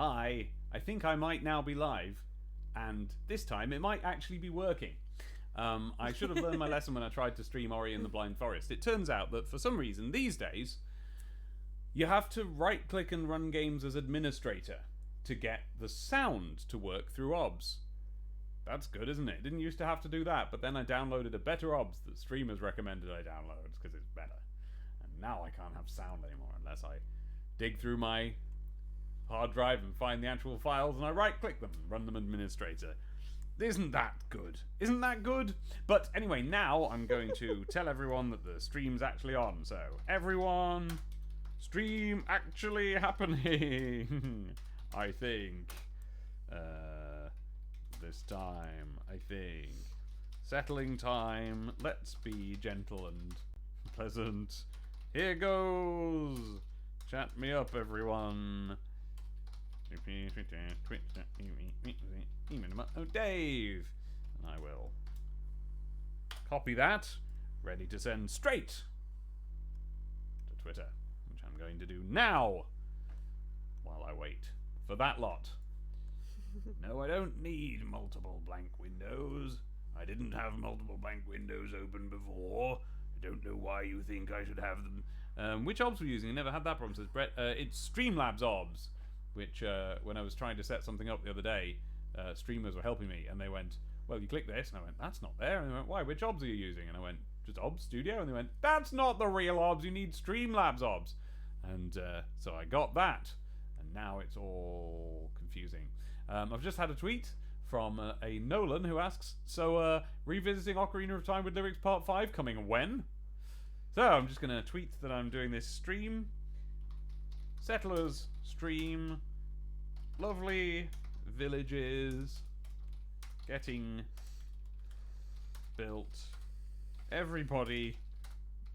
Hi, I think I might now be live, and this time it might actually be working. I should have learned my lesson when I tried to stream Ori and the Blind Forest. It turns out that for some reason these days, you have to right-click and run games as administrator to get the sound to work through OBS. That's good, isn't it? Didn't used to have to do that, but then I downloaded a better OBS that streamers recommended I download because it's better. And now I can't have sound anymore unless I dig through my hard drive and find the actual files and I right-click them and run them administrator. Isn't that good? Isn't that good? But anyway, now I'm going to tell everyone that the stream's actually on. So, everyone, stream actually happening. I think. This time, I think. Settling time. Let's be gentle and pleasant. Here goes. Chat me up, everyone. Oh, Dave! And I will copy that, ready to send straight to Twitter, which I'm going to do now, while I wait for that lot. No, I don't need multiple blank windows. I didn't have multiple blank windows open before. I don't know why you think I should have them. Which OBS were you using? I never had that problem, says Brett. It's Streamlabs OBS. Which, when I was trying to set something up the other day, streamers were helping me, and they went, well, you click this, and I went, that's not there, and they went, why, which OBS are you using? And I went, just OBS Studio, and they went, that's not the real OBS, you need Streamlabs OBS. And so I got that, and now it's all confusing. I've just had a tweet from a Nolan who asks, so revisiting Ocarina of Time with Lyrics Part 5 coming when? So I'm just going to tweet that I'm doing this stream. Settlers stream, lovely villages getting built, everybody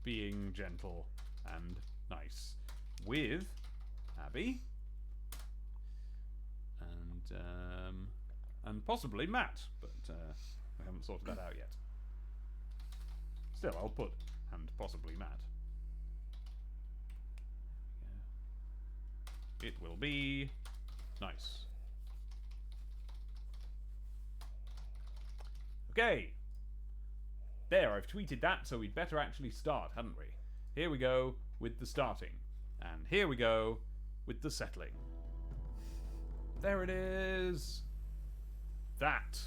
being gentle and nice, with Abby and possibly Matt, but I haven't sorted that out yet. Still, I'll put and possibly Matt. It will be nice. Okay. There, I've tweeted that, so we'd better actually start, hadn't we? Here we go with the starting. And here we go with the settling. There it is. That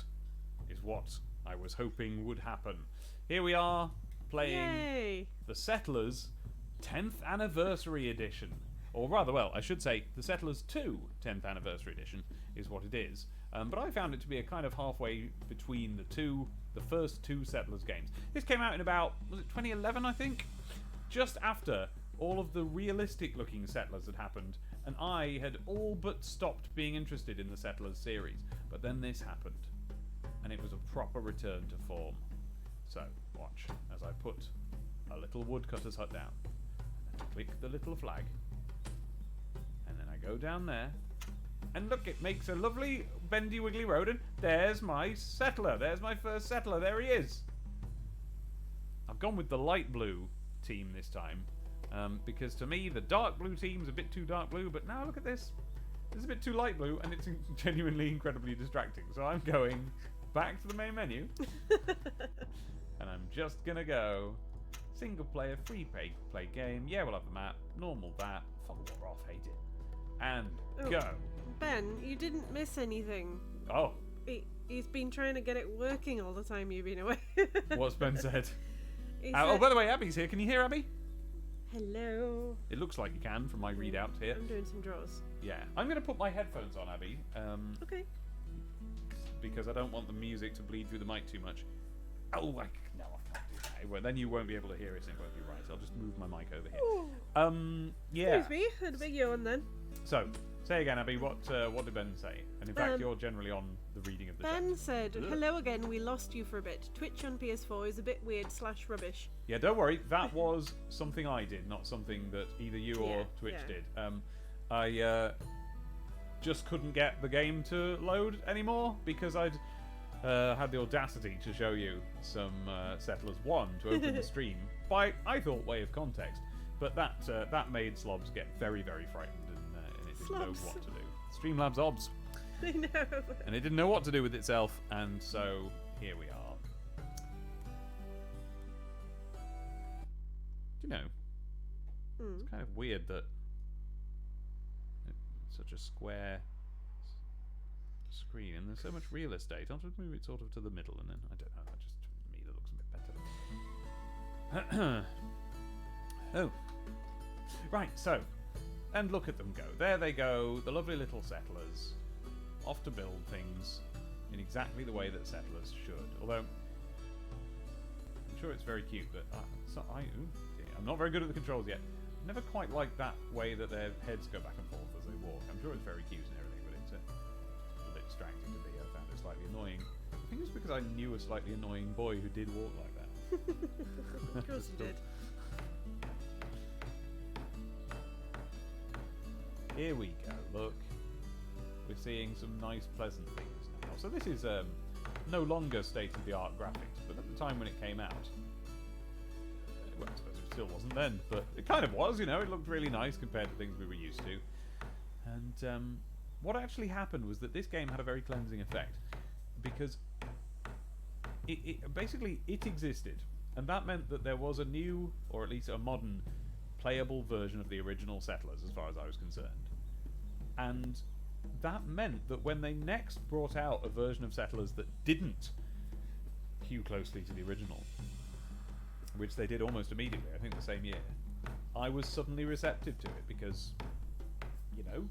is what I was hoping would happen. Here we are, playing The Settlers 10th Anniversary Edition. Or rather, well, I should say The Settlers 2 10th Anniversary Edition is what it is. But I found it to be a kind of halfway between the first two Settlers games. This came out in about, was it 2011, I think? Just after all of the realistic-looking Settlers had happened, and I had all but stopped being interested in the Settlers series. But then this happened, and it was a proper return to form. So, watch as I put a little woodcutter's hut down, and then click the little flag. And then I go down there, and look, it makes a lovely bendy wiggly road, and there's my settler. There's my first settler. There he is. I've gone with the light blue team this time, because to me the dark blue team's a bit too dark blue, but now look at this. It's a bit too light blue, and it's genuinely incredibly distracting. So I'm going back to the main menu, and I'm just gonna go single player, free play game. Yeah, we'll have the map. Normal that. Fuck off, hate it. And go. Ben, you didn't miss anything. Oh. He's been trying to get it working all the time you've been away. What's Ben said? He Oh, said, by the way, Abby's here. Can you hear Abby? hello. It looks like you can from my readout here. I'm doing some draws. Yeah. I'm going to put my headphones on, Abby, Okay. because I don't want the music to bleed through the mic too much. Oh, no, I can't do that. Well, then you won't be able to hear it, and it won't be right. So I'll just move my mic over here. Ooh. Yeah. Excuse me, had a big yawn then. So, say again, Abby, what did Ben say? And in fact, you're generally on the reading of the Ben chat. said, hello again, we lost you for a bit. Twitch on PS4 is a bit weird / rubbish. Yeah, don't worry. That was something I did, not something that either you or Twitch did. I just couldn't get the game to load anymore because I'd had the audacity to show you some Settlers 1 to open the stream by, I thought, way of context. But that made Slobs get very, very frightened and it didn't know Slobs. what to do. Streamlabs OBS. I know. And it didn't know what to do with itself, and so here we are. Do you know, it's kind of weird that it's such a square screen and there's so much real estate. I'll just move it sort of to the middle and then, I don't know, just to me that looks a bit better. Oh. Right, so, and look at them go. There they go, the lovely little settlers, off to build things in exactly the way that settlers should. Although, I'm sure it's very cute, but I'm not very good at the controls yet. Never quite liked that way that their heads go back and forth as they walk. I'm sure it's very cute and everything, but it's a bit distracting to me. I found it slightly annoying. I think it's because I knew a slightly annoying boy who did walk like that. Of course you did. Here we go, look. We're seeing some nice, pleasant things now. So this is no longer state-of-the-art graphics, but at the time when it came out, well, I suppose it still wasn't then, but it kind of was, you know, it looked really nice compared to things we were used to. And what actually happened was that this game had a very cleansing effect, because basically it existed, and that meant that there was a new, or at least a modern, playable version of the original Settlers, as far as I was concerned. And that meant that when they next brought out a version of Settlers that didn't hew closely to the original, which they did almost immediately, I think the same year, I was suddenly receptive to it because, you know,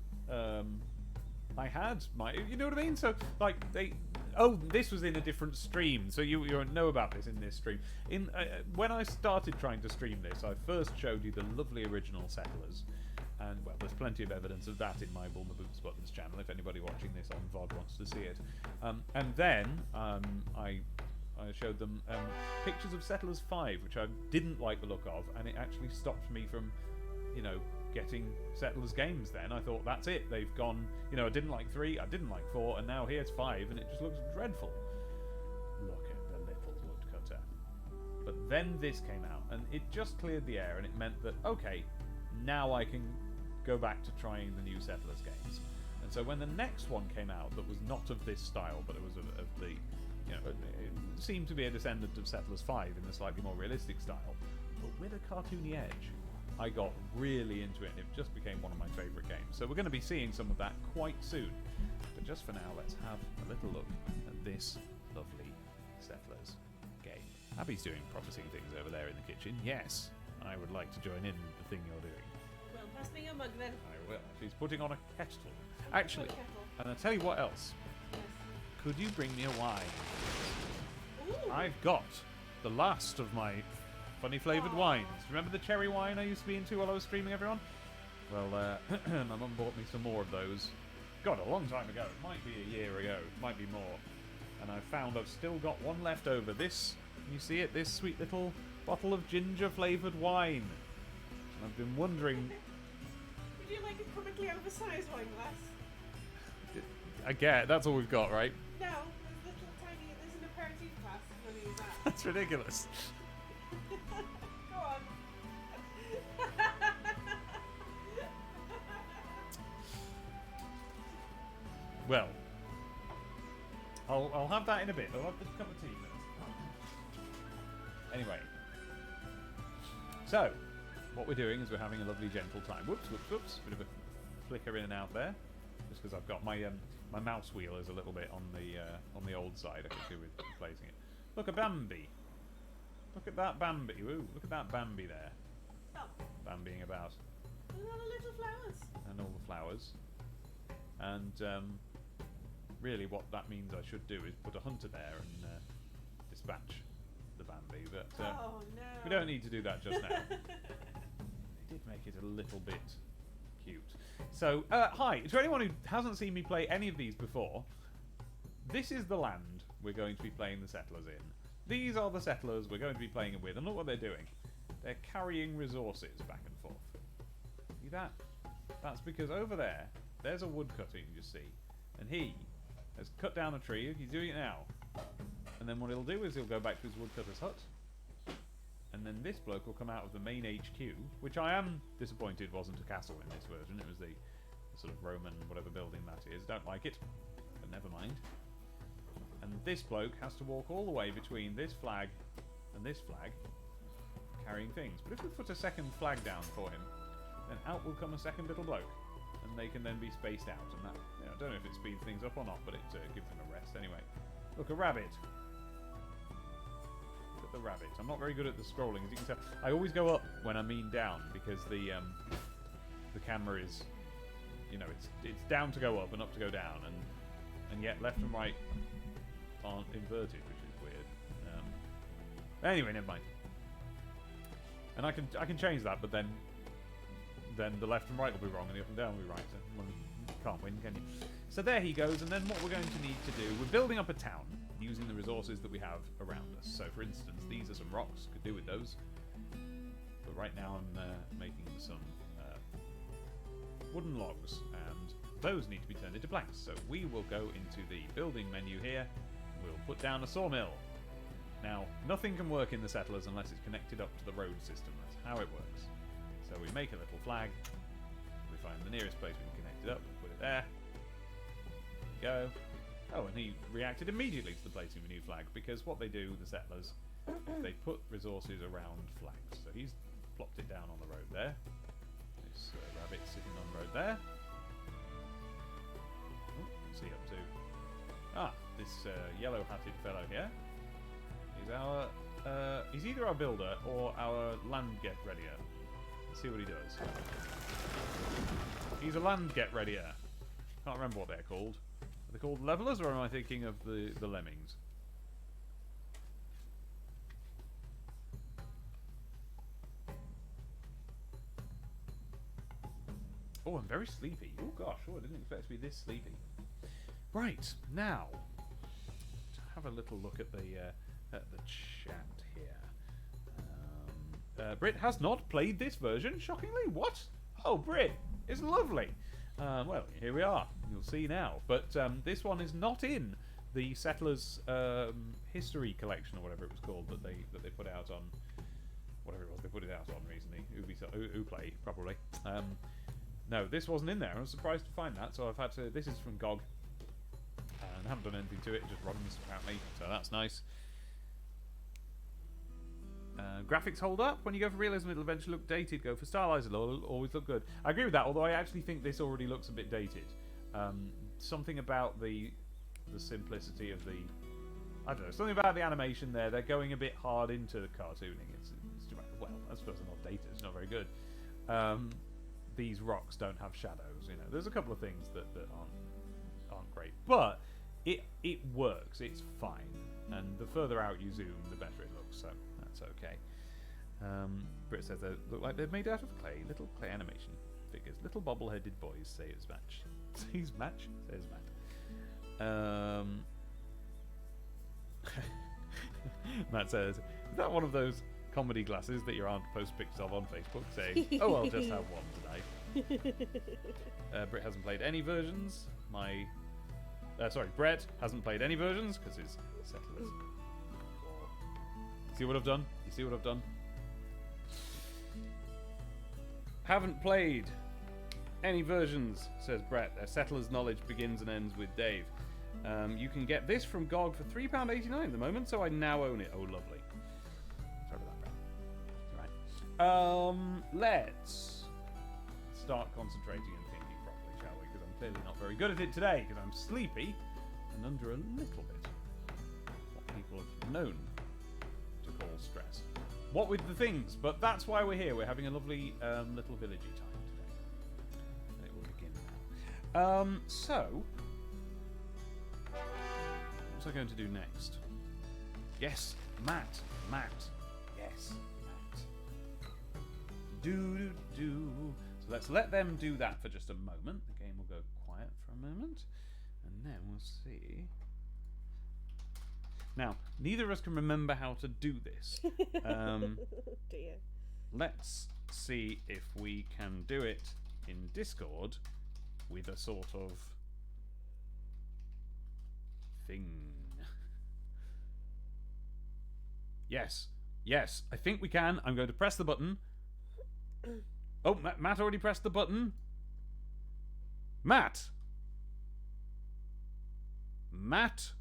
I had my, you know what I mean? So, like, this was in a different stream, so you know about this in this stream. When I started trying to stream this, I first showed you the lovely original Settlers, and, well, there's plenty of evidence of that in my Bulma Boots Buttons channel, if anybody watching this on VOD wants to see it. And then, I showed them pictures of Settlers 5, which I didn't like the look of, and it actually stopped me from, you know, getting Settlers games then. I thought, that's it, they've gone, you know, I didn't like 3, I didn't like 4, and now here's 5, and it just looks dreadful. Look at the little woodcutter. But then this came out, and it just cleared the air, and it meant that, okay, now I can go back to trying the new Settlers games. And so when the next one came out that was not of this style, but it was of the, you know, it seemed to be a descendant of Settlers 5 in a slightly more realistic style, but with a cartoony edge, I got really into it, and it just became one of my favourite games. So we're going to be seeing some of that quite soon. But just for now, let's have a little look at this lovely Settlers game. Abby's doing promising things over there in the kitchen. Yes, I would like to join in the thing you're doing. Well, pass me your mug then. I will. She's putting on a kettle. Actually, and I'll tell you what else. Yes. Could you bring me a wine? Ooh. I've got the last of my funny flavoured wines. Remember the cherry wine I used to be into while I was streaming, everyone? Well, my mum bought me some more of those. God, a long time ago. It might be a year ago. It might be more. And I found I've still got one left over. This, can you see it? This sweet little bottle of ginger flavoured wine. And I've been wondering... Would you like a comically oversized wine glass? I get it. That's all we've got, right? No, there's little tiny, there's an aperitif glass. I'm going to use that. That's ridiculous. Go on. Well, I'll have that in a bit. I'll have this cup of tea first. Anyway, so what we're doing is we're having a lovely gentle time. Whoops, whoops, whoops. Bit of a flicker in and out there, just because I've got my my mouse wheel is a little bit on the old side. I could do with replacing it. Look at Bambi. Look at that Bambi. Ooh, look at that Bambi there. Oh. Bambiing about. And all the little flowers. And all the flowers. And really what that means I should do is put a hunter there and dispatch the Bambi. But Oh no. we don't need to do that just now. They did make it a little bit cute. So, hi. To anyone who hasn't seen me play any of these before, this is the land we're going to be playing the Settlers in. These are the Settlers we're going to be playing it with, and look what they're doing. They're carrying resources back and forth. See that? That's because over there, there's a woodcutter you can just see, and he has cut down a tree. He's doing it now. And then what he'll do is he'll go back to his woodcutter's hut, and then this bloke will come out of the main HQ, which I am disappointed wasn't a castle in this version. It was the sort of Roman whatever building that is. Don't like it, but never mind. And this bloke has to walk all the way between this flag and this flag, carrying things. But if we put a second flag down for him, then out will come a second little bloke, and they can then be spaced out. And that, I don't know if it speeds things up or not, but it gives them a rest anyway. Look, a rabbit. Look at the rabbit. I'm not very good at the scrolling, as you can tell. I always go up when I mean down, because the camera is, it's down to go up and up to go down, and yet left and right aren't inverted, which is weird. Anyway, never mind. And I can change that, but then the left and right will be wrong, and the up and down will be right. So, well, you can't win, can you? So there he goes, and then what we're going to need to do, we're building up a town using the resources that we have around us. So, for instance, these are some rocks. Could do with those. But right now I'm making some wooden logs, and those need to be turned into planks. So we will go into the building menu here. We'll put down a sawmill. Now, nothing can work in the settlers unless it's connected up to the road system. That's how it works. So we make a little flag. We find the nearest place we can connect it up and put it there. There we go. Oh, and he reacted immediately to the placing of a new flag, because what they do, the settlers, they put resources around flags. So he's plopped it down on the road there. This rabbit sitting on the road there. Oh, what's he up to? Ah, this yellow-hatted fellow here is our... he's either our builder or our land get-readier. Let's see what he does. He's a land get-readier. Can't remember what they're called. Are they called levelers, or am I thinking of the lemmings? Oh, I'm very sleepy. Oh gosh, I didn't expect to be this sleepy. Right, now, to have a little look at the chat here. Brit has not played this version, shockingly. What? Oh, Brit, it's lovely. Well, here we are. You'll see now. But this one is not in the Settlers History Collection, or whatever it was called, that they put out on... Whatever it was they put it out on recently. Uplay, probably. No, this wasn't in there. I was surprised to find that, so I've had to... This is from GOG. And I haven't done anything to it. It just runs, apparently. So that's nice. Graphics hold up. When you go for realism, it'll eventually look dated. Go for stylizer, it'll always look good. I agree with that, although I actually think this already looks a bit dated. Something about the simplicity of the... I don't know, something about the animation there. They're going a bit hard into cartooning. It's well, I suppose they're not dated. It's not very good. These rocks don't have shadows. There's a couple of things that aren't great, but it works. It's fine. And the further out you zoom, the better it looks. So that's okay. Britt says they look like they're made out of clay. Little clay animation figures. Little bobble-headed boys say it's match. Says match. Says Matt. Matt says, is that one of those comedy glasses that your aunt posts pictures of on Facebook saying, oh, I'll just have one today? Brett hasn't played any versions. Brett hasn't played any versions because his settlers. See what I've done? You see what I've done? Haven't played any versions, says Brett. Their settlers' knowledge begins and ends with Dave. You can get this from GOG for £3.89 at the moment, so I now own it. Oh, lovely. Sorry about that, Brett. Right. Let's start concentrating and thinking properly, shall we? Because I'm clearly not very good at it today, because I'm sleepy and under a little bit what people have known to call stress. What with the things? But that's why we're here. We're having a lovely little villagey time today. And it will begin now. So... what's I going to do next? Yes, Matt. Yes, Matt. Do. So let's let them do that for just a moment. The game will go quiet for a moment, and then we'll see. Now, neither of us can remember how to do this. Dear. Let's see if we can do it in Discord with a sort of thing. Yes, I think we can. I'm going to press the button. Oh, Matt already pressed the button. Matt. Matt.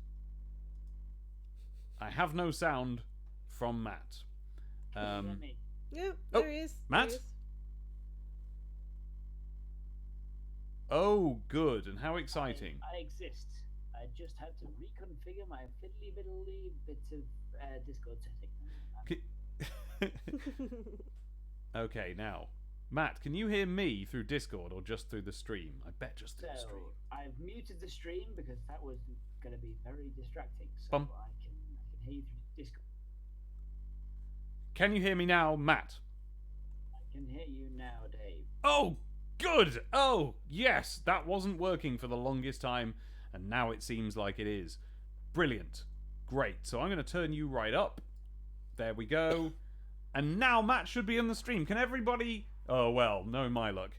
I have no sound from Matt. Me. Yep, Oh, there he is. Matt? There he is. Oh, good. And how exciting. I exist. I just had to reconfigure my fiddly biddly bits of Discord setting. Okay, now, Matt, can you hear me through Discord or just through the stream? I bet just through the So stream. I've muted the stream because that was going to be very distracting. So Bum. I can hear you through Discord. Can you hear me now, Matt? I can hear you now, Dave. Oh, good! Oh, yes, that wasn't working for the longest time, and now it seems like it is. Brilliant. Great. So I'm going to turn you right up. There we go. And now Matt should be on the stream. Can everybody... Oh, well, no my luck.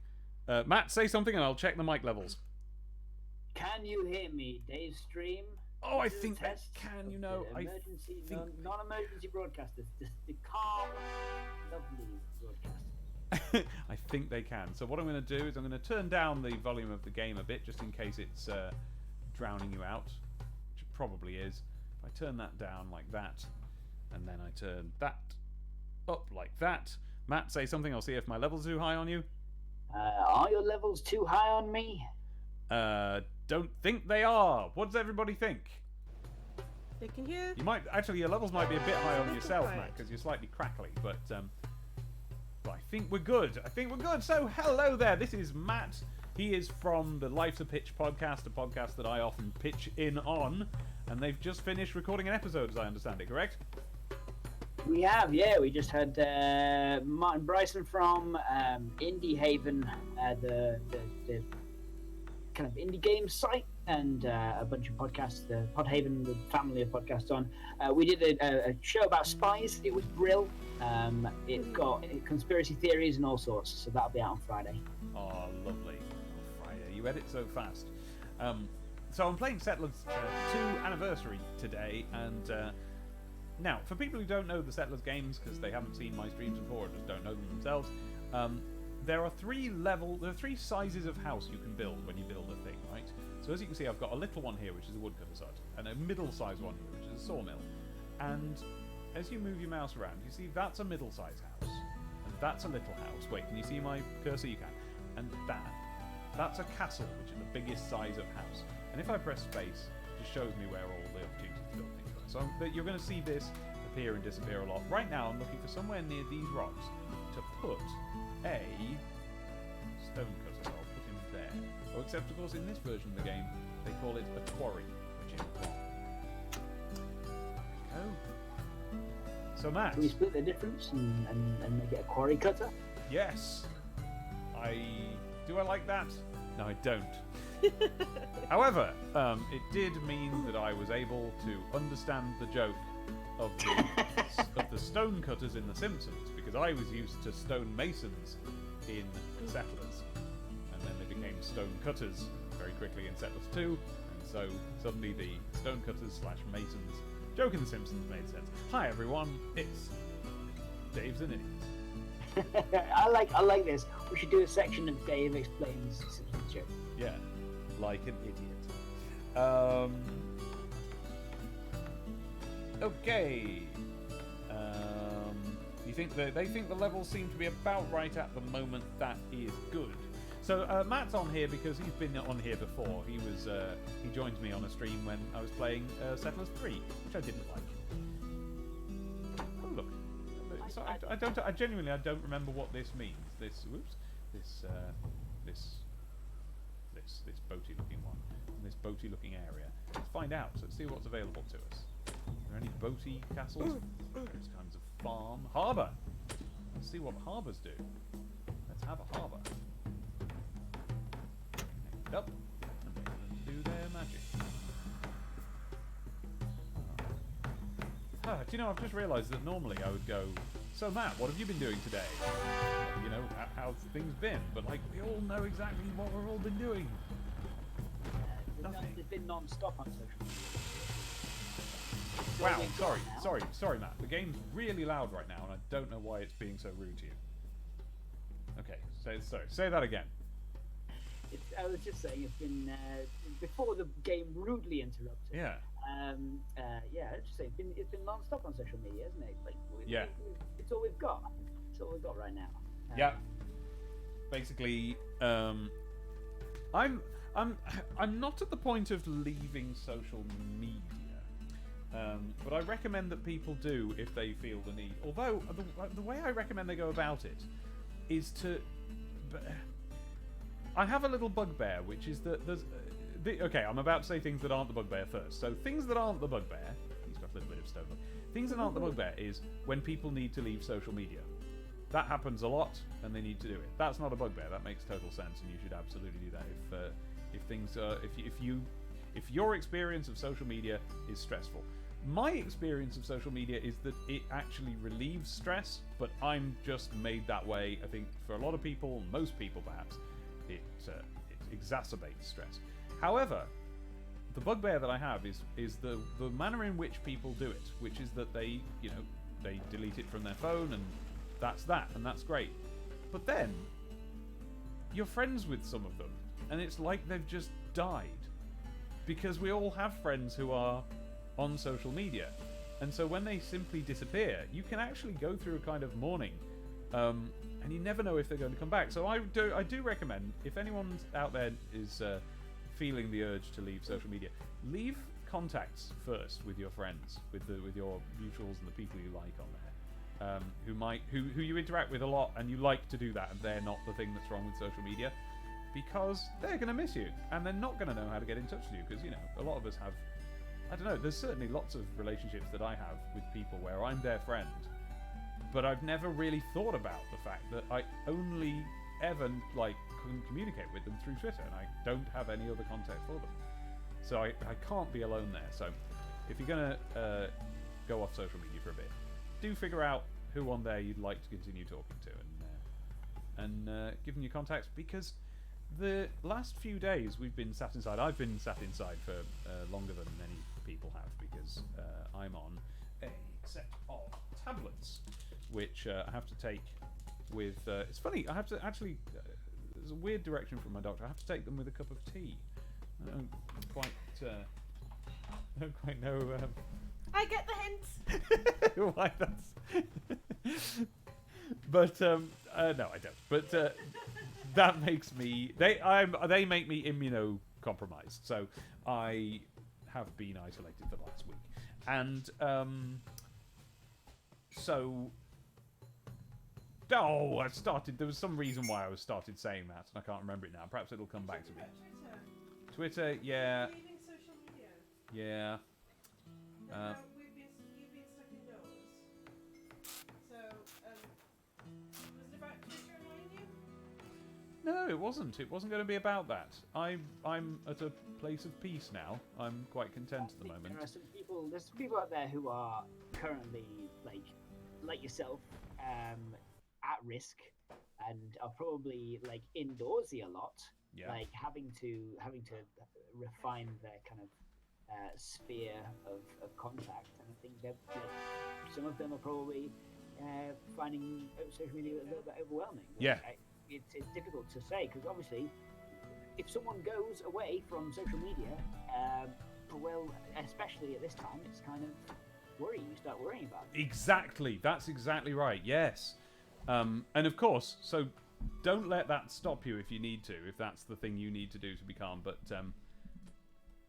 Matt, say something and I'll check the mic levels. Can you hear me, Dave Stream? Oh, I This is a think that test can, of you know. the I emergency, think... non-emergency broadcasters. The calm, lovely broadcasters. I think they can. So what I'm going to do is I'm going to turn down the volume of the game a bit, just in case it's drowning you out, which it probably is. If I turn that down like that, and then I turn that up like that. Matt, say something. I'll see if my level's too high on you. Are your levels too high on me? Don't think they are. What does everybody think? They can hear. You might actually, your levels might be a bit high on Little yourself, quiet. Matt, because you're slightly crackly. But I think we're good. I think we're good. So hello there. This is Matt. He is from the Life's a Pitch podcast, a podcast that I often pitch in on, and they've just finished recording an episode, as I understand it. Correct? We have, yeah. We just had Martin Bryson from Indie Haven, the kind of indie game site, and a bunch of podcasts, the Podhaven, the family of podcasts on. We did a show about spies. It was brill. It got conspiracy theories and all sorts, so that'll be out on Friday. Oh, lovely. Oh, Friday. You edit so fast. So I'm playing Settlers 2 Anniversary today, and now, for people who don't know the Settlers games, because they haven't seen my streams before or just don't know them themselves, there are three sizes of house you can build when you build a thing, right? So as you can see, I've got a little one here, which is a woodcutter's hut, and a middle-sized one here, which is a sawmill. And as you move your mouse around, you see that's a middle-sized house, and that's a little house. Wait, can you see my cursor? You can. And that's a castle, which is the biggest size of house. And if I press space, it just shows me where all the opportunities to build things are. So you're going to see this appear and disappear a lot. Right now, I'm looking for somewhere near these rocks to put a stone cutter, so I'll put him there. Oh, except, of course, in this version of the game, they call it a quarry, which is wrong. There we go. So, Matt. Can we split the difference and make it a quarry cutter? Yes. Do I like that? No, I don't. However, it did mean that I was able to understand the joke of the stone cutters in The Simpsons, because I was used to stone masons in Settlers, and then they became stone cutters very quickly in Settlers 2, and so suddenly the stone cutters / masons joke in The Simpsons made sense. Hi everyone, it's Dave's an Idiot. I like this. We should do a section of Dave explains Simpsons joke. Yeah, like an idiot. Okay. You think they think the levels seem to be about right at the moment. That is good. So Matt's on here because he's been on here before. He joined me on a stream when I was playing Settlers 3, which I didn't like. Oh look. So I genuinely don't remember what this means. This boaty looking one, in this boaty looking area. Let's find out. So let's see what's available to us. Are there any boaty castles? Various kinds of farm. Harbour! Let's see what harbours do. Let's have a harbour. Connect up. And make them do their magic. Do you know, I've just realised that normally I would go, so Matt, what have you been doing today? You know, how's things been? But like, we all know exactly what we've all been doing. Nothing. It's been non-stop on social media. Wow, sorry, Matt. The game's really loud right now, and I don't know why it's being so rude to you. Okay, say that again. I was just saying, it's been before the game rudely interrupted. Yeah. Yeah, I was just saying, it's been non-stop on social media, isn't it? Like, Yeah. it's all we've got. It's all we've got right now. Yeah. Basically, I'm not at the point of leaving social media, but I recommend that people do if they feel the need. Although the way I recommend they go about it is to. I have a little bugbear, which is that there's. Okay, I'm about to say things that aren't the bugbear first. So things that aren't the bugbear. He's got a little bit of stone. Things that aren't the bugbear is when people need to leave social media. That happens a lot, and they need to do it. That's not a bugbear. That makes total sense, and you should absolutely do that. If things are, if your experience of social media is stressful, my experience of social media is that it actually relieves stress, but I'm just made that way. I think for a lot of people, most people perhaps, it exacerbates stress. However, the bugbear that I have is the manner in which people do it, which is that they delete it from their phone and that's that, and that's great. But then, you're friends with some of them, and it's like they've just died. Because we all have friends who are on social media. And so when they simply disappear, you can actually go through a kind of mourning, and you never know if they're going to come back. So I do recommend, if anyone out there is feeling the urge to leave social media, leave contacts first with your friends, with your mutuals and the people you like on there. Who you interact with a lot, and you like to do that, and they're not the thing that's wrong with social media, because they're going to miss you, and they're not going to know how to get in touch with you, because a lot of us have, I don't know, there's certainly lots of relationships that I have with people where I'm their friend, but I've never really thought about the fact that I only ever can communicate with them through Twitter, and I don't have any other contact for them, so I can't be alone there. So if you're going to go off social media for a bit, do figure out who on there you'd like to continue talking to, and give them your contacts, because the last few days we've been sat inside. I've been sat inside for longer than many people have, because I'm on a set of tablets which I have to take with. It's funny, I have to actually. There's a weird direction from my doctor. I have to take them with a cup of tea. I don't quite know. I get the hint. Why that's. But no, I don't. But that makes me. They make me immunocompromised. So I have been isolated for the last week, and so. Oh, I started. There was some reason why I started saying that, and I can't remember it now. Perhaps it'll come back to me. Twitter, yeah. Leaving social media. Yeah. You've been stuck indoors. So, was it about Twitter annoying you? No, it wasn't. It wasn't going to be about that. I'm at a place of peace now. I'm quite content at the moment. There's some people out there who are currently like yourself, at risk, and are probably indoorsy a lot. Yeah. Having to refine their kind of sphere of contact, and I think that some of them are probably finding social media a little bit overwhelming. Yeah. It's difficult to say, because obviously, if someone goes away from social media, well, especially at this time, it's kind of worrying. You start worrying about it. Exactly. That's exactly right. Yes. And of course, so don't let that stop you if you need to, if that's the thing you need to do to be calm. But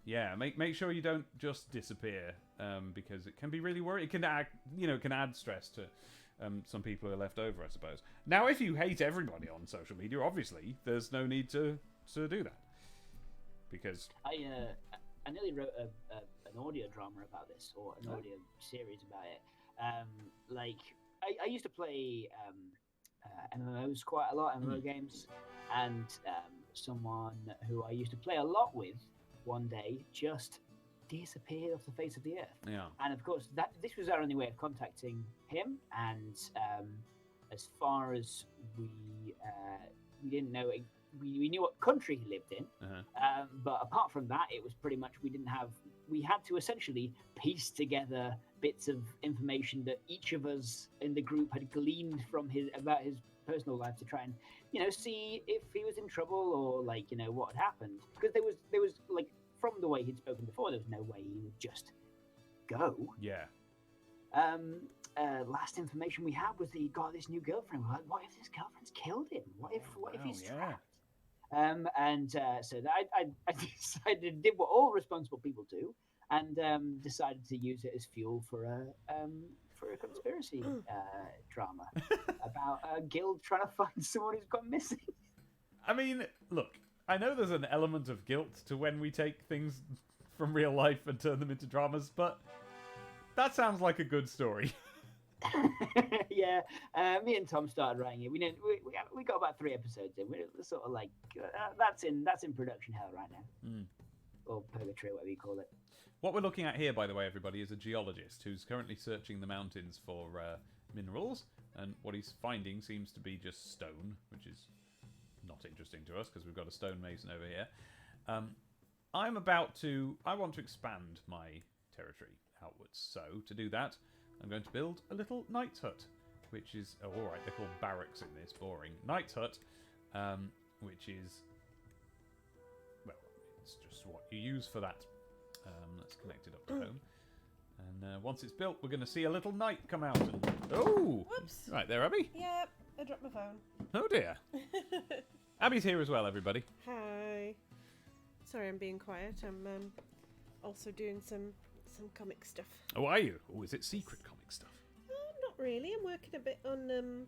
yeah, make sure you don't just disappear, because it can be really worrying. It can add stress to some people who are left over, I suppose. Now, if you hate everybody on social media, obviously there's no need to do that, because I nearly wrote an audio drama about this, or an audio series about it. I used to play MMOs quite a lot, MMO games, and someone who I used to play a lot with one day just disappeared off the face of the earth. Yeah. And of course, this was our only way of contacting him, and as far as we didn't know, we knew what country he lived in, but apart from that, it was pretty much we had to essentially piece together bits of information that each of us in the group had gleaned from about his personal life to try and see if he was in trouble or like what had happened, because there was like, from the way he'd spoken before, there was no way he would just go. Yeah. Last information we had was that he got this new girlfriend. We're like, what if this girlfriend's killed him? What if he's trapped? So I decided, did what all responsible people do, and decided to use it as fuel for a conspiracy drama about a guild trying to find someone who's gone missing. I mean, look, I know there's an element of guilt to when we take things from real life and turn them into dramas, but that sounds like a good story. Yeah, me and Tom started writing it. We got about 3 episodes in. We're sort of like that's in production hell right now, or purgatory, whatever you call it. What we're looking at here, by the way, everybody, is a geologist who's currently searching the mountains for minerals, and what he's finding seems to be just stone, which is not interesting to us because we've got a stonemason over here. I want to expand my territory outwards, so to do that, I'm going to build a little knight's hut, which is... Oh, all right, they're called barracks in this. Boring. Knight's hut, which is... Well, it's just what you use for that. Let's connect it up to home. And once it's built, we're going to see a little knight come out and... Oh! Whoops. Right there, Abby. Yep, I dropped my phone. Oh, dear. Abby's here as well, everybody. Hi. Sorry, I'm being quiet. I'm also doing some comic stuff. Oh, are you? Oh, is it secret comic stuff? Not really. I'm working a bit on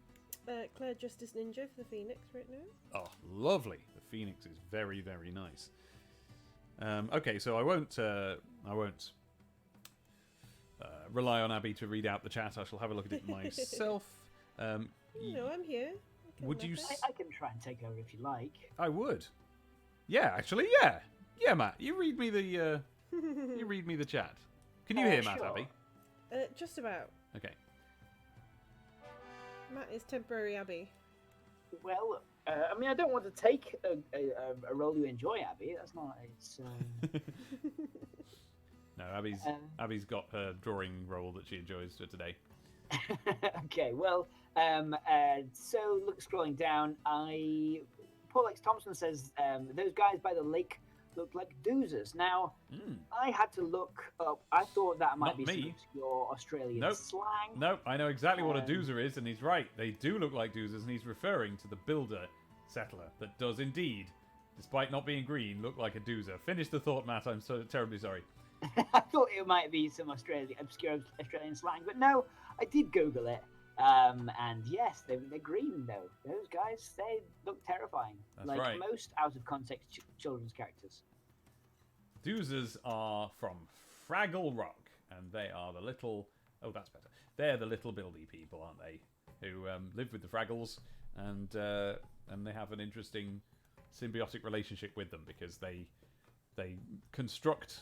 Claire Justice Ninja for the Phoenix right now. Oh, lovely. The Phoenix is very, very nice. Okay, so I won't rely on Abby to read out the chat. I shall have a look at it myself. I'm here. Would you? I can try and take over if you like. I would. Yeah, actually, yeah. Yeah, Matt. You read me the chat. Can you hear Matt, sure. Abby? Just about. Okay. Matt is temporary Abby. Well, I mean, I don't want to take a role you enjoy, Abby. That's not. It's. No, Abby's got her drawing role that she enjoys for today. Okay, well, so look, scrolling down, Paul X. Thompson says those guys by the lake looked like doozers. Now, I had to look up. I thought that might Not be some me. obscure Australian slang. Nope, I know exactly what a doozer is, and he's right. They do look like doozers, and he's referring to the builder settler that does indeed, despite not being green, look like a doozer. Finish the thought, Matt. I'm so terribly sorry. I thought it might be some obscure Australian slang, but no, I did Google it. And yes, they're green though. Those guys, they look terrifying. That's like right. most out of context children's characters. Doozers are from Fraggle Rock, and they are the little... Oh, that's better. They're the little buildy people, aren't they? Who live with the Fraggles, and they have an interesting symbiotic relationship with them because they construct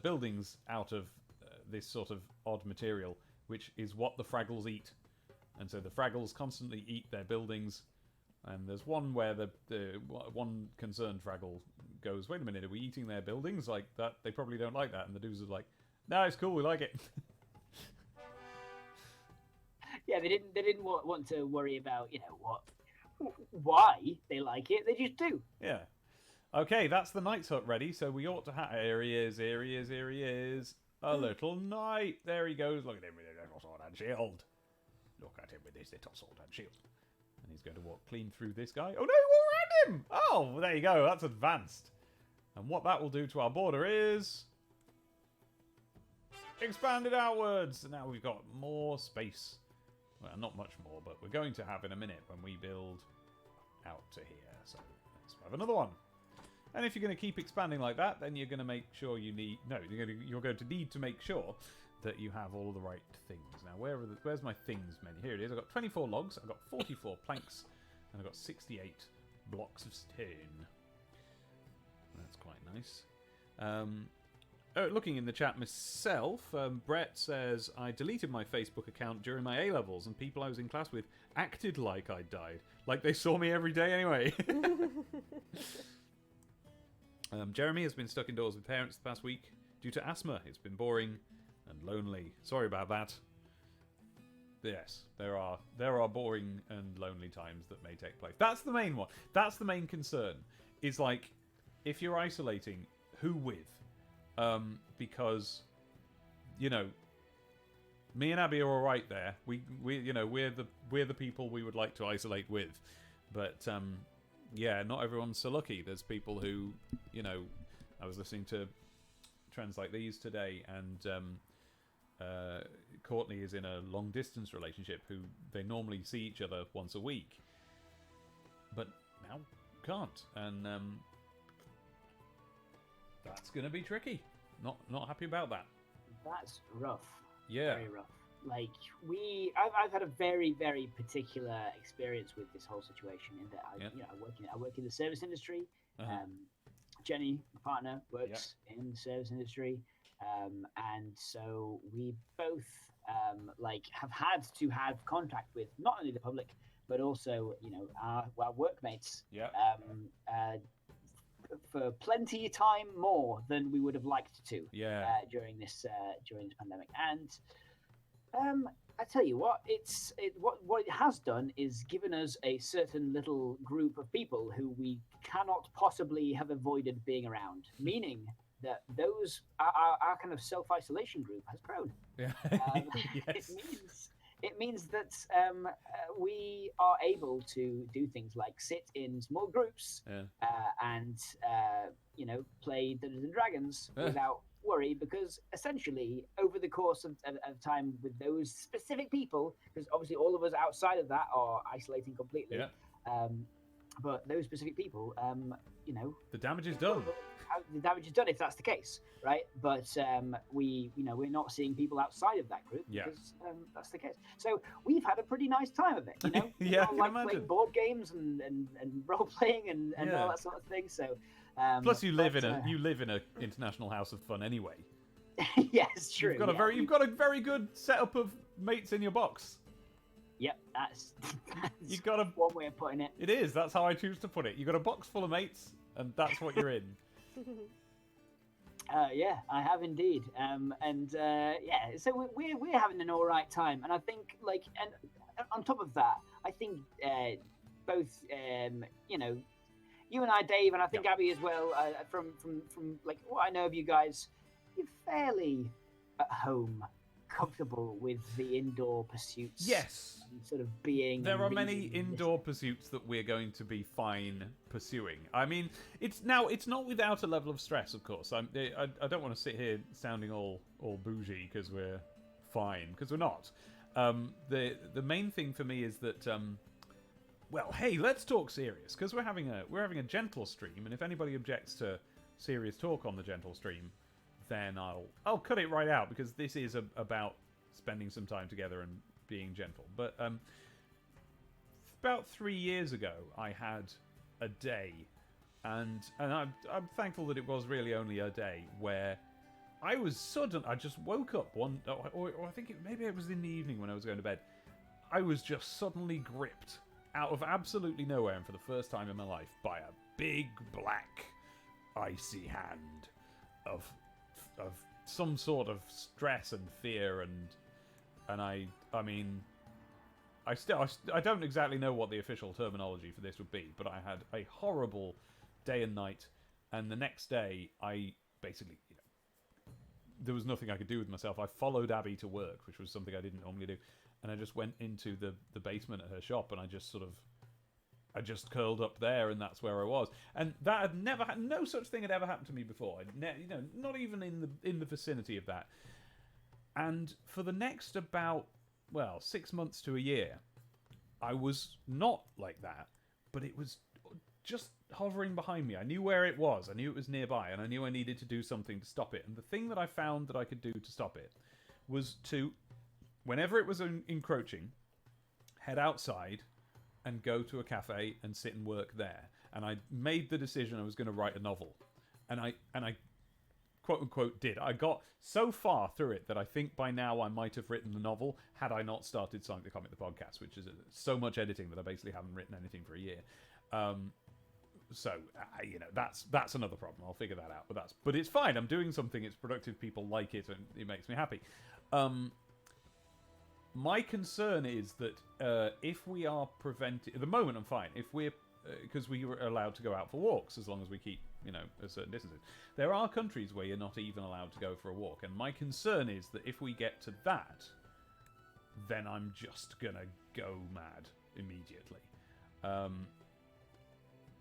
buildings out of this sort of odd material, which is what the Fraggles eat. And so the Fraggles constantly eat their buildings. And there's one where the one concerned Fraggle goes, "Wait a minute, are we eating their buildings like that? They probably don't like that." And the dudes are like, "No, it's cool, we like it." Yeah, they didn't want to worry about why they like it. They just do. Yeah. Okay, that's the knight's hut ready. So we ought to have. Here he is. Here he is. Here he is. A little knight. There he goes. Look at him with his little sword and shield. Look at him with his little sword and shield. And he's going to walk clean through this guy. Oh no, he walked around him! Oh, well, there you go. That's advanced. And what that will do to our border is... expand it outwards. And now we've got more space. Well, not much more, but we're going to have in a minute when we build out to here. So let's have another one. And if you're going to keep expanding like that, then you're going to make sure you need... No, you're going to need to make sure that you have all of the right things. Now, where's my things menu? Here it is. I've got 24 logs, I've got 44 planks, and I've got 68 blocks of stone. That's quite nice. Looking in the chat myself, Brett says, "I deleted my Facebook account during my A-levels, and people I was in class with acted like I died. Like they saw me every day anyway." Jeremy has been stuck indoors with parents the past week due to asthma. It's been boring and lonely. Sorry about that. Yes, there are boring and lonely times that may take place. That's the main one. That's the main concern. Is like, if you're isolating, who with? Because, you know, me and Abby are all right there. We you know, we're the people we would like to isolate with, but yeah, not everyone's so lucky. There's people who, you know, I was listening to Trends Like These today, and Courtney is in a long distance relationship who they normally see each other once a week, but now can't, and that's gonna be tricky. Not happy about that. That's rough. Yeah. Very rough. Like I've had a very, very particular experience with this whole situation in that I work in the service industry. Uh-huh. Jenny, my partner, works in the service industry, and so we both have had to have contact with not only the public but also our workmates. Yeah. For plenty of time more than we would have liked to. Yeah. During this pandemic, and I tell you what, what it has done is given us a certain little group of people who we cannot possibly have avoided being around. Meaning that those our kind of self-isolation group has grown. Yeah. Yes. It means that we are able to do things like sit in small groups and play Dungeons and Dragons without worry, because essentially over the course of time with those specific people, because obviously all of us outside of that are isolating completely. Yeah. But those specific people, the damage is done. The damage is done if that's the case, right? But we're not seeing people outside of that group because that's the case. So we've had a pretty nice time of it, you know. Yeah, I we can like imagine. playing board games and role playing and all that sort of thing. So plus, you live in a international house of fun anyway. Yeah, it's true. You've got a very good setup of mates in your box. Yep, that's You got a one way of putting it. It is. That's how I choose to put it. You got a box full of mates, and that's what you're in. Yeah, I have indeed. So we're having an all right time, and I think and on top of that, I think both you and I, Dave, and I think Abby as well. From what I know of you guys, you're fairly at home, comfortable with the indoor pursuits. Yes. Sort of being. There are many indoor pursuits that we're going to be fine pursuing. I mean, it's not without a level of stress, of course. I don't want to sit here sounding all bougie because we're fine, because we're not. The main thing for me is that well, hey, let's talk serious, because we're having a gentle stream, and if anybody objects to serious talk on the gentle stream, then I'll cut it right out, because this is about spending some time together and being gentle. But about 3 years ago, I had a day, and I'm thankful that it was really only a day, where I just woke up or I think maybe it was in the evening when I was going to bed. I was just suddenly gripped out of absolutely nowhere, and for the first time in my life, by a big black icy hand of some sort of stress and fear, and I mean, I don't exactly know what the official terminology for this would be, but I had a horrible day and night, and the next day I basically, there was nothing I could do with myself. I followed Abby to work, which was something I didn't normally do, and I just went into the basement at her shop, and I just curled up there, and that's where I was. And that had never no such thing had ever happened to me before. Not even in the vicinity of that. And for the next about 6 months to a year, I was not like that, but it was just hovering behind me. I knew where it was. I knew it was nearby, and I knew I needed to do something to stop it. And the thing that I found that I could do to stop it was to, whenever it was encroaching, head outside and go to a cafe and sit and work there. And I made the decision I was going to write a novel. And I quote unquote did. I got so far through it that I think by now I might have written the novel had I not started Sonic the Comic the podcast, which is so much editing that I basically haven't written anything for a year. That's another problem. I'll figure that out. But it's fine. I'm doing something. It's productive. People like it, and it makes me happy. My concern is that if we are prevented... At the moment, I'm fine. If we're... Because we were allowed to go out for walks as long as we keep, a certain distances. There are countries where you're not even allowed to go for a walk. And my concern is that if we get to that, then I'm just going to go mad immediately.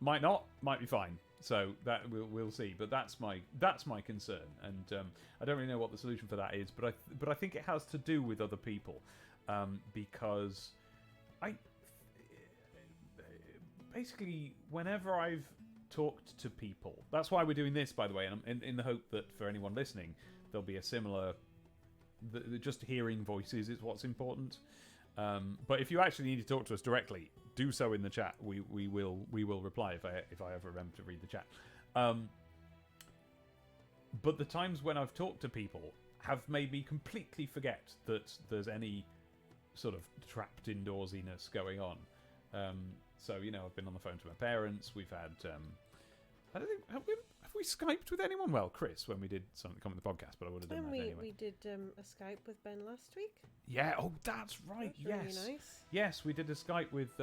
Might not. Might be fine. So that we'll see. But that's my concern. And I don't really know what the solution for that is. But I think it has to do with other people. Because basically, whenever I've talked to people, that's why we're doing this, by the way, and in the hope that for anyone listening, there'll be a similar. Just hearing voices is what's important. But if you actually need to talk to us directly, do so in the chat. We will reply if I ever remember to read the chat. But the times when I've talked to people have made me completely forget that there's any sort of trapped indoorsiness going on. So, I've been on the phone to my parents. We've had... I don't think... Have we Skyped with anyone? Well, Chris, when we did something come on the podcast, but I would have done that anyway. We did a Skype with Ben last week. Yeah, oh, that's right, That was yes. really nice. Yes, we did a Skype with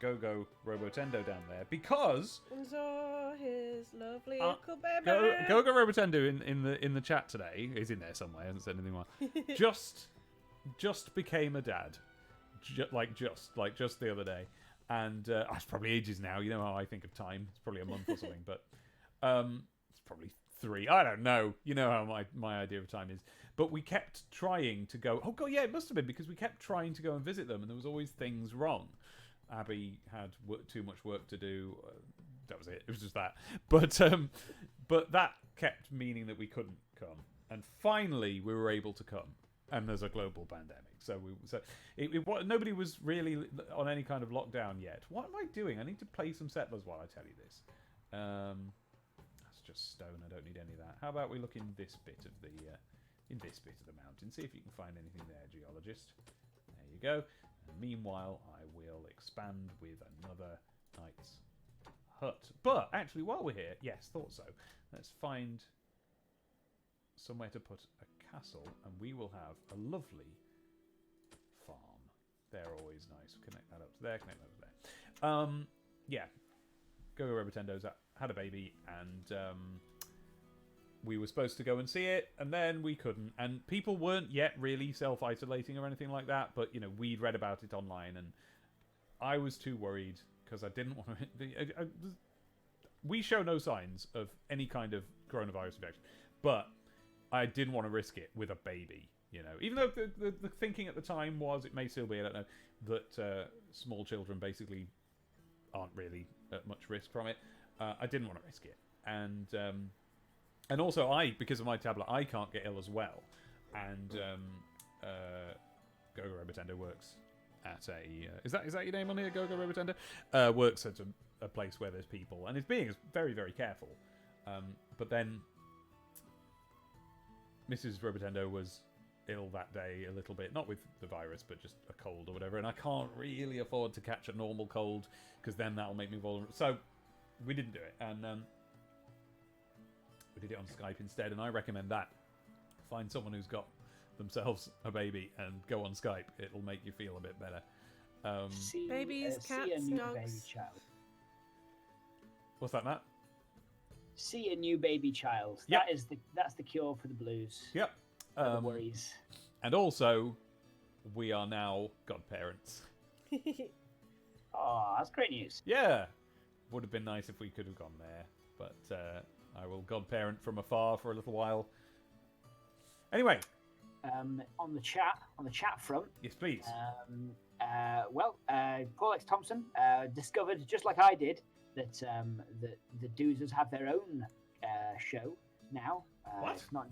Gogo Robotendo down there, because... And saw his lovely Uncle baby. Gogo Robotendo in the chat today, he's in there somewhere, hasn't said anything more, just became a dad. Just the other day. And it's probably ages now. You know how I think of time. It's probably a month or something, but it's probably 3. I don't know. You know how my idea of time is. But we kept trying to go. Oh god, yeah, it must have been because we kept trying to go and visit them, and there was always things wrong. Abby had too much work to do. That was it. It was just that. But that kept meaning that we couldn't come, and finally we were able to come. And there's a global pandemic, so nobody was really on any kind of lockdown yet. What am I doing? I need to play some Settlers while I tell you this. That's just stone. I don't need any of that. How about we look in this bit of the mountain, see if you can find anything there, geologist. There you go. And meanwhile, I will expand with another knight's hut. But actually, while we're here, yes, thought so. Let's find somewhere to put a castle, and we will have a lovely farm. They're always nice. Connect that up to there, connect that up to there. Yeah. Gogo Robotendo's had a baby, and we were supposed to go and see it, and then we couldn't. And people weren't yet really self-isolating or anything like that, but, we'd read about it online, and I was too worried, because I didn't want to... we show no signs of any kind of coronavirus infection, but I didn't want to risk it with a baby, Even though the thinking at the time was, it may still be, I don't know, that small children basically aren't really at much risk from it. I didn't want to risk it. And also because of my tablet, I can't get ill as well. And Gogo Robotendo works at a... is that your name on here, Gogo Robotendo? Works at a place where there's people, and is being very, very careful. But then... Mrs. Robotendo was ill that day a little bit, not with the virus, but just a cold or whatever, and I can't really afford to catch a normal cold, because then that'll make me vulnerable. So, we didn't do it, and we did it on Skype instead, and I recommend that. Find someone who's got themselves a baby and go on Skype. It'll make you feel a bit better. Babies, cats, see a new dogs. Baby child. What's that, Matt? See a new baby child. Yep. That's the cure for the blues. Yep. The worries. And also, we are now godparents. Oh, that's great news. Yeah. Would have been nice if we could have gone there, but I will godparent from afar for a little while. Anyway. On the chat front. Yes, please. Paul X. Thompson discovered, just like I did, that the Doozers have their own show now. What? It's not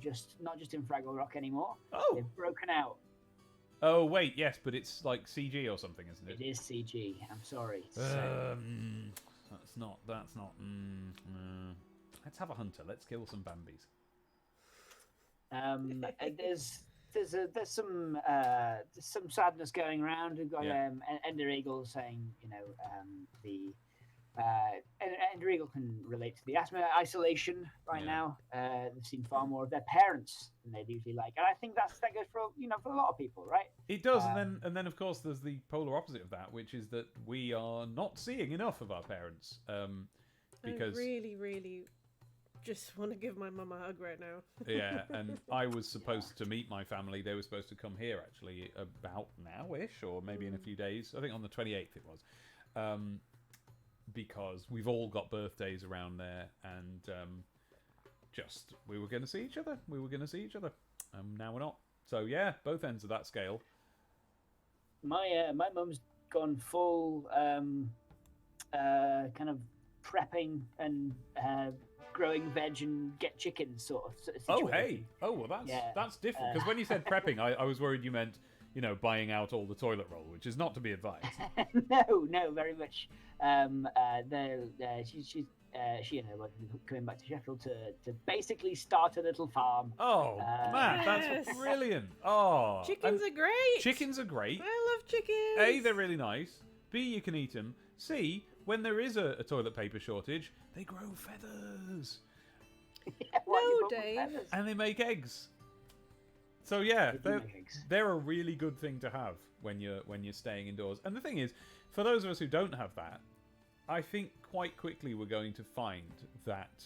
just in Fraggle Rock anymore. Oh. They've broken out. Oh wait, yes, but it's like CG or something, isn't it? It is CG. I'm sorry. That's not. Let's have a hunter. Let's kill some Bambis. There's some sadness going around. We've got Ender Eagle saying, and Regal can relate to the asthma isolation right Yeah. now. They've seen far more of their parents than they'd usually like, and I think that goes for for a lot of people, right? It does, and then of course there's the polar opposite of that, which is that we are not seeing enough of our parents. Because I really, really just want to give my mum a hug right now. yeah, and I was supposed to meet my family. They were supposed to come here actually about now-ish, or maybe in a few days. I think on the 28th it was. Because we've all got birthdays around there, and just we were going to see each other. Now we're not. So yeah, both ends of that scale. My mum's gone full kind of prepping and growing veg and get chickens sort of situation. Oh hey, well that's different. Because when you said prepping, I was worried you meant buying out all the toilet roll, which is not to be advised. No, very much. She and her are coming back to Sheffield to basically start a little farm. Oh man, Yes. that's brilliant. Oh, Chickens are great. Chickens are great. I love chickens. A, they're really nice. B, you can eat them. C, when there is a toilet paper shortage, they grow feathers No, Dave. and they make eggs. So yeah, They do make eggs. they're a really good thing to have when you're staying indoors. And the thing is, for those of us who don't have that, I think quite quickly we're going to find that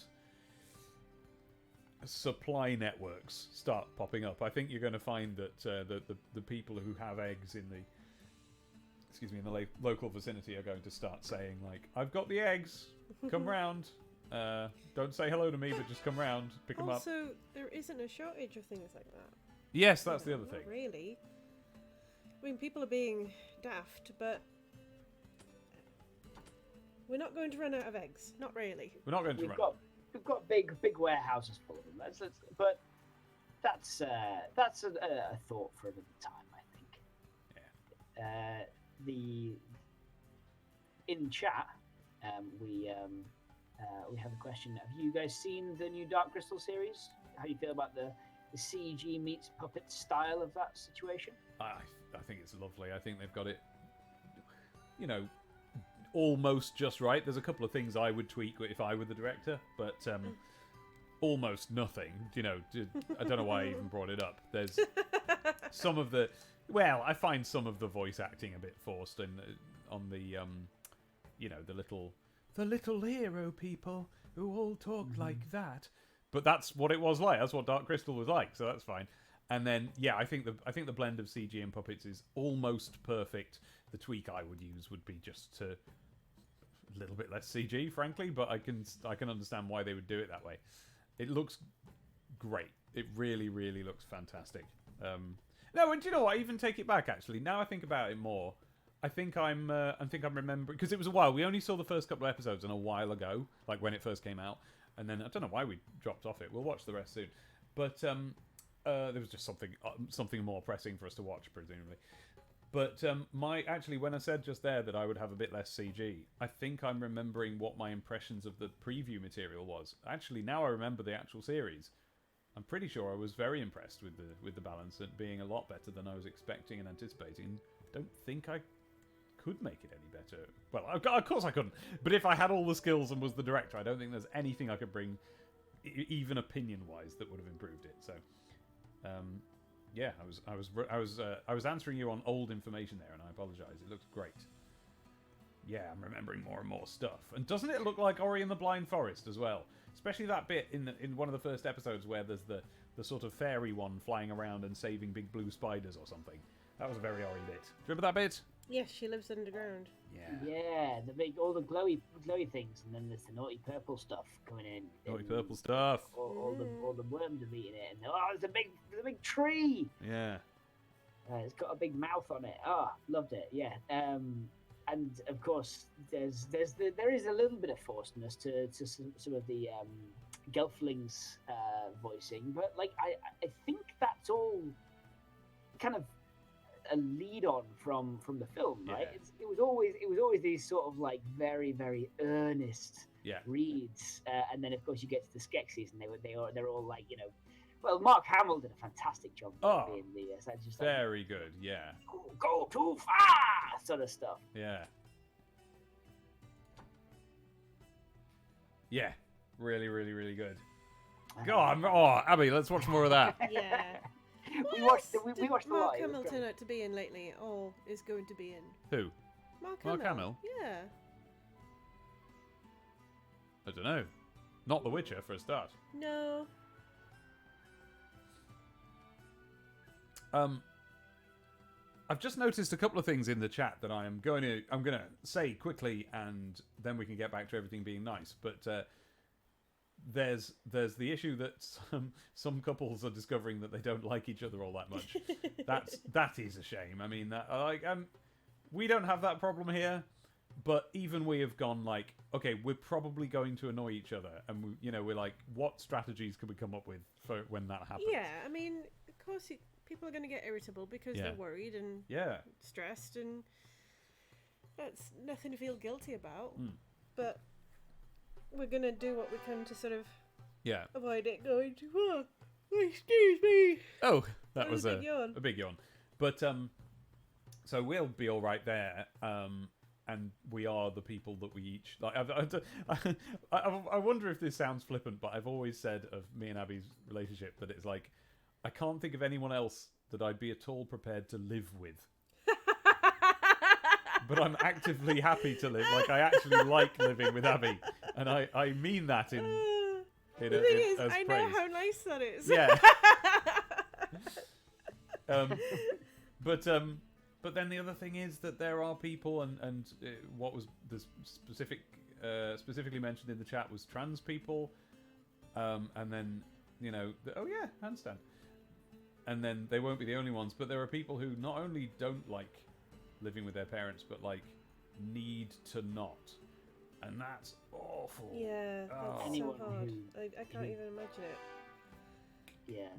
supply networks start popping up. I think you're going to find that the people who have eggs in the local vicinity are going to start saying like, "I've got the eggs. Come round. Don't say hello to me, but just come round, pick them up." Also, there isn't a shortage of things like that. Yes, that's the other Not thing. really. I mean, people are being daft, but we're not going to run out of eggs. Not really. We're not going to We've run. got big warehouses full of them. But that's a thought for another time, I think. Yeah. In chat, we have a question. Have you guys seen the new Dark Crystal series? How do you feel about the CG meets puppet style of that situation? I think it's lovely. I think they've got it, almost just right. There's a couple of things I would tweak if I were the director, but almost nothing. I don't know why I even brought it up. There's some of the, I find some of the voice acting a bit forced, and on the, the little hero people who all talk like that. But that's what it was like. That's what Dark Crystal was like. So that's fine. And then, I think the blend of CG and puppets is almost perfect. The tweak I would use would be just to a little bit less CG, frankly. But I can understand why they would do it that way. It looks great. It really, really looks fantastic. No, and do you know what? I even take it back. Actually, now I think about it more, I think I'm remembering, because it was a while. We only saw the first couple of episodes and a while ago, like when it first came out. And then I don't know why we dropped off it. We'll watch the rest soon. But there was just something more pressing for us to watch, presumably. But when I said just there that I would have a bit less CG, I think I'm remembering what my impressions of the preview material was. Actually, now I remember the actual series. I'm pretty sure I was very impressed with the balance, and being a lot better than I was expecting and anticipating. Don't think I could make it any better. Well, of course I couldn't. But if I had all the skills and was the director, I don't think there's anything I could bring, even opinion-wise, that would have improved it. So, I was answering you on old information there, and I apologise. It looks great. Yeah, I'm remembering more and more stuff. And doesn't it look like Ori and the Blind Forest as well? Especially that bit in one of the first episodes where there's the sort of fairy one flying around and saving big blue spiders or something. That was a very Ori bit. Do you remember that bit? Yes, she lives underground. Yeah, all the glowy things, and then there's the naughty purple stuff coming in. Naughty purple stuff. All the worms have eaten it, and there's a big tree. Yeah. It's got a big mouth on it. Loved it. Yeah. And of course, there is a little bit of forcedness to some of the Gelfling's voicing, but like I think that's all kind of a lead on from the film, right? Yeah. It was always these sort of like very, very earnest reads, and then of course you get to the Skeksis, and they're all like, well, Mark Hamill did a fantastic job being the just like, very good. Yeah. Go too far sort of stuff. Yeah. Yeah, really, really, really good. God, Abby, let's watch more of that. Yeah. we What watched else we did watched a Mark lot. It was Hamill great. turn out to be in lately, or is going to be in? Who? Mark Mark Hamill. Hamill? Yeah. I don't know. Not The Witcher for a start. No. I've just noticed a couple of things in the chat that I'm going to say quickly, and then we can get back to everything being nice. But there's the issue that some couples are discovering that they don't like each other all that much. that is a shame. I mean, we don't have that problem here, but even we have gone like, okay, we're probably going to annoy each other, and we're like, what strategies can we come up with for when that happens? Yeah, I mean, of course, people are going to get irritable because they're worried and stressed, and that's nothing to feel guilty about. But we're going to do what we can to sort of avoid it going to, oh, excuse me. Oh, that was a big yawn. A big yawn. But so we'll be all right there. And we are the people that we each like. I wonder if this sounds flippant, but I've always said of me and Abby's relationship that it's like, I can't think of anyone else that I'd be at all prepared to live with. But I'm actively happy to live. Like, I actually like living with Abby, and I mean that in the thing is, as I praise. know how nice that is. Yeah. But then the other thing is that there are people, and what was the specifically mentioned in the chat was trans people, and then handstand. And then they won't be the only ones, but there are people who not only don't like living with their parents, but like need to not, and that's awful. Yeah, that's so Anyone hard. who- I can't even imagine it.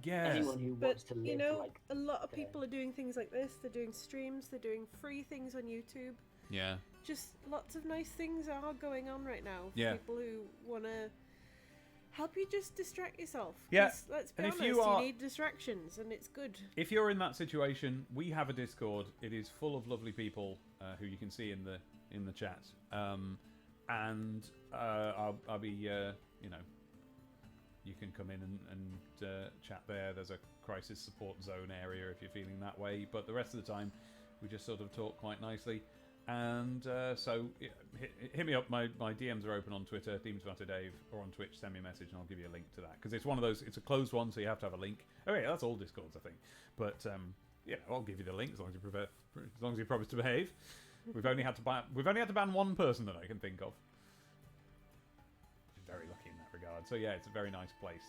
Yeah. Anyone who But wants to live like a lot of people are doing things like this. They're doing streams. They're doing free things on YouTube. Yeah. Just lots of nice things are going on right now for Yeah. people who want to help you just distract yourself. Yeah. 'Cause let's be And if honest, you need distractions, and it's good. If you're in that situation, we have a Discord. It is full of lovely people who you can see in the chat. And I'll be you can come in and chat there. There's a crisis support zone area if you're feeling that way. But the rest of the time, we just sort of talk quite nicely. And so hit me up. My DMs are open on Twitter, DemonsMatterDave, or on Twitch. Send me a message and I'll give you a link to that. Because it's one of those, it's a closed one, so you have to have a link. Oh yeah, that's all Discords, I think. But I'll give you the link as long as you promise to behave. We've only had to ban one person that I can think of. Very lucky in that regard. So yeah, it's a very nice place.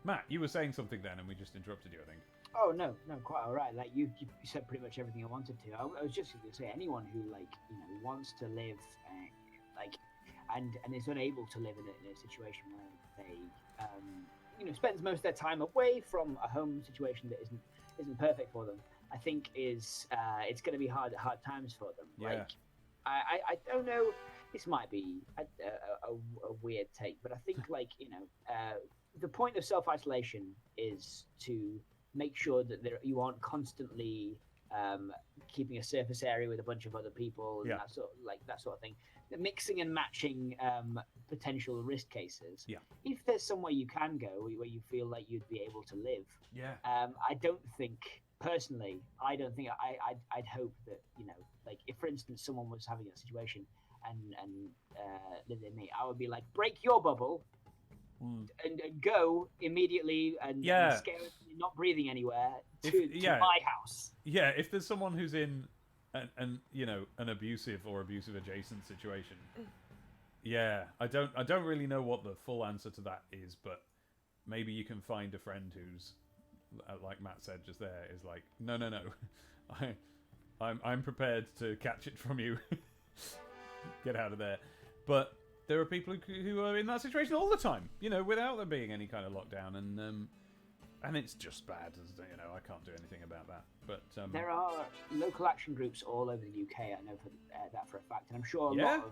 Matt, you were saying something then, and we just interrupted you, I think. Oh no, quite all right. Like you said pretty much everything I wanted to. I was just going to say anyone who wants to live and is unable to live in a situation where they spends most of their time away from a home situation that isn't perfect for them. I think it's going to be hard times for them. Yeah. Like I don't know. This might be a weird take, but I think the point of self-isolation is to make sure that you aren't constantly keeping a surface area with a bunch of other people and that sort of thing. The mixing and matching potential risk cases. Yeah. If there's somewhere you can go where you feel like you'd be able to live. Yeah. I don't think personally. I'd hope that if for instance someone was having a situation and lived in me, I would be like, break your bubble. And go immediately and scare not breathing anywhere to my house. Yeah, if there's someone who's in an abusive or abusive adjacent situation, I don't really know what the full answer to that is, but maybe you can find a friend who's like Matt said just there is like, no, I'm prepared to catch it from you. Get out of there. But there are people who are in that situation all the time, without there being any kind of lockdown, and it's just bad. I can't do anything about that. But there are local action groups all over the UK. I know that for a fact, and I'm sure a lot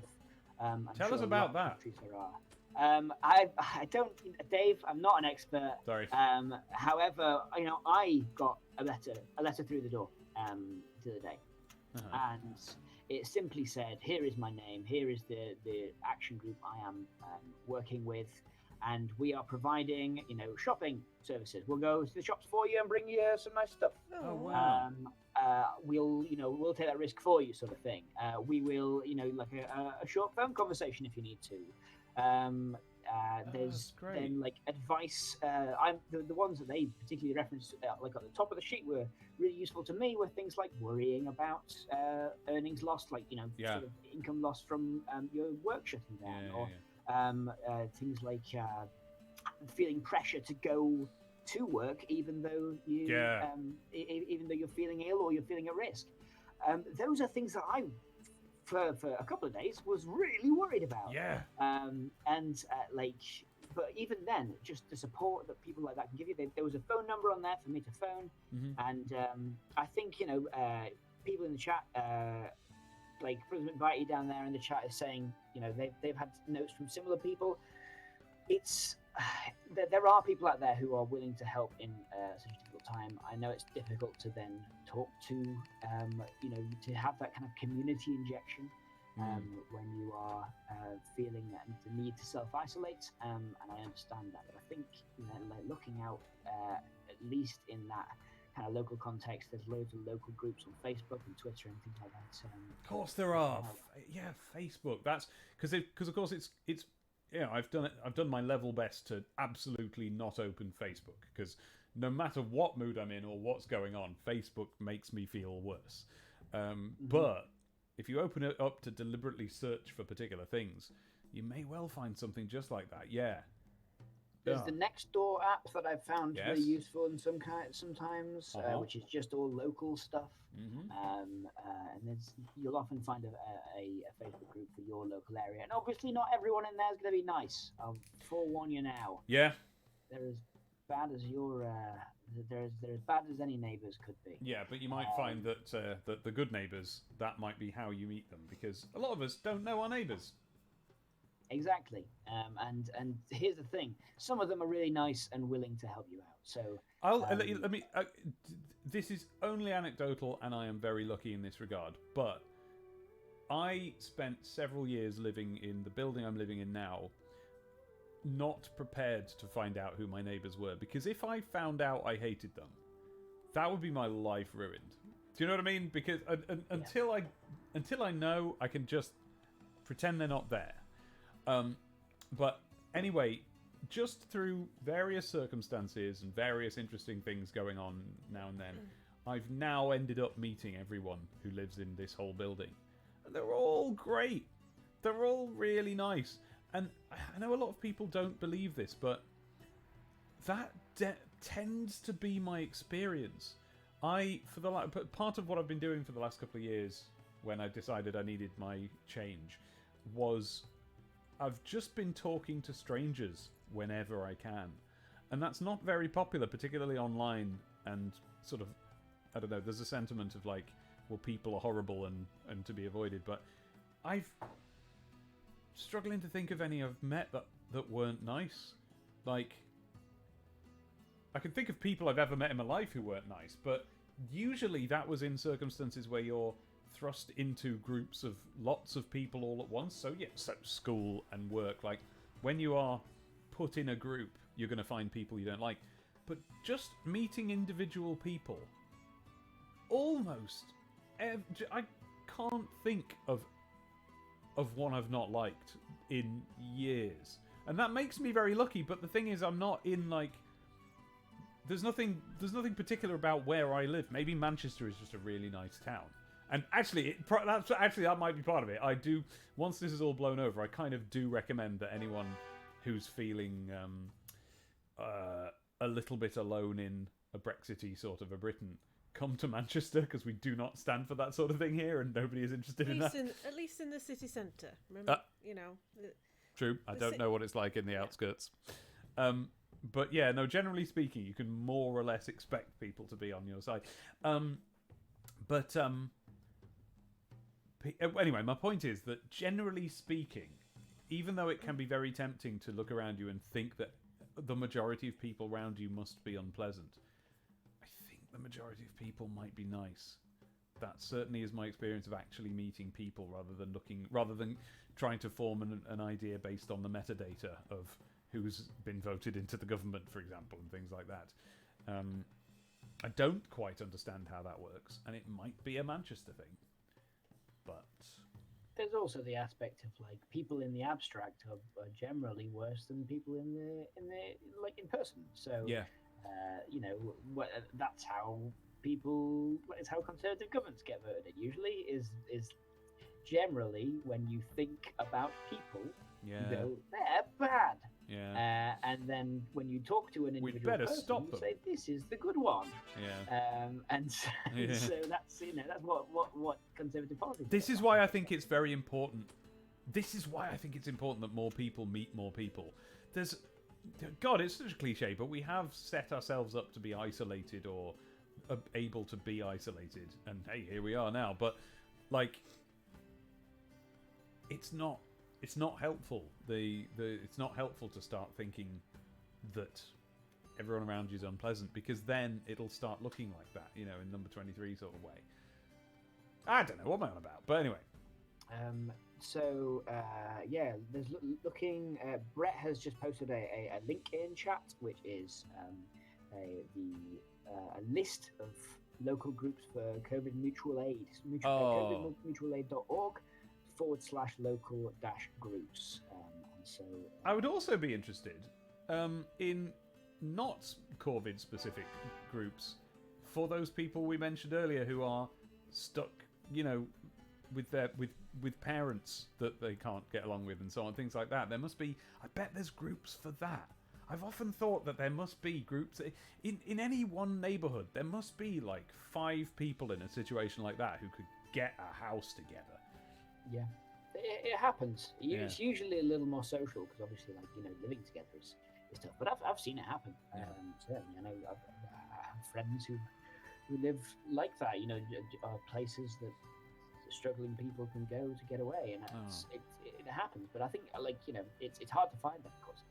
of. Tell us about that. There are. I don't, Dave. I'm not an expert. Sorry. However, I got a letter through the door the other day, and It simply said, "Here is my name. Here is the action group I am working with, and we are providing, shopping services. We'll go to the shops for you and bring you some nice stuff. Oh wow! We'll take that risk for you, sort of thing. We will, like a short phone conversation if you need to. There's then like advice. The ones that they particularly referenced, like at the top of the sheet, were really useful to me. Were things like worrying about earnings lost, like sort of income lost from your work shutting down, things like feeling pressure to go to work even though even though you're feeling ill or you're feeling at risk. Those are things that I, for a couple of days, was really worried about. But even then, just the support that people like that can give you. There was a phone number on there for me to phone, and I think people in the chat, like President Bitey down there in the chat, is saying they've had notes from similar people. It's there are people out there who are willing to help in such a difficult time. I know it's difficult to then talk to, to have that kind of community injection when you are feeling the need to self-isolate, and I understand that. But I think like looking out, at least in that kind of local context, there's loads of local groups on Facebook and Twitter and things like that. Of course there are. Facebook. That's because of course it's. Yeah, I've done my level best to absolutely not open Facebook, because no matter what mood I'm in or what's going on, Facebook makes me feel worse. But if you open it up to deliberately search for particular things, you may well find something just like that. Yeah. There's the Nextdoor app that I've found really useful in sometimes, which is just all local stuff. And you'll often find a Facebook group for your local area. And obviously not everyone in there is going to be nice. I'll forewarn you now. Yeah. They're as bad as they're as bad as any neighbours could be. Yeah, but you might find that the good neighbours, that might be how you meet them, because a lot of us don't know our neighbours. Exactly, and here's the thing: some of them are really nice and willing to help you out. So let me. This is only anecdotal, and I am very lucky in this regard. But I spent several years living in the building I'm living in now, not prepared to find out who my neighbours were, because if I found out I hated them, that would be my life ruined. Do you know what I mean? Because until I know, I can just pretend they're not there. But anyway, just through various circumstances and various interesting things going on now and then, I've now ended up meeting everyone who lives in this whole building. And they're all great. They're all really nice. And I know a lot of people don't believe this, but that tends to be my experience. Part of what I've been doing for the last couple of years, when I decided I needed my change, was I've just been talking to strangers whenever I can. And that's not very popular, particularly online, and sort of, I don't know, there's a sentiment of like, well, people are horrible and to be avoided, but I've struggling to think of any I've met that weren't nice. Like, I can think of people I've ever met in my life who weren't nice, but usually that was in circumstances where you're thrust into groups of lots of people all at once. So school and work, like when you are put in a group, you're going to find people you don't like. But just meeting individual people, almost I can't think of one I've not liked in years, and that makes me very lucky. But the thing is, I'm not in like, there's nothing particular about where I live. Maybe Manchester is just a really nice town. And actually, that might be part of it. I do, once this is all blown over, I kind of do recommend that anyone who's feeling a little bit alone in a Brexity sort of a Britain, come to Manchester, because we do not stand for that sort of thing here, and nobody is interested in that. At least in the city centre, remember? True. I don't know what it's like in the outskirts. But yeah, no, generally speaking, you can more or less expect people to be on your side. Anyway, my point is that generally speaking, even though it can be very tempting to look around you and think that the majority of people around you must be unpleasant, I think the majority of people might be nice. that certainly is my experience of actually meeting people rather than trying to form an idea based on the metadata of who's been voted into the government, for example, and things like that. I don't quite understand how that works, and it might be a Manchester thing, but there's also the aspect of like people in the abstract are generally worse than people in the like in person. So yeah, that's how it's how conservative governments get voted. Usually is generally when you think about people, you go, they're bad. Yeah. And then when you talk to an individual We'd better person, stop you them. say, "This is the good one." Yeah. So that's what conservative politics. This is why I think it's very important. This is why I think it's important that more people meet more people. God, it's such a cliche, but we have set ourselves up to be isolated or able to be isolated, and hey, here we are now. But like, it's not helpful. It's not helpful to start thinking that everyone around you is unpleasant, because then it'll start looking like that, in number 23 sort of way. I don't know what I'm on about, but anyway. There's looking. Brett has just posted a link in chat, which is a list of local groups for COVID mutual aid. COVIDmutualaid.org/local-groups. I would also be interested in not COVID specific groups for those people we mentioned earlier who are stuck, with parents that they can't get along with and so on, things like that. I bet there's groups for that. I've often thought that there must be groups in any one neighborhood. There must be like 5 people in a situation like that who could get a house together. Yeah, it happens. It's usually a little more social because obviously, living together is tough. But I've seen it happen. Certainly, I know I have friends who live like that. Are places that struggling people can go to get away, and it happens. But I think it's hard to find them, of course.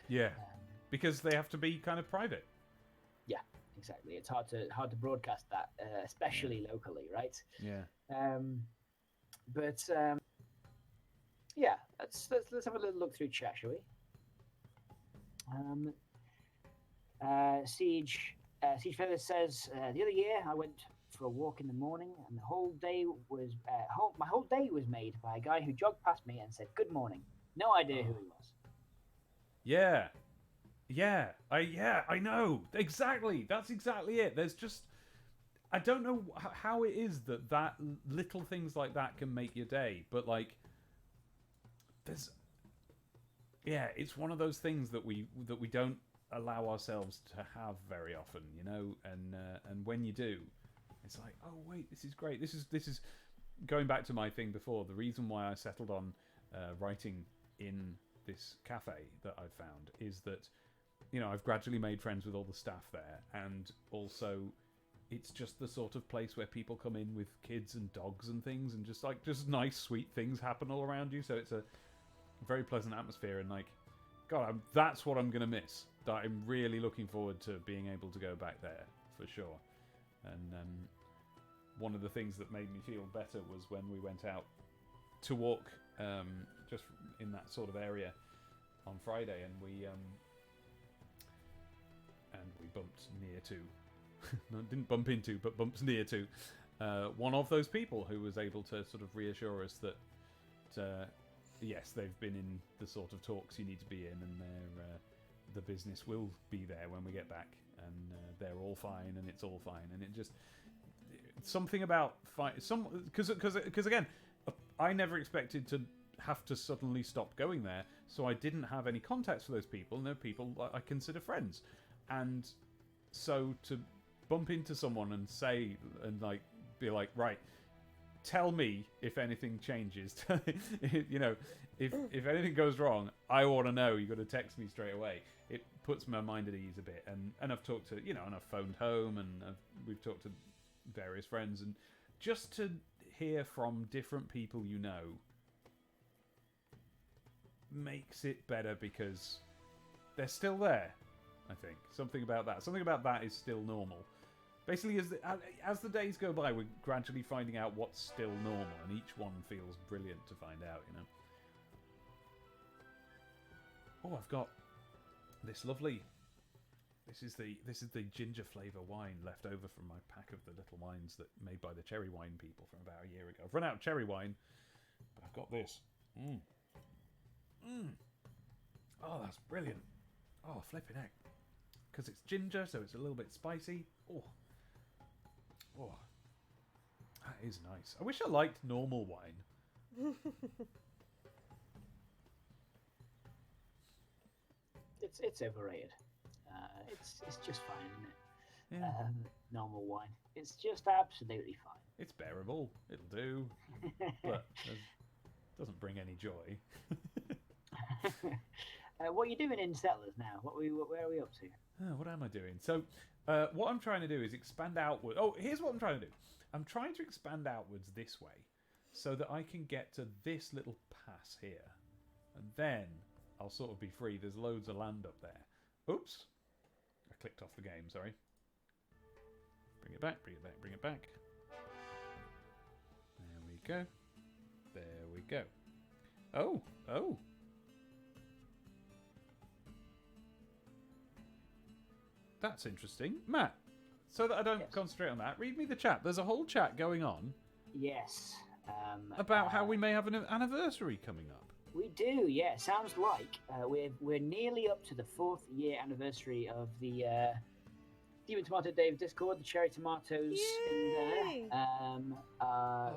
Yeah, because they have to be kind of private. Yeah, exactly. It's hard to broadcast that, especially locally, right? Yeah. Let's have a little look through chat, shall we? Siege Feather says, the other year I went for a walk in the morning, and my whole day was made by a guy who jogged past me and said good morning. No idea who he was. Yeah, I know exactly. That's exactly it. There's just, I don't know how it is that little things like that can make your day, but it's one of those things that we don't allow ourselves to have very often, and when you do, it's like, oh wait, this is great. This is going back to my thing before. The reason why I settled on writing in this cafe that I've found is that, I've gradually made friends with all the staff there, and also it's just the sort of place where people come in with kids and dogs and things, and just nice, sweet things happen all around you. So it's a very pleasant atmosphere, and God, that's what I'm going to miss. I'm really looking forward to being able to go back there for sure. And one of the things that made me feel better was when we went out to walk just in that sort of area on Friday, and we bumped near to no, didn't bump into, but bumped near to one of those people who was able to sort of reassure us that yes, they've been in the sort of talks you need to be in, and the business will be there when we get back, and they're all fine, and it's all fine, and it just something about because again, I never expected to have to suddenly stop going there, so I didn't have any contacts for those people, and they're people I consider friends, and so to bump into someone and say and be like, right, tell me if anything changes. If anything goes wrong, I want to know. You got to text me straight away. It puts my mind at ease a bit. And I've talked to and I've phoned home, and we've talked to various friends, and just to hear from different people makes it better, because they're still there. I think something about that is still normal. Basically, as the days go by, we're gradually finding out what's still normal, and each one feels brilliant to find out, you know. Oh, I've got this lovely... This is the ginger flavour wine left over from my pack of the little wines that made by the cherry wine people from about a year ago. I've run out of cherry wine, but I've got this. Oh, that's brilliant. Oh, flipping heck. Because it's ginger, so it's a little bit spicy. Oh, that is nice. I wish I liked normal wine. It's overrated. It's just fine, isn't it? Yeah. Normal wine. It's just absolutely fine. It's bearable. It'll do. But it doesn't bring any joy. What are you doing in Settlers now? Where are we up to? Oh, what am I doing? So, what I'm trying to do is expand outward. Oh, here's what I'm trying to do. I'm trying to expand outwards this way so that I can get to this little pass here. And then I'll sort of be free. There's loads of land up there. Oops. I clicked off the game, sorry. Bring it back, bring it back, bring it back. There we go. There we go. Oh. That's interesting. Matt, so that I don't concentrate on that, read me the chat. There's a whole chat going on. Yes. About how we may have an anniversary coming up. We do, yeah. Sounds like we're nearly up to the 4th year anniversary of the Demon Tomato Dave Discord, the Cherry Tomatoes in there.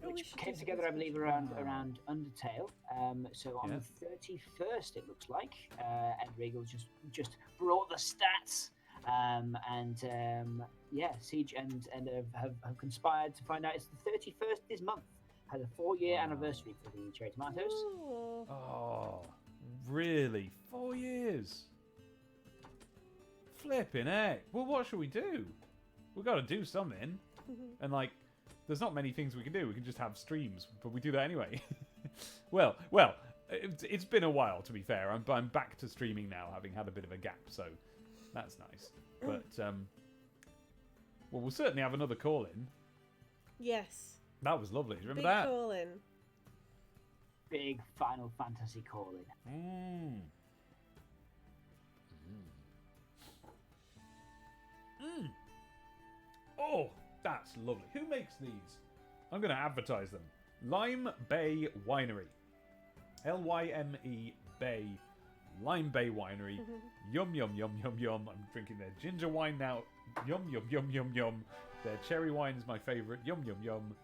Which came together, I believe, around Undertale. So on the 31st, it looks like, Ed Regal just brought the stats, Siege and have conspired to find out it's the 31st this month. Has a 4-year anniversary for the Cherry Tomatoes. Ooh. Oh, really? 4 years? Flipping heck. Well, what should we do? We've got to do something. And, there's not many things we can do. We can just have streams, but we do that anyway. well, it's been a while, to be fair. I'm back to streaming now, having had a bit of a gap, so that's nice. But, we'll certainly have another call-in. Yes. That was lovely. Do you remember Big that? call-in. Big Final Fantasy call-in. Oh, that's lovely. Who makes these? I'm going to advertise them. Lime Bay Winery. Lyme Bay. Lime Bay Winery. Yum, yum, yum, yum, yum. I'm drinking their ginger wine now. Yum, yum, yum, yum, yum. Their cherry wine is my favourite. Yum, yum, yum.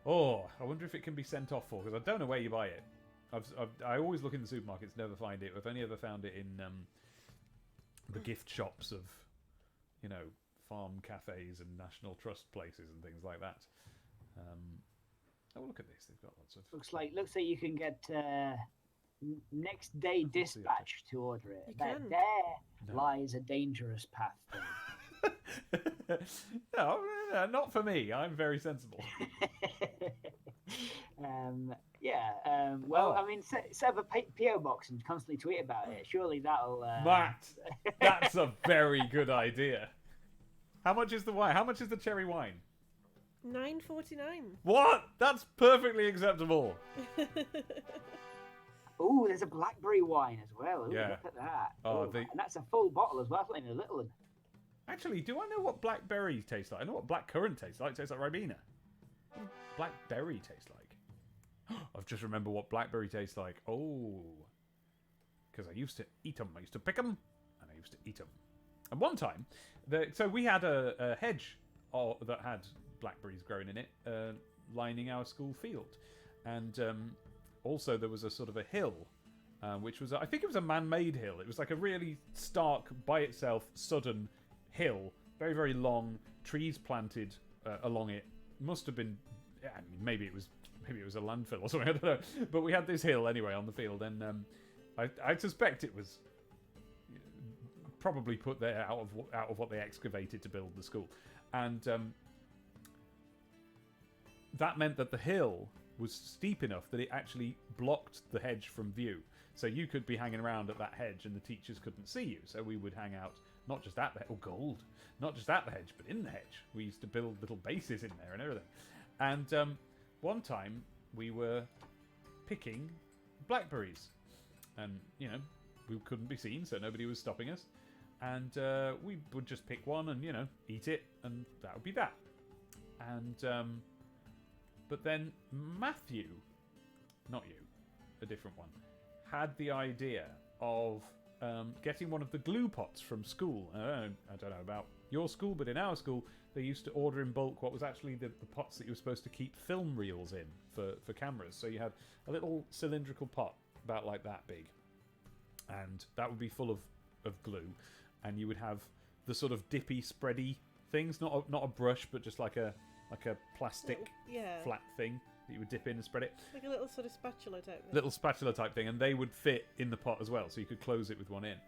Oh, I wonder if it can be sent off for, because I don't know where you buy it. I always look in the supermarkets, never find it. I've only ever found it in the gift shops of, farm cafes and National Trust places and things like that. Oh, look at this. They've got lots of... Looks like you can get next day dispatch to order it. There lies a dangerous path. No, not for me. I'm very sensible. I mean, set up a PO box and constantly tweet about it. Surely that'll. Matt, that's a very good idea. How much is the wine? How much is the cherry wine? $9.49. What? That's perfectly acceptable. Oh, there's a blackberry wine as well. Ooh, yeah. Look at that. Oh, and that's a full bottle as well, not even a little one. Actually, do I know what blackberry tastes like? I know what blackcurrant tastes like. It tastes like Ribena. What does blackberry taste like? I've just remembered what blackberry tastes like. Oh. Because I used to eat them. I used to pick them, and I used to eat them. And one time, so we had a hedge that had blackberries growing in it, lining our school field. And also there was a sort of a hill, which was, I think it was a man-made hill. It was like a really stark, by itself, sudden hill, very, very long, trees planted along it. Must have been, maybe it was a landfill or something, I don't know. But we had this hill anyway on the field, and I suspect it was probably put there out of what they excavated to build the school. And that meant that the hill was steep enough that it actually blocked the hedge from view. So you could be hanging around at that hedge and the teachers couldn't see you. So we would hang out not just at the gold, not just at the hedge, but in the hedge. We used to build little bases in there and everything. And one time we were picking blackberries, and we couldn't be seen, so nobody was stopping us. And we would just pick one and eat it, and that would be that. And but then Matthew, not you, a different one, had the idea of getting one of the glue pots from school. I don't know about your school, but in our school, they used to order in bulk what was actually the pots that you were supposed to keep film reels in for cameras. So you had a little cylindrical pot about like that big, and that would be full of glue, and you would have the sort of dippy, spready things, not a brush, but just like a plastic flat thing that you would dip in and spread it. Like a little sort of spatula type thing. Little spatula type thing, and they would fit in the pot as well, so you could close it with one in.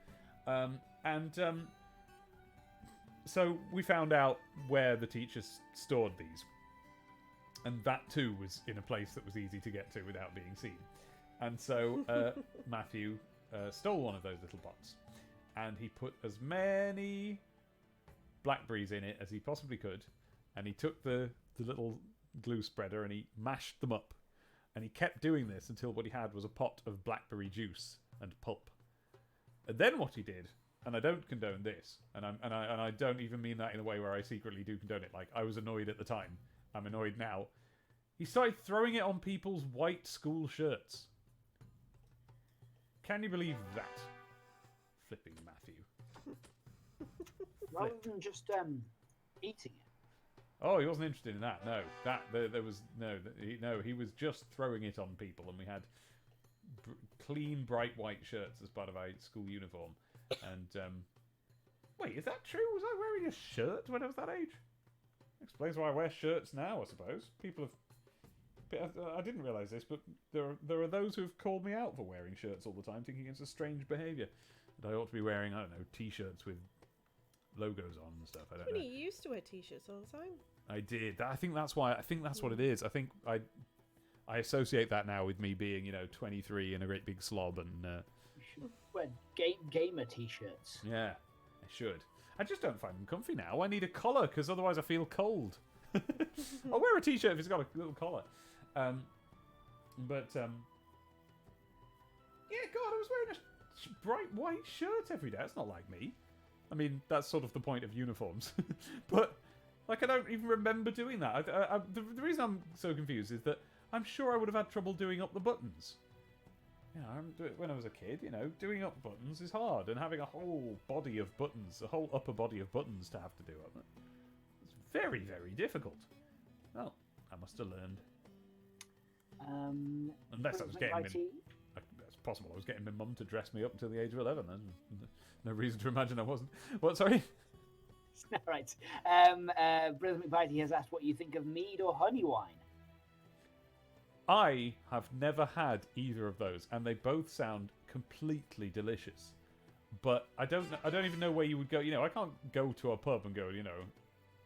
So we found out where the teachers stored these. And that too was in a place that was easy to get to without being seen. And so Matthew stole one of those little pots. And he put as many blackberries in it as he possibly could. And he took the little glue spreader and he mashed them up, and he kept doing this until what he had was a pot of blackberry juice and pulp. And then what he did, and I don't condone this, and I don't even mean that in a way where I secretly do condone it, like I was annoyed at the time, I'm annoyed now, he started throwing it on people's white school shirts. Can you believe that? Flipping Matthew. Rather than just eating it. Oh, he wasn't interested in that. No, there was he was just throwing it on people, and we had clean, bright white shirts as part of our school uniform. And wait, is that true? Was I wearing a shirt when I was that age? Explains why I wear shirts now, I suppose. People have. I didn't realise this, but there are those who have called me out for wearing shirts all the time, thinking it's a strange behaviour. That I ought to be wearing, I don't know, t-shirts with logos on and stuff. I don't know. You used to wear t-shirts all the time. I did. I think that's why. I think that's what it is. I think I associate that now with me being 23 and a great big slob and. You should wear gamer t-shirts. Yeah, I should. I just don't find them comfy now. I need a collar because otherwise I feel cold. I'll wear a t-shirt if it's got a little collar. Yeah, God, I was wearing a bright white shirt every day. That's not like me. I mean, that's sort of the point of uniforms. But, I don't even remember doing that. The reason I'm so confused is that I'm sure I would have had trouble doing up the buttons. When I was a kid, doing up buttons is hard, and having a whole body of buttons, a whole upper body of buttons to have to do up, it's very, very difficult. Well, I must have learned. Unless I was getting... That's possible. I was getting my mum to dress me up until the age of 11. There's no reason to imagine I wasn't. What, sorry? Right. Brother McVitie has asked what you think of mead or honey wine. I have never had either of those, and they both sound completely delicious. But I don't even know where you would go. I can't go to a pub and go,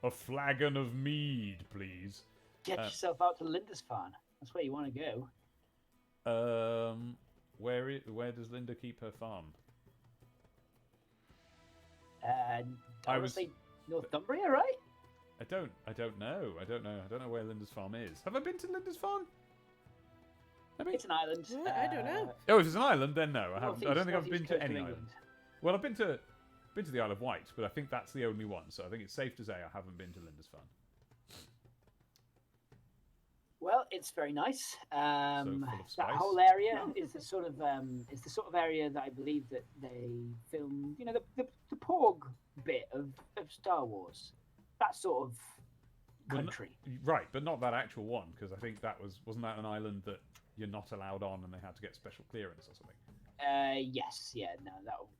a flagon of mead, please. Get yourself out to Lindisfarne. That's where you want to go. Where does Linda keep her farm? I would say Northumbria, right? I don't know. I don't know where Linda's farm is. Have I been to Linda's farm? It's an island. I don't know. Oh, if it's an island, then no, I haven't. I don't think I've been to any island. Well, I've been to the Isle of Wight, but I think that's the only one. So I think it's safe to say I haven't been to Linda's farm. Well, it's very nice. So full of spice. That whole area is the sort of area that I believe that they filmed. The Porg bit of Star Wars. That sort of country. Right, but not that actual one, because I think wasn't that an island that you're not allowed on, and they had to get special clearance or something. Yes, yeah, no,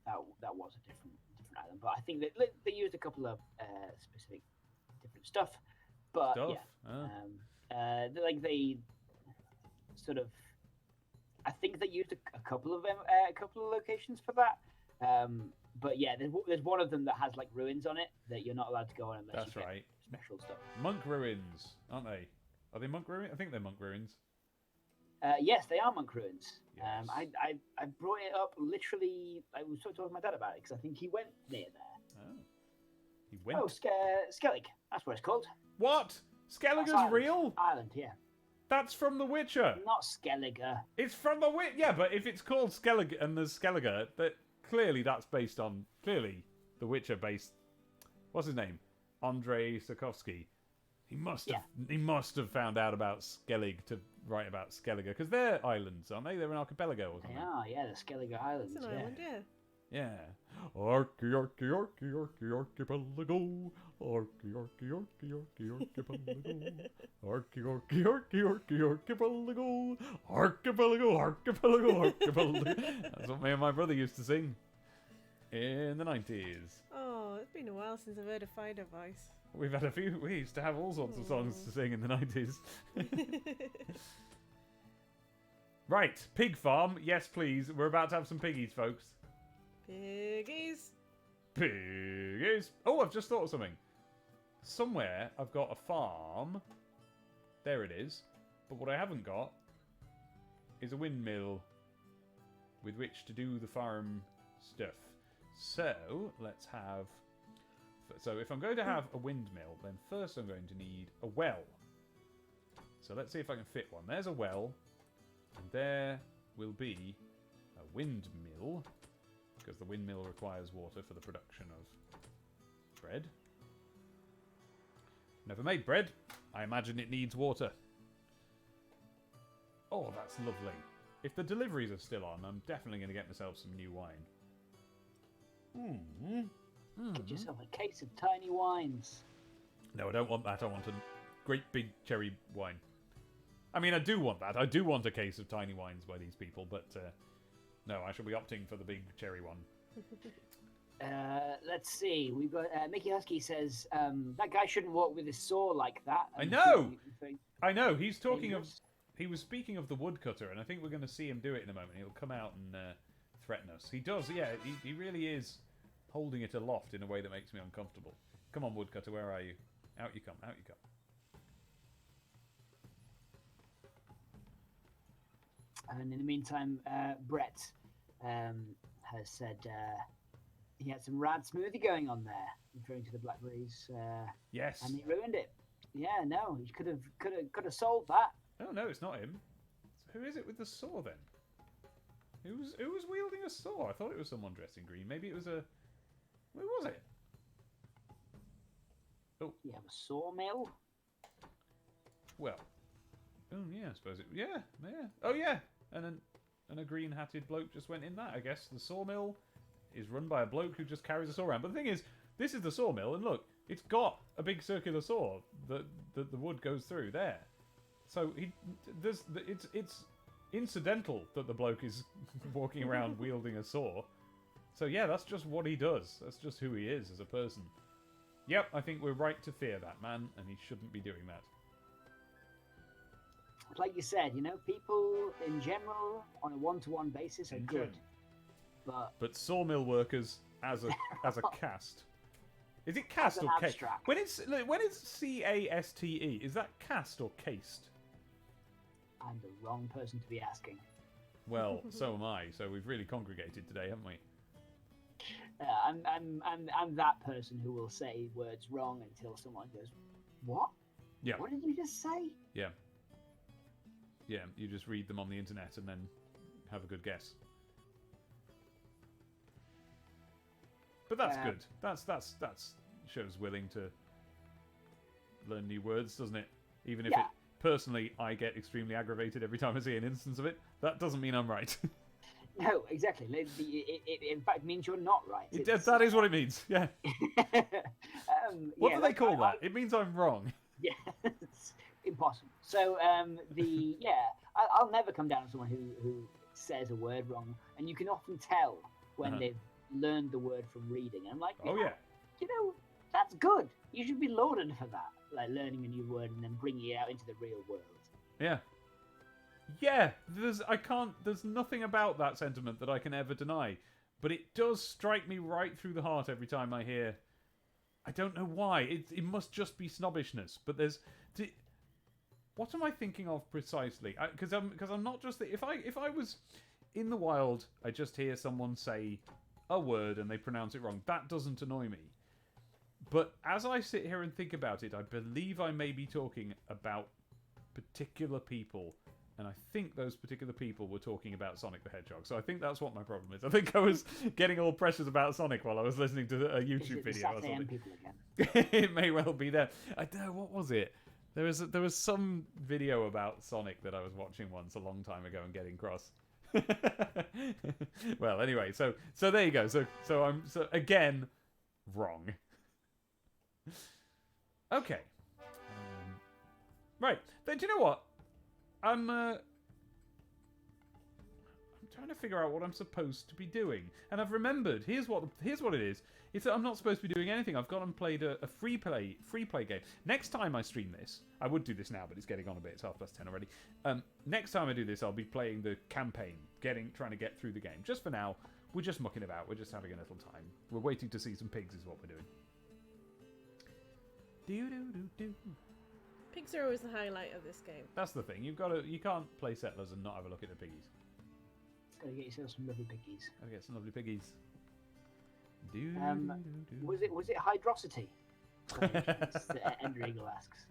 that was a different island, but I think that they used a couple of specific different stuff, but they sort of, I think they used a couple of locations for that, but yeah, there's one of them that has ruins on it that you're not allowed to go on unless you get special stuff. Monk ruins, aren't they? Are they monk ruins? I think they're monk ruins. Yes, they are monk ruins. Yes. I brought it up literally. I was talking to my dad about it because I think he went near there. Oh. He went. Oh, Skellig. That's what it's called. What? Skellige's That's real? Island, yeah. That's from The Witcher. Not Skellige. It's from The Witcher. Yeah, but if it's called Skellige and there's Skellige, that clearly that's based on The Witcher based. What's his name? Andrei Sapkowski. He must have found out about Skellig to write about Skellige because they're islands, aren't they? They're an archipelago or something. They are, yeah, the Skellige Islands. It's an island, yeah. Yeah. Archipelago. Archipelago. Archipelago. That's what me and my brother used to sing in the 90s. Oh, it's been a while since I've heard a Fido voice. We've had a few. We used to have all sorts of songs to sing in the 90s. Right, pig farm. Yes, please. We're about to have some piggies, folks. Piggies. Piggies. Oh, I've just thought of something. Somewhere I've got a farm. There it is. But what I haven't got is a windmill with which to do the farm stuff. So, let's have... So, if I'm going to have a windmill, then first I'm going to need a well. So, let's see if I can fit one. There's a well. And there will be a windmill. Because the windmill requires water for the production of bread. Never made bread. I imagine it needs water. Oh, that's lovely. If the deliveries are still on, I'm definitely going to get myself some new wine. Get yourself a case of tiny wines. No, I don't want that. I want a great big cherry wine. I mean, I do want that. I do want a case of tiny wines by these people, but no, I shall be opting for the big cherry one. Let's see. We've got Mickey Husky says that guy shouldn't walk with his saw like that. I know. I know. He's talking of. He was speaking of the woodcutter, and I think we're going to see him do it in a moment. He'll come out and threaten us. He does. Yeah, he really is holding it aloft in a way that makes me uncomfortable. Come on, woodcutter. Where are you? Out you come. Out you come. And in the meantime, Brett has said he had some rad smoothie going on there, referring to the blackberries. Yes. And he ruined it. Yeah, no, he could have sold that. Oh no, it's not him. So who is it with the saw then? Who was wielding a saw? I thought it was someone dressed in green. Maybe it was a. Who was it? Oh. You have a sawmill. Well. Oh yeah, I suppose it. Yeah. Oh yeah. And a green hatted bloke just went in that. I guess the sawmill is run by a bloke who just carries a saw around. But the thing is, this is the sawmill, and look, it's got a big circular saw that the wood goes through there. So it's incidental that the bloke is walking around wielding a saw. So yeah, that's just what he does. That's just who he is as a person. Yep, I think we're right to fear that man, and he shouldn't be doing that. Like you said, people in general on a one-to-one basis are good, but sawmill workers as a caste. Is it caste or caste? When it's CASTE, is that caste or caste? I'm the wrong person to be asking. Well, so am I. So we've really congregated today, haven't we? I'm that person who will say words wrong until someone goes, "What? Yeah. What did you just say?" Yeah. Yeah, you just read them on the internet and then have a good guess. But that's good. That's shows willing to learn new words, doesn't it? Even if personally I get extremely aggravated every time I see an instance of it, that doesn't mean I'm right. No, exactly. It in fact means you're not right. That is what it means. Yeah. What do they call that? It means I'm wrong. Yeah. Impossible. So I'll never come down to someone who says a word wrong, and you can often tell when they've learned the word from reading. And I'm like, oh yeah, that's good. You should be lauded for that, like learning a new word and then bringing it out into the real world. Yeah. There's nothing about that sentiment that I can ever deny, but it does strike me right through the heart every time I hear. I don't know why. It must just be snobbishness, but What am I thinking of precisely? Because I'm not just... If I was in the wild, I just hear someone say a word and they pronounce it wrong. That doesn't annoy me. But as I sit here and think about it, I believe I may be talking about particular people. And I think those particular people were talking about Sonic the Hedgehog. So I think that's what my problem is. I think I was getting all precious about Sonic while I was listening to a YouTube video or something. People again? It may well be there. I don't know, what was it? There was some video about Sonic that I was watching once a long time ago and getting cross. Well, anyway, so there you go. So I'm again wrong. Okay. Right. Then do you know what? I'm trying to figure out what I'm supposed to be doing, and I've remembered. Here's what it is. It's that I'm not supposed to be doing anything. I've gone and played a free play game. Next time I stream this, I would do this now, but it's getting on a bit. It's 10:30 already. Next time I do this, I'll be playing the campaign, trying to get through the game. Just for now, we're just mucking about. We're just having a little time. We're waiting to see some pigs, is what we're doing. Do. Pigs are always the highlight of this game. That's the thing. You can't play Settlers and not have a look at the piggies. Gotta get yourself some lovely piggies. Gotta get some lovely piggies. Was it Hydrosity? Ender Eagle asks.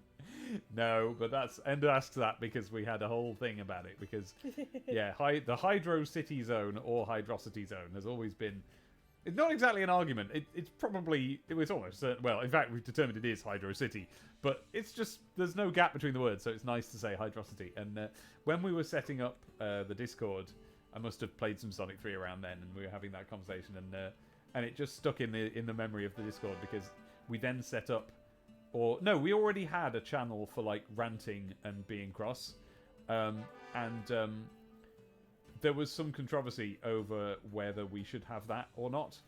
No, but Ender asks that because we had a whole thing about it. Because yeah, the Hydro City Zone or Hydrosity Zone has always been. It's not exactly an argument. It was almost certain. Well, in fact, we've determined it is Hydro City, but it's just there's no gap between the words, so it's nice to say Hydrosity. And when we were setting up the Discord, I must have played some Sonic 3 around then, and we were having that conversation, and it just stuck in the memory of the Discord because we then set up, we already had a channel for like ranting and being cross, and there was some controversy over whether we should have that or not,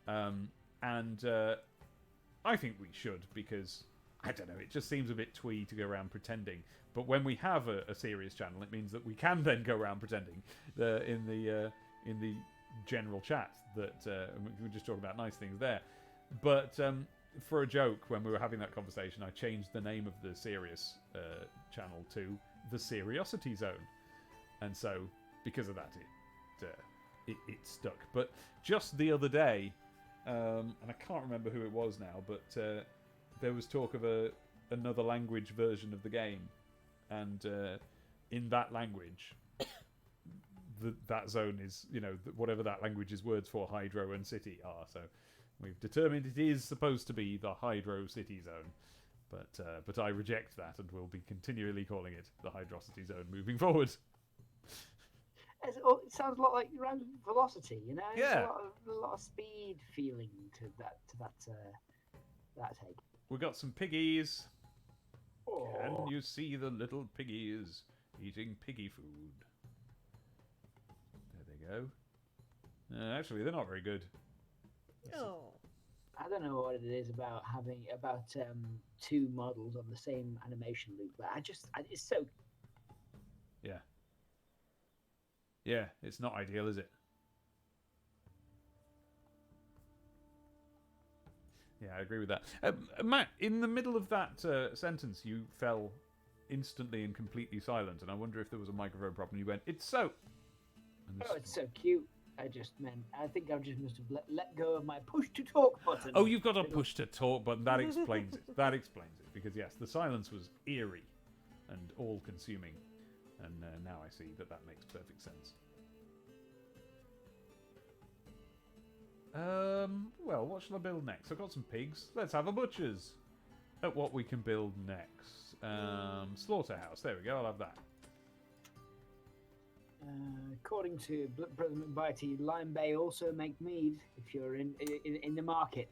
and I think we should because I don't know, it just seems a bit twee to go around pretending. But when we have a serious channel, it means that we can then go around pretending in the general chat that we just talk about nice things there. But for a joke, when we were having that conversation, I changed the name of the serious channel to the Seriosity Zone, and so because of that, it stuck. But just the other day, and I can't remember who it was now, but there was talk of another language version of the game, and in that language, that zone is, whatever that language's words for Hydro and City are. So we've determined it is supposed to be the Hydro City Zone, but I reject that and will be continually calling it the Hydrosity Zone moving forward. It sounds a lot like Random Velocity, Yeah. There's a lot of speed feeling to that take. We got some piggies. Oh. Can you see the little piggies eating piggy food? There they go. Actually, they're not very good. Oh. I don't know what it is about having two models on the same animation loop, but it's so. Yeah. Yeah, it's not ideal, is it? Yeah, I agree with that. Matt, in the middle of that sentence, you fell instantly and completely silent, and I wonder if there was a microphone problem. You went, "It's so." Oh, it's so cute. I think I just must have let go of my push to talk button. Oh, you've got a push to talk button. That explains it. That explains it. Because yes, the silence was eerie and all-consuming. And now I see that makes perfect sense. Well, what shall I build next? I've got some pigs. Let's have a butcher's. At what we can build next. Slaughterhouse. There we go. I'll have that. According to Brother McBitey, Lime Bay also make mead if you're in the market.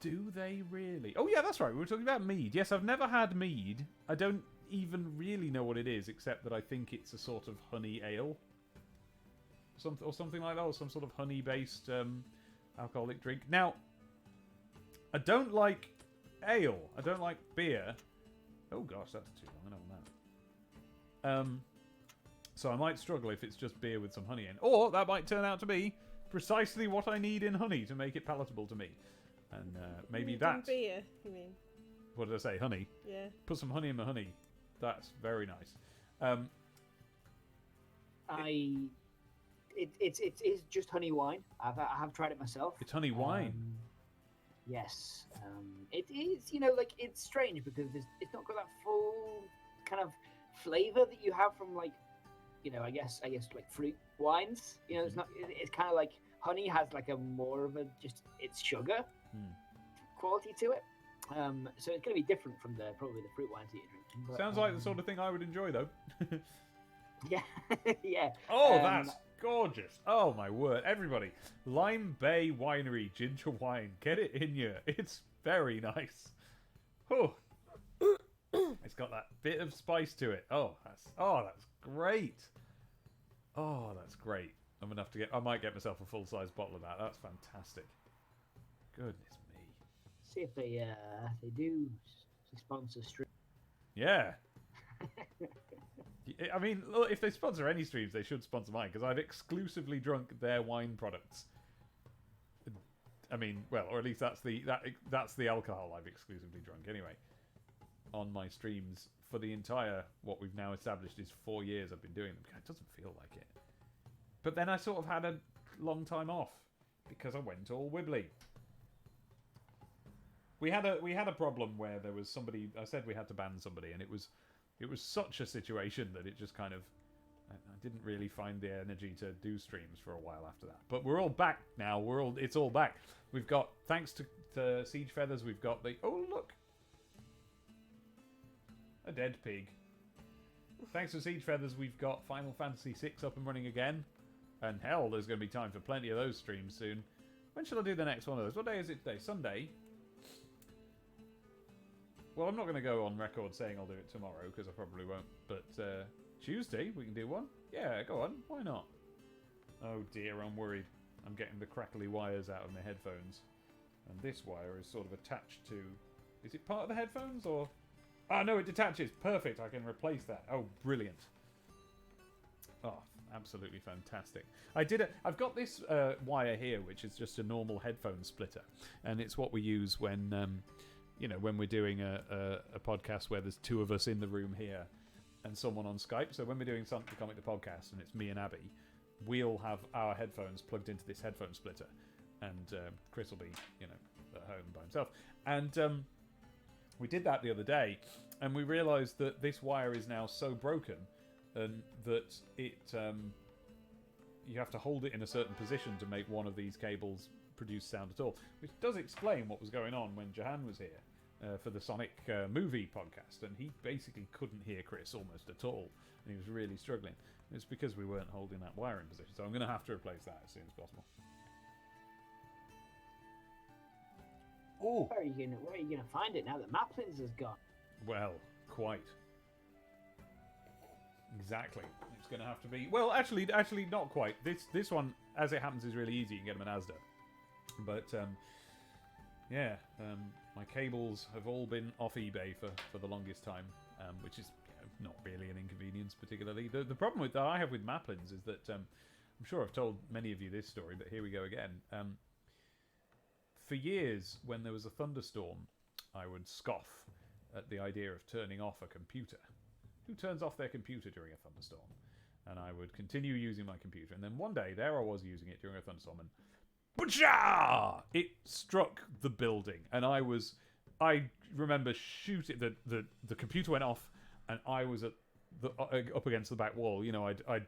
Do they really? Oh yeah, that's right. We were talking about mead. Yes, I've never had mead. I don't even really know what it is, except that I think it's a sort of honey ale, or something like that, or some sort of honey-based alcoholic drink. Now, I don't like ale. I don't like beer. Oh gosh, that's too long. I don't want that. So I might struggle if it's just beer with some honey in, or that might turn out to be precisely what I need in honey to make it palatable to me. And maybe that. Beer, you mean? What did I say? Honey. Yeah. Put some honey in my honey. That's very nice. It's just honey wine. I have tried it myself. It's honey wine. Yes. It is. Like it's strange because it's not got that full kind of flavor that you have from like, I guess like fruit wines. It's not. It's kind of like honey has like a more of a it's sugar quality to it. So it's going to be different from probably the fruit wines that you're drinking. But, sounds like the sort of thing I would enjoy, though. Yeah, yeah. Oh, that's gorgeous. Oh, my word. Everybody, Lime Bay Winery ginger wine. Get it in you. It's very nice. Oh, it's got that bit of spice to it. Oh, that's great. Oh, that's great. I might get myself a full-size bottle of that. That's fantastic. Goodness me. See if they do sponsor stream. Yeah. I mean, look, if they sponsor any streams, they should sponsor mine, because I've exclusively drunk their wine products. I mean, well, or at least that's the alcohol I've exclusively drunk anyway. On my streams for the entire, what we've now established is 4 years I've been doing them. It doesn't feel like it. But then I sort of had a long time off because I went all wibbly. We had a problem where there was somebody. I said we had to ban somebody, and it was such a situation that it just kind of. I didn't really find the energy to do streams for a while after that. But we're all back now. It's all back. We've got, thanks to Siege Feathers, we've got the. Oh look, a dead pig. Thanks to Siege Feathers, we've got Final Fantasy VI up and running again. And hell, there's going to be time for plenty of those streams soon. When shall I do the next one of those? What day is it today? Sunday? Well, I'm not going to go on record saying I'll do it tomorrow, because I probably won't. But Tuesday, we can do one. Yeah, go on. Why not? Oh dear, I'm worried. I'm getting the crackly wires out of my headphones. And this wire is sort of attached to... Is it part of the headphones, or... Ah, no, it detaches. Perfect, I can replace that. Oh, brilliant. Oh, absolutely fantastic. I've got this wire here, which is just a normal headphone splitter. And it's what we use when... when we're doing a podcast where there's two of us in the room here and someone on Skype. So when we're doing Something Comic the podcast and it's me and Abby, we'll have our headphones plugged into this headphone splitter, and Chris will be, at home by himself. And we did that the other day, and we realised that this wire is now so broken, and that it you have to hold it in a certain position to make one of these cables produce sound at all, which does explain what was going on when Jahan was here for the Sonic movie podcast, and he basically couldn't hear Chris almost at all, and he was really struggling. It's because we weren't holding that wire in position, so I'm going to have to replace that as soon as possible. Oh, where are you gonna find it now that Maplins has gone? Well, quite. Exactly. It's going to have to be... Well, actually not quite. This one, as it happens, is really easy. You can get them in Asda. But, my cables have all been off eBay for the longest time, which is not really an inconvenience particularly. The problem that I have with Maplins is that, I'm sure I've told many of you this story, but here we go again. For years, when there was a thunderstorm, I would scoff at the idea of turning off a computer. Who turns off their computer during a thunderstorm? And I would continue using my computer. And then one day, there I was using it during a thunderstorm, and Boocha! It struck the building. And I remember shooting, the computer went off, and I was up against the back wall. I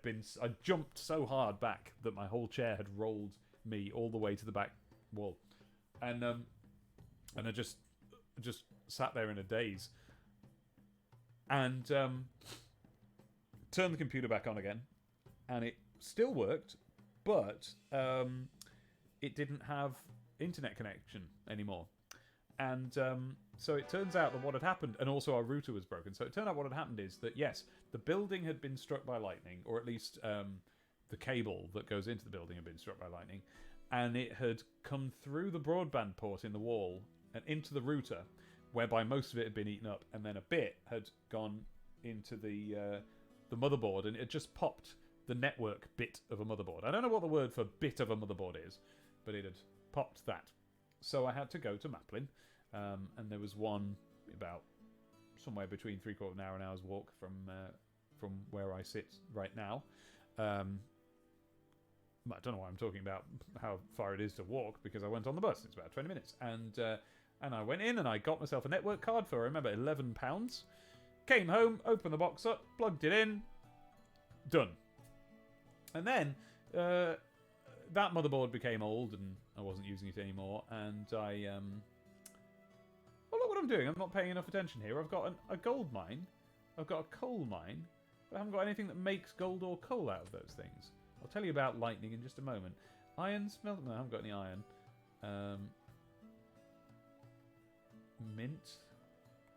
jumped so hard back that my whole chair had rolled me all the way to the back wall. And I just sat there in a daze, and turned the computer back on again, and it still worked, but it didn't have internet connection anymore. And so it turns out that what had happened, and also our router was broken, so it turned out what had happened is that, yes, the building had been struck by lightning, or at least the cable that goes into the building had been struck by lightning, and it had come through the broadband port in the wall and into the router, whereby most of it had been eaten up, and then a bit had gone into the motherboard, and it just popped the network bit of a motherboard. I don't know what the word for bit of a motherboard is, but it had popped that. So I had to go to Maplin, and there was one about somewhere between 3/4 of an hour and an hour's walk from where I sit right now. I don't know why I'm talking about how far it is to walk, because I went on the bus. It's about 20 minutes. And I went in and I got myself a network card for, I remember, £11. Came home, opened the box up, plugged it in, done. And then that motherboard became old and I wasn't using it anymore. And I... well, look what I'm doing. I'm not paying enough attention here. I've got a gold mine. I've got a coal mine. But I haven't got anything that makes gold or coal out of those things. I'll tell you about lightning in just a moment. Iron smelt... No, I haven't got any iron. Mint.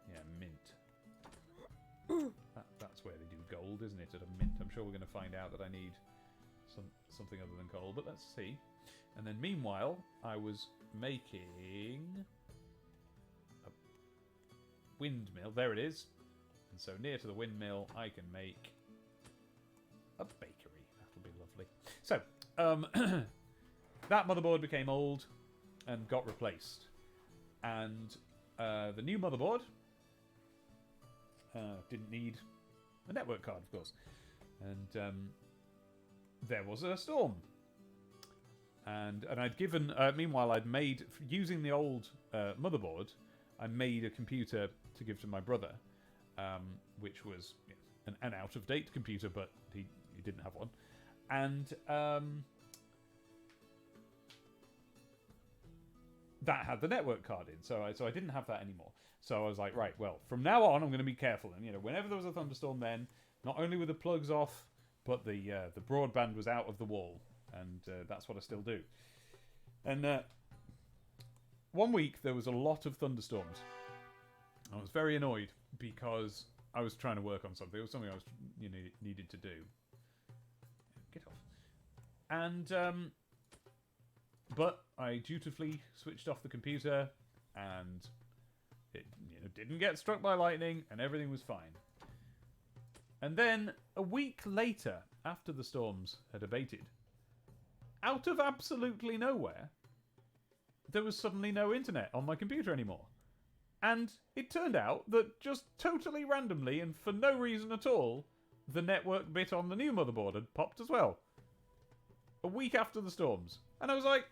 Yeah, mint. That's where they do gold, isn't it? At a mint. I'm sure we're going to find out that I need something other than coal, but let's see. And then meanwhile, I was making a windmill. There it is. And so near to the windmill, I can make a bakery. That'll be lovely. So, that motherboard became old and got replaced. And the new motherboard didn't need a network card, of course. And there was a storm. And I'd given... meanwhile, I'd made... Using the old motherboard, I made a computer to give to my brother, which was an out-of-date computer, but he didn't have one. And that had the network card in, so I didn't have that anymore. So I was like, right, well, from now on, I'm going to be careful. And whenever there was a thunderstorm, then not only were the plugs off, but the broadband was out of the wall, and that's what I still do. And one week there was a lot of thunderstorms. I was very annoyed because I was trying to work on something. It was something I was needed to do. Get off. And but I dutifully switched off the computer, and it didn't get struck by lightning, and everything was fine. And then a week later, after the storms had abated, out of absolutely nowhere, there was suddenly no internet on my computer anymore. And it turned out that just totally randomly and for no reason at all, the network bit on the new motherboard had popped as well. A week after the storms. And I was like,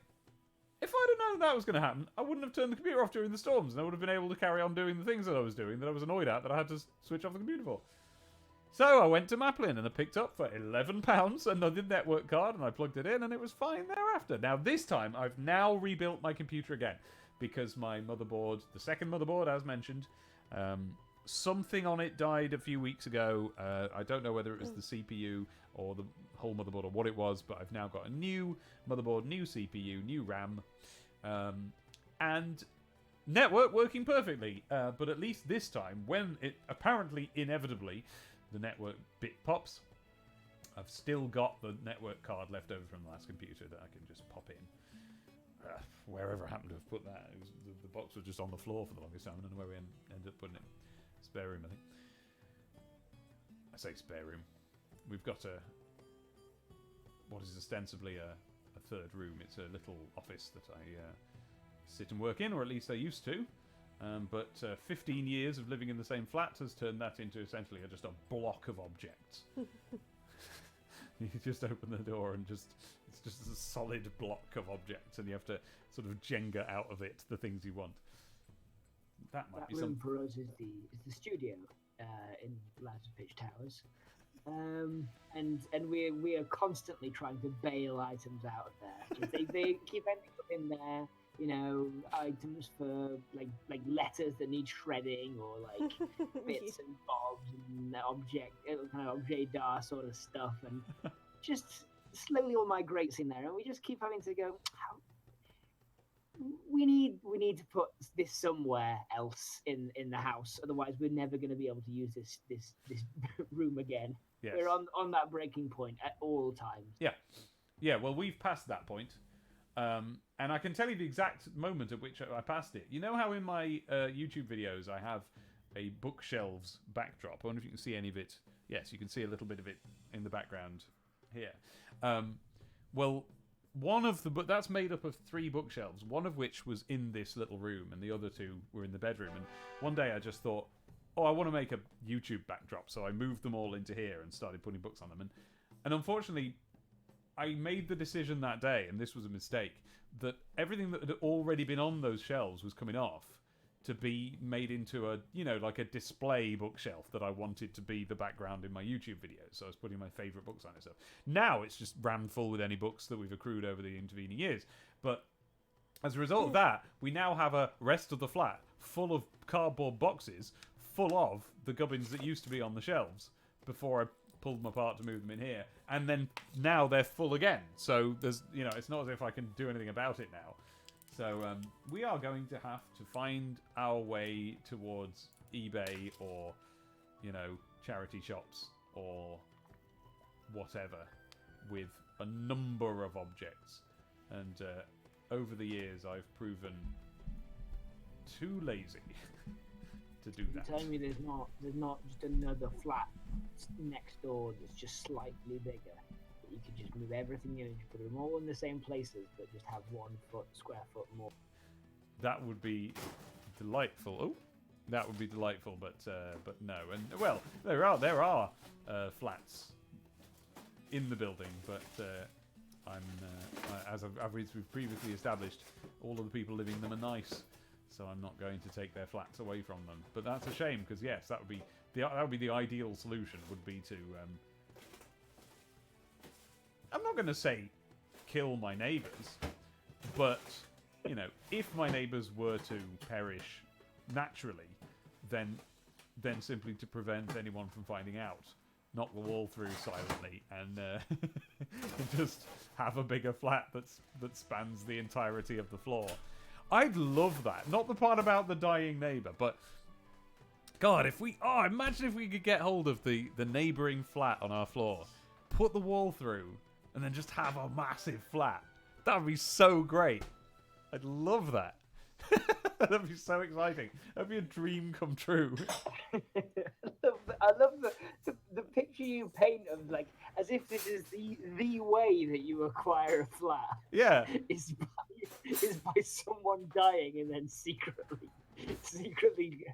if I'd have known that was going to happen, I wouldn't have turned the computer off during the storms, and I would have been able to carry on doing the things that I was doing that I was annoyed at, that I had to switch off the computer for. So I went to Maplin and I picked up for £11 another network card, and I plugged it in, and it was fine thereafter. Now this time, I've now rebuilt my computer again, because my motherboard, the second motherboard as mentioned, something on it died a few weeks ago. I don't know whether it was the CPU or the whole motherboard or what it was, but I've now got a new motherboard, new CPU, new RAM, and network working perfectly. But at least this time, when it apparently inevitably the network bit pops, I've still got the network card left over from the last computer that I can just pop in. Wherever I happened to have put that. It was, the box was just on the floor for the longest time. I don't know where we ended up putting it. Spare room, I think. I say spare room. We've got what is ostensibly a third room. It's a little office that I sit and work in, or at least I used to. But 15 years of living in the same flat has turned that into essentially just a block of objects. You just open the door and it's just a solid block of objects, and you have to sort of Jenga out of it the things you want. That might be room for us is the studio in Ladder Pitch Towers, and we are constantly trying to bail items out of there. They keep ending up in there. Items for like letters that need shredding, or like bits and bobs and kind of objet d'art sort of stuff, and just slowly all migrates in there, and we just keep having to go. We need to put this somewhere else in the house, otherwise we're never going to be able to use this room again. Yes. We're on that breaking point at all times. Yeah. Well, we've passed that point. And I can tell you the exact moment at which I passed it. You know how in my YouTube videos I have a bookshelves backdrop? I wonder if you can see any of it. Yes, you can see a little bit of it in the background here. Well, but that's made up of 3 bookshelves, one of which was in this little room, and the other 2 were in the bedroom. And one day I just thought, oh, I want to make a YouTube backdrop. So I moved them all into here and started putting books on them. And unfortunately, I made the decision that day, and this was a mistake, that everything that had already been on those shelves was coming off to be made into a, like a display bookshelf that I wanted to be the background in my YouTube videos. So I was putting my favourite books on it. So now it's just rammed full with any books that we've accrued over the intervening years. But as a result of that, we now have a rest of the flat full of cardboard boxes full of the gubbins that used to be on the shelves before I pulled them apart to move them in here. And then now they're full again. So there's, it's not as if I can do anything about it now. So we are going to have to find our way towards eBay or, charity shops or whatever with a number of objects. And over the years, I've proven too lazy to do that. You're telling me there's not just another flat next door that's just slightly bigger? You could just move everything in and put them all in the same places, but just have 1 square foot more. That would be delightful. Oh, that would be delightful, but no. And well, there are flats in the building, but as we've previously established, all of the people living in them are nice, so I'm not going to take their flats away from them. But that's a shame, because yes, that would be the ideal solution. Would be to I'm not going to say kill my neighbours, but, if my neighbours were to perish naturally, then simply to prevent anyone from finding out, knock the wall through silently and just have a bigger flat that spans the entirety of the floor. I'd love that. Not the part about the dying neighbour, but God, imagine if we could get hold of the neighbouring flat on our floor, put the wall through, and then just have a massive flat. That would be so great. I'd love that. That'd be so exciting. That'd be a dream come true. I love the picture you paint of, as if this is the way that you acquire a flat. Yeah. Is by someone dying and then secretly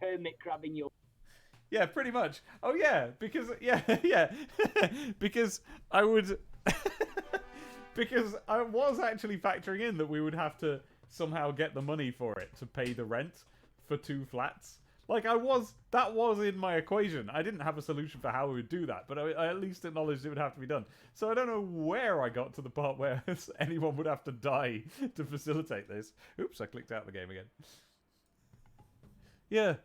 hermit crabbing your. Yeah, pretty much. Oh yeah, because because I would. Because I was actually factoring in that we would have to somehow get the money for it to pay the rent for 2 flats. That was in my equation. I didn't have a solution for how we would do that, but I at least acknowledged it would have to be done. So I don't know where I got to the part where anyone would have to die to facilitate this. Oops, I clicked out of the game again. Yeah,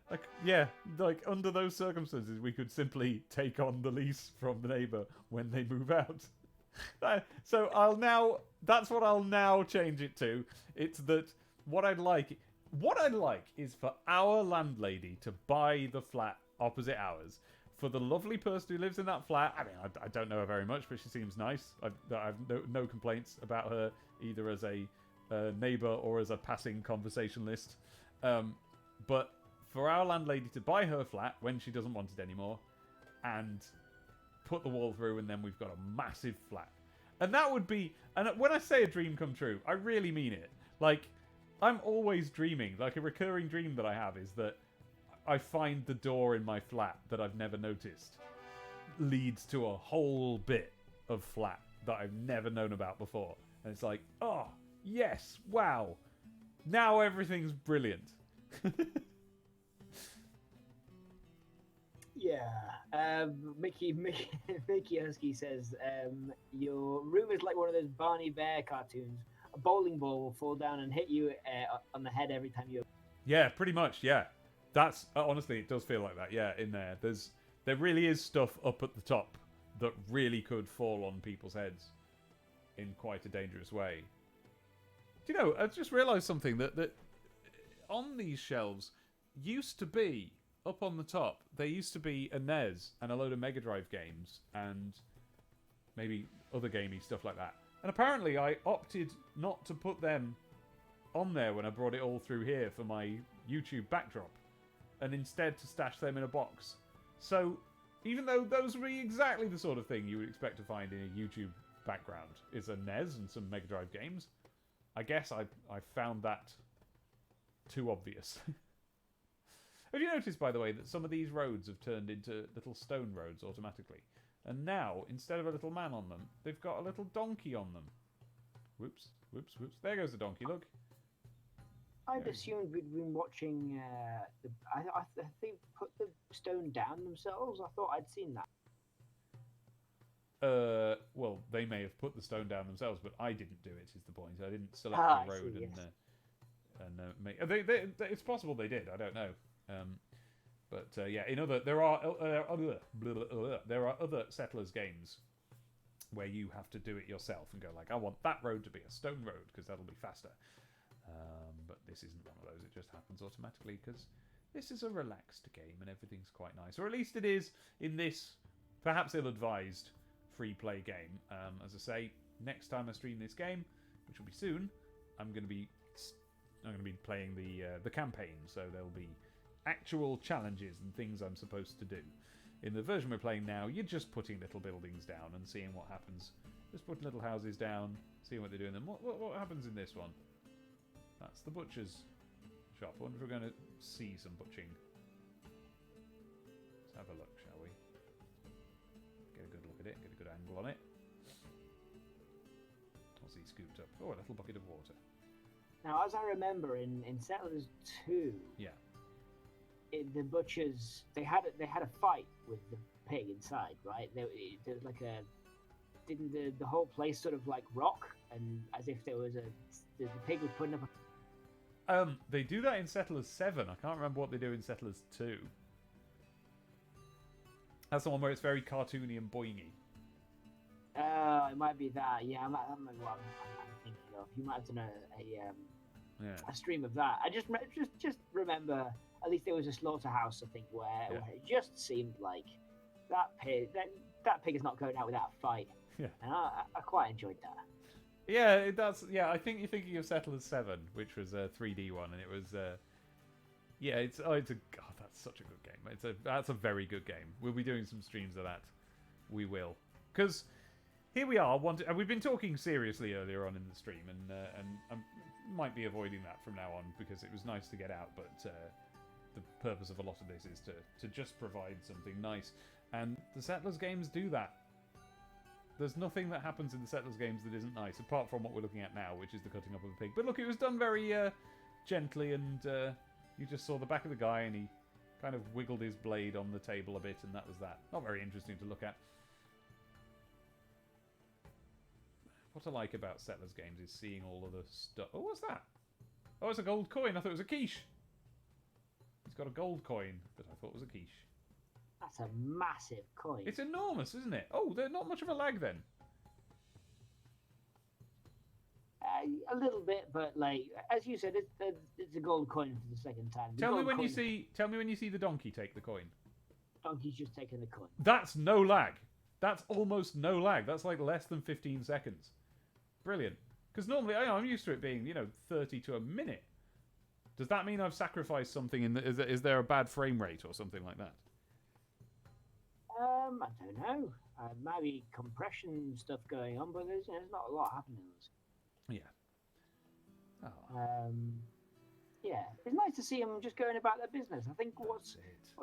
under those circumstances, we could simply take on the lease from the neighbour when they move out. So that's what I'll now change it to. It's that what I'd like is for our landlady to buy the flat opposite ours. For the lovely person who lives in that flat, I don't know her very much, but she seems nice. I've no complaints about her, either as a neighbour or as a passing conversationalist. But for our landlady to buy her flat when she doesn't want it anymore, and put the wall through, and then we've got a massive flat. And that would be... And when I say a dream come true, I really mean it. I'm always dreaming. A recurring dream that I have is that I find the door in my flat that I've never noticed leads to a whole bit of flat that I've never known about before. And it's like, oh, yes, wow. Now everything's brilliant. Yeah, Mickey Husky says, your room is like one of those Barney Bear cartoons. A bowling ball will fall down and hit you on the head every time you... Yeah, pretty much, yeah. That's, honestly, it does feel like that, yeah, in there. There really is stuff up at the top that really could fall on people's heads in quite a dangerous way. Do you know, I just realised something, that on these shelves used to be... Up on the top, there used to be a NES and a load of Mega Drive games and maybe other gamey stuff like that. And apparently I opted not to put them on there when I brought it all through here for my YouTube backdrop, and instead to stash them in a box. So even though those would be exactly the sort of thing you would expect to find in a YouTube background, is a NES and some Mega Drive games, I guess I found that too obvious. Have you noticed, by the way, that some of these roads have turned into little stone roads automatically? And now, instead of a little man on them, they've got a little donkey on them. Whoops, whoops, whoops. There goes the donkey, look. I'd assumed we'd been watching. I think put the stone down themselves. I thought I'd seen that. Well, they may have put the stone down themselves, but I didn't do it. Is the point? I didn't select the road see, yes. and make. It's possible they did. I don't know. But yeah, there are other Settlers games where you have to do it yourself and go like, I want that road to be a stone road because that'll be faster. But this isn't one of those. It just happens automatically because this is a relaxed game and everything's quite nice. Or at least it is in this perhaps ill-advised free-play game. As I say, next time I stream this game, which will be soon, I'm going to be playing the campaign. So there'll be actual challenges and things I'm supposed to do. In the version we're playing now, you're just putting little buildings down and seeing what happens. Just putting little houses down, seeing what they're doing. Then what happens in this one? That's the butcher's shop. I wonder if we're going to see some butching. Let's have a look, shall we? Get a good look at it, get a good angle on it. What's he scooped up? Oh, a little bucket of water. Now, as I remember in Settlers 2, yeah, the butchers they had a fight with the pig inside, right? There was like didn't the whole place sort of like rock, and as if there was the pig was putting up a. They do that in Settlers 7. I can't remember what they do in Settlers 2. That's the one where it's very cartoony and boingy. It might be that. Yeah, that might be what I'm thinking of. You might have done a stream of that. I just remember, at least there was a slaughterhouse, I think, where it just seemed like that pig is not going out without a fight. Yeah. And I quite enjoyed that. Yeah, that's. Yeah, I think you're thinking of Settlers 7, which was a 3D one, and it was. That's such a good game. That's a very good game. We'll be doing some streams of that. We will, because here we are. We've been talking seriously earlier on in the stream, and I might be avoiding that from now on because it was nice to get out, but the purpose of a lot of this is to just provide something nice, and the Settlers games do that. There's nothing that happens in the Settlers games that isn't nice, apart from what we're looking at now, which is the cutting up of a pig. But look, it was done very gently, and you just saw the back of the guy, and he kind of wiggled his blade on the table a bit, and that was that. Not very interesting to look at. What I like about Settlers games is seeing all of the stuff. Oh, what's that? Oh, it's a gold coin. I thought it was a quiche. He's got a gold coin that I thought was a quiche. That's a massive coin. It's enormous, isn't it? Oh, there's not much of a lag then. A little bit, but like as you said, it's a gold coin for the second time. Tell me when you see the donkey take the coin. Donkey's just taking the coin. That's no lag. That's almost no lag. That's like less than 15 seconds. Brilliant. Because normally I'm used to it being 30 to a minute. Does that mean I've sacrificed something? Is there a bad frame rate or something like that? I don't know. Maybe compression stuff going on, but there's not a lot happening. Yeah. Oh. Yeah, it's nice to see them just going about their business. I think what's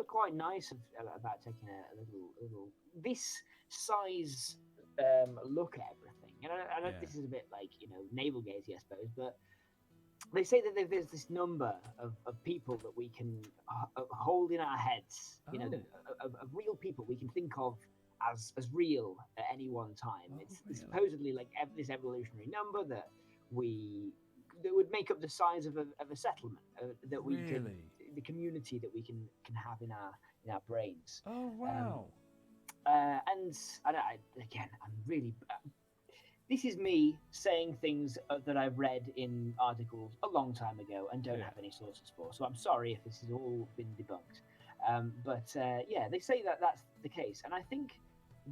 quite nice about taking a little this size look at everything. And I know this is a bit like navel gazing, I suppose, but they say that there's this number of people that we can hold in our heads, of real people we can think of as real at any one time. It's supposedly like this evolutionary number that would make up the size of a settlement that we can, the community that we can have in our brains. Oh wow! And again, I'm really. This is me saying things that I've read in articles a long time ago and don't have any sources for. So I'm sorry if this has all been debunked. But they say that that's the case. And I think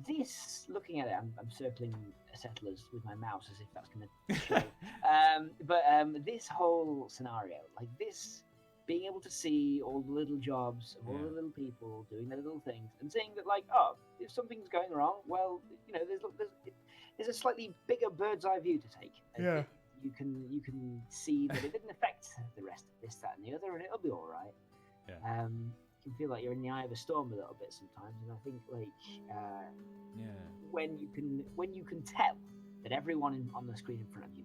this, looking at it, I'm circling Settlers with my mouse as if that's going to show. This whole scenario, like this, being able to see all the little jobs of all the little people doing their little things and saying that, like, oh, if something's going wrong, well, there's a slightly bigger bird's eye view to take. Yeah. You can see that it didn't affect the rest of this, that, and the other, and it'll be all right. You can feel like you're in the eye of a storm a little bit sometimes, and I think when you can tell that everyone on the screen in front of you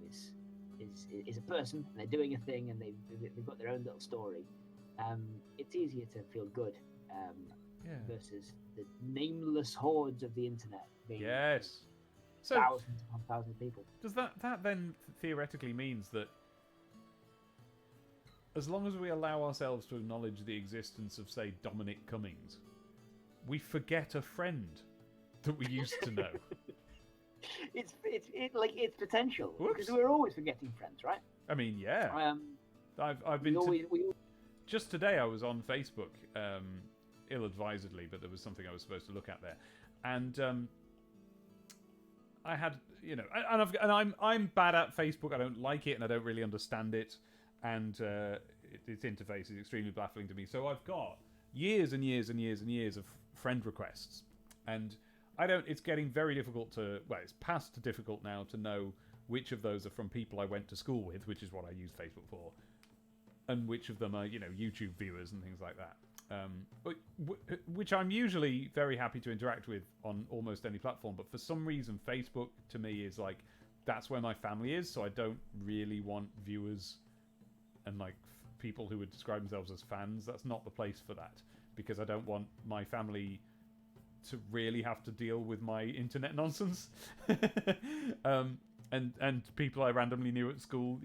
is a person, and they're doing a thing, and they've got their own little story. It's easier to feel good versus the nameless hordes of the internet being so thousands upon thousands of people. Does that then theoretically means that as long as we allow ourselves to acknowledge the existence of, say, Dominic Cummings, we forget a friend that we used to know? It's potential. Whoops. Because we're always forgetting friends, right? I mean, yeah. I've been just today. I was on Facebook, ill-advisedly, but there was something I was supposed to look at there, and I had, I'm bad at Facebook. I don't like it, and I don't really understand it. And its interface is extremely baffling to me. So I've got years and years and years and years of friend requests, and it's getting very difficult to, it's past difficult now to know which of those are from people I went to school with, which is what I use Facebook for, and which of them are, YouTube viewers and things like that. Which I'm usually very happy to interact with on almost any platform, but for some reason Facebook to me is like, that's where my family is, so I don't really want viewers and people who would describe themselves as fans. That's not the place for that, because I don't want my family to really have to deal with my internet nonsense. And people I randomly knew at school,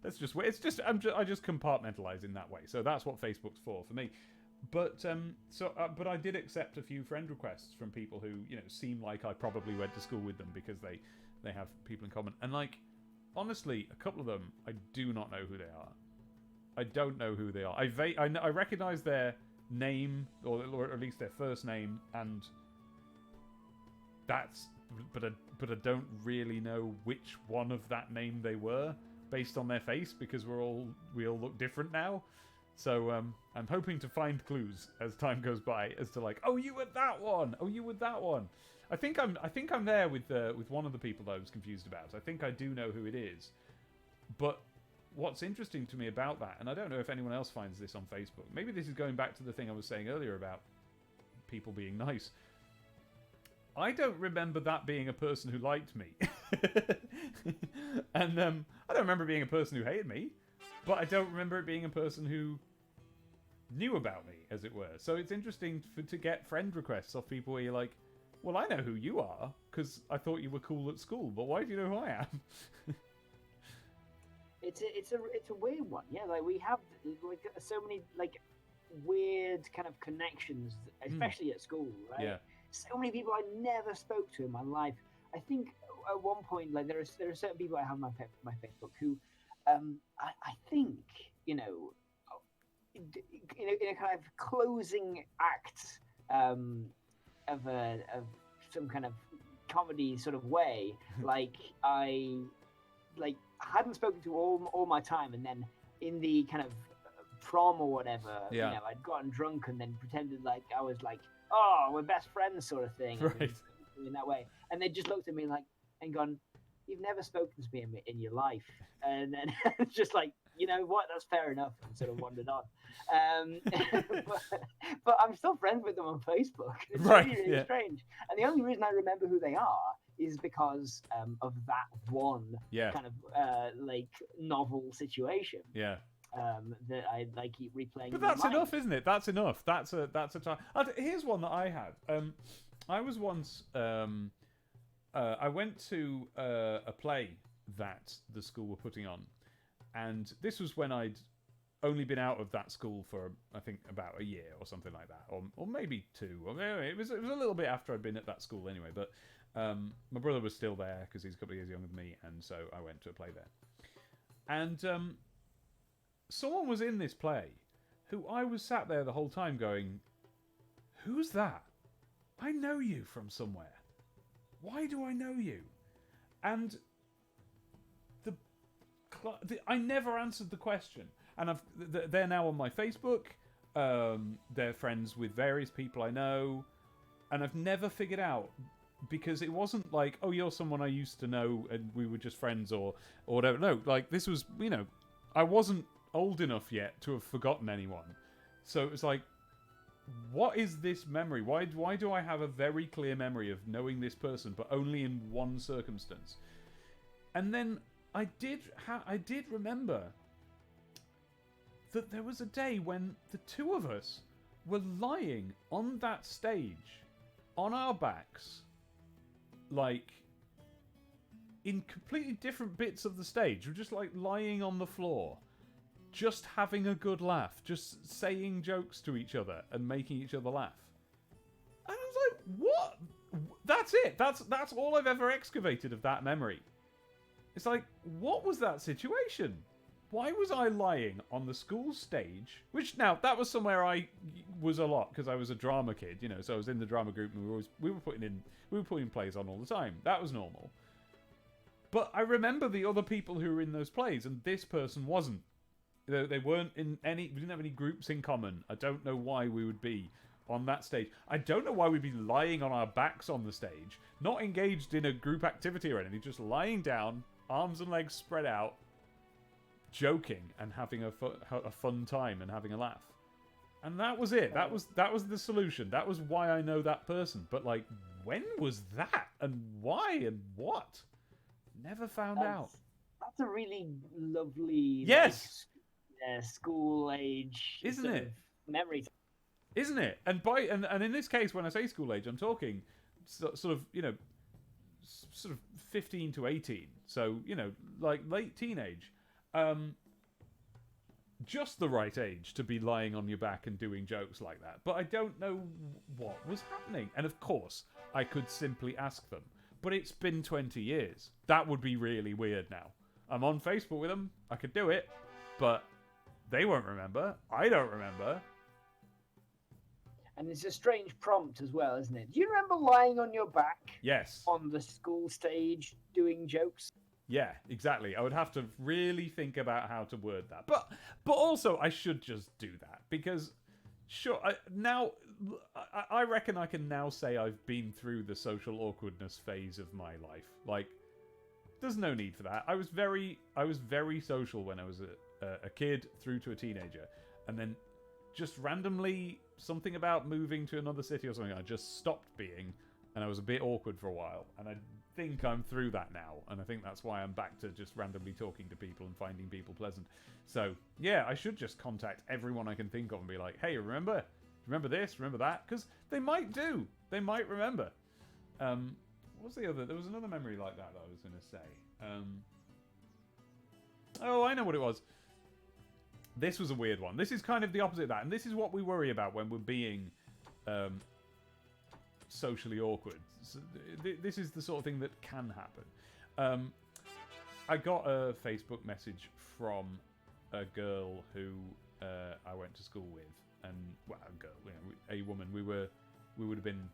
that's just I just compartmentalize in that way. So that's what Facebook's for me. But but I did accept a few friend requests from people who seem like I probably went to school with them, because they have people in common. And honestly, a couple of them I do not know who they are. I don't know who they are. I recognize their name, or at least their first name, and that's. But I don't really know which one of that name they were based on their face, because we all look different now. So I'm hoping to find clues as time goes by as to oh, you were that one. Oh, you were that one. I think I'm there with one of the people that I was confused about. I think I do know who it is, but. What's interesting to me about that, and I don't know if anyone else finds this on Facebook, maybe this is going back to the thing I was saying earlier about people being nice. I don't remember that being a person who liked me. And I don't remember being a person who hated me, but I don't remember it being a person who knew about me, as it were. So it's interesting to get friend requests off people where you're like, well, I know who you are, because I thought you were cool at school, but why do you know who I am? It's a weird one, yeah. We have so many weird kind of connections, especially at school, right? Yeah. So many people I never spoke to in my life. I think at one point, there are certain people I have on my Facebook who, I think in a kind of closing act of some kind of comedy sort of way, I hadn't spoken to all my time, and then in the kind of prom or whatever, I'd gotten drunk and then pretended I was oh, we're best friends sort of thing, right? In that way, and they just looked at me and gone, you've never spoken to me in your life, and then it's just you know what, that's fair enough, and sort of wandered on. But I'm still friends with them on Facebook. It's really strange, and the only reason I remember who they are is because of that one kind of novel situation. Yeah. That I keep replaying. But that's enough, isn't it? That's enough. That's a time. Here's one that I had. I was once. I went to a play that the school were putting on, and this was when I'd only been out of that school for I think about a year or something like that, or maybe 2. Or anyway, it was a little bit after I'd been at that school anyway. But my brother was still there because he's a couple of years younger than me, and so I went to a play there. And someone was in this play who I was sat there the whole time going, who's that? I know you from somewhere. Why do I know you? And I never answered the question. And they're now on my Facebook. They're friends with various people I know. And I've never figured out, because it wasn't like, oh, you're someone I used to know and we were just friends or whatever. No, this was, I wasn't old enough yet to have forgotten anyone. So it was like, what is this memory? Why do I have a very clear memory of knowing this person, but only in one circumstance? And then I did remember that there was a day when the two of us were lying on that stage, on our backs, like in completely different bits of the stage. We're just like lying on the floor, just having a good laugh, just saying jokes to each other and making each other laugh. And I was like, what? That's it. That's all I've ever excavated of that memory. It's like, what was that situation? Why was I lying on the school stage? Which, now, that was somewhere I was a lot, because I was a drama kid, you know, so I was in the drama group, and we were putting plays on all the time. That was normal. But I remember the other people who were in those plays, and this person wasn't. They weren't in any... We didn't have any groups in common. I don't know why we would be on that stage. I don't know why we'd be lying on our backs on the stage, not engaged in a group activity or anything, just lying down, arms and legs spread out, joking and having a fun time and having a laugh. And that was it. That was the solution. That was why I know that person. But, like, when was that? And why? And what? Never found out. That's a really lovely... Yes! Like, school age... Isn't it? Memory. Isn't it? And in this case, when I say school age, I'm talking sort of, you know, sort of 15 to 18. So, you know, like late teenage. Just the right age to be lying on your back and doing jokes like that. But I don't know what was happening. And of course, I could simply ask them. But it's been 20 years. That would be really weird now. I'm on Facebook with them. I could do it. But they won't remember. I don't remember. And it's a strange prompt as well, isn't it? Do you remember lying on your back? Yes. On the school stage doing jokes? Yeah, exactly. I would have to really think about how to word that. But also, I should just do that. Because, sure, I reckon I can now say I've been through the social awkwardness phase of my life. Like, there's no need for that. I was very social when I was a kid through to a teenager. And then just randomly, something about moving to another city or something, I just stopped being. And I was a bit awkward for a while. And I think I'm through that now, and I think that's why I'm back to just randomly talking to people and finding people pleasant. So yeah, I should just contact everyone I can think of and be like, hey, remember this, remember that, because they might remember. What's the other? There was another memory like that I was going to say. Oh, I know what it was. This was a weird one. This is kind of the opposite of that, and this is what we worry about when we're being socially awkward. So this is the sort of thing that can happen. I got a Facebook message from a girl who I went to school with, and well, a girl, you know, a woman. We would have been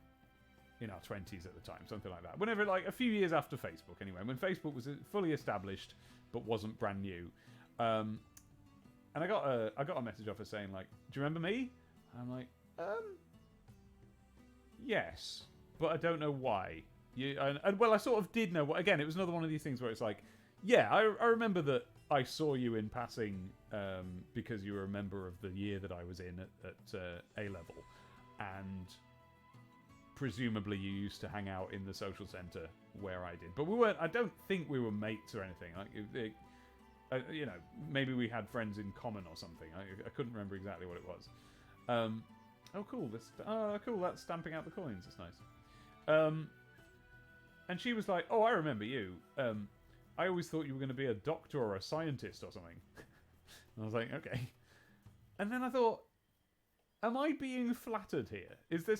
in our 20s at the time, something like that. Whenever, like a few years after Facebook, anyway, when Facebook was fully established but wasn't brand new. And I got a message off her saying like, "Do you remember me?" And I'm like, yes. But I don't know why. Well, I sort of did know. Again, it was another one of these things where it's like, yeah, I remember that I saw you in passing because you were a member of the year that I was in at A-level. And presumably you used to hang out in the social centre where I did. But we weren't. I don't think we were mates or anything. Like, you know, maybe we had friends in common or something. I couldn't remember exactly what it was. Oh, cool. Cool. That's stamping out the coins. That's nice. And she was like, "Oh, I remember you. I always thought you were going to be a doctor or a scientist or something." And I was like, "Okay." And then I thought, "Am I being flattered here? Is there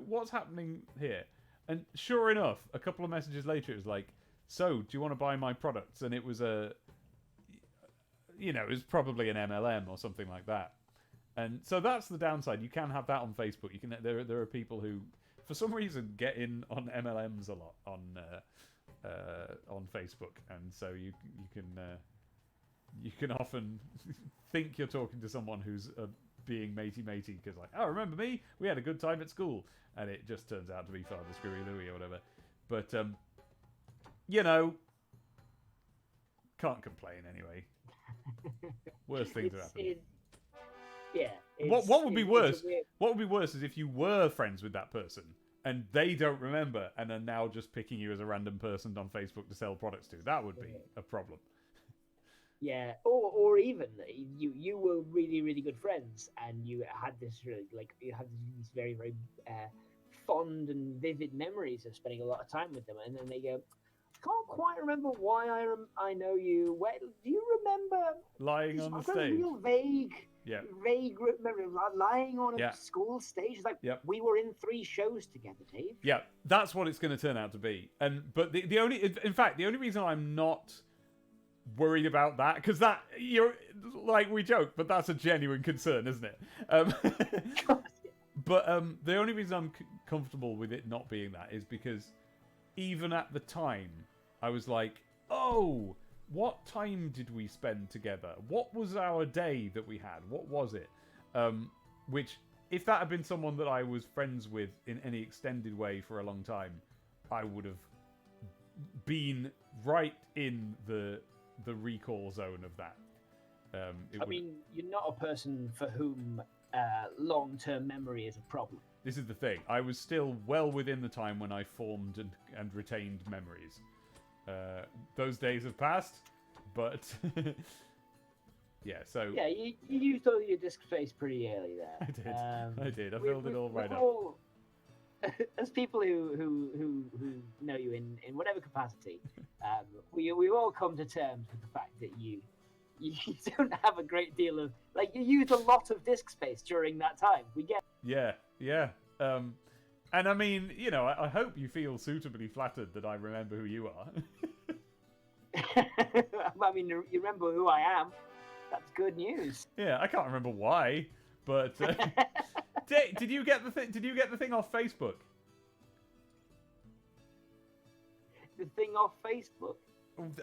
what's happening here?" And sure enough, a couple of messages later, it was like, "So, do you want to buy my products?" And it was it was probably an MLM or something like that. And so that's the downside. You can have that on Facebook. You can. There are people who, for some reason, get in on MLMs a lot on Facebook, and so you can often think you're talking to someone who's being matey because like, "Oh, remember me? We had a good time at school," and it just turns out to be Father Screwy Louie or whatever. But can't complain anyway. Worst things have happened. Yeah, What would be worse? What would be worse is if you were friends with that person and they don't remember and are now just picking you as a random person on Facebook to sell products to. That would be a problem. Yeah, or even you were really, really good friends, and you had this really, like, you had these very, very fond and vivid memories of spending a lot of time with them, and then they go, I can't quite remember why I know you. Where do you remember lying on the I've got stage? A real vague memory of lying on a school stage. It's like we were in 3 shows together, Dave. Yeah, that's what it's going to turn out to be. But the only reason I'm not worried about that, because that, you're like, we joke, but that's a genuine concern, isn't it? But the only reason I'm comfortable with it not being that is because even at the time I was like, oh, what time did we spend together? What was our day that we had? What was it? Which, if that had been someone that I was friends with in any extended way for a long time, I would have been right in the recall zone of that. I mean, you're not a person for whom long-term memory is a problem. This is the thing. I was still well within the time when I formed and retained memories. Those days have passed, but yeah. So yeah, you used all your disk space pretty early there. I did. I filled it all right up. As people who know you in whatever capacity, we all come to terms with the fact that you don't have a great deal of, like, you used a lot of disk space during that time. We get. Yeah. And I mean, you know, I hope you feel suitably flattered that I remember who you are. I mean, you remember who I am. That's good news. Yeah, I can't remember why, but did you get the thing? Did you get the thing off Facebook? The thing off Facebook?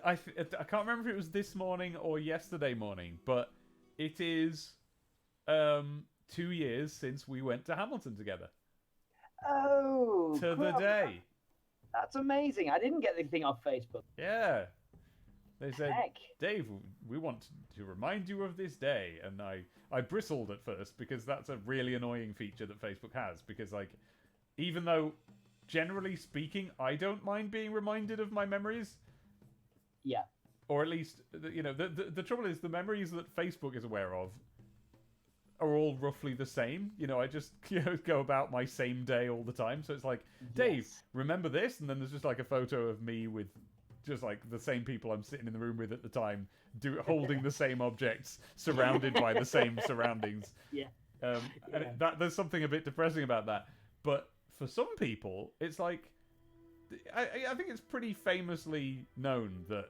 I can't remember if it was this morning or yesterday morning, but it is 2 years since we went to Hamilton together. Oh, to the day. That's amazing. I didn't get the thing off Facebook. Yeah. They said, Dave, we want to remind you of this day. And I bristled at first because that's a really annoying feature that Facebook has. Because, like, even though, generally speaking, I don't mind being reminded of my memories. Yeah. Or at least, you know, the trouble is the memories that Facebook is aware of are all roughly the same. You know, I just go about my same day all the time. So it's like, Dave, remember this? And then there's just like a photo of me with just like the same people I'm sitting in the room with at the time, holding the same objects, surrounded by the same surroundings. Yeah. And there's something a bit depressing about that. But for some people, it's like, I think it's pretty famously known that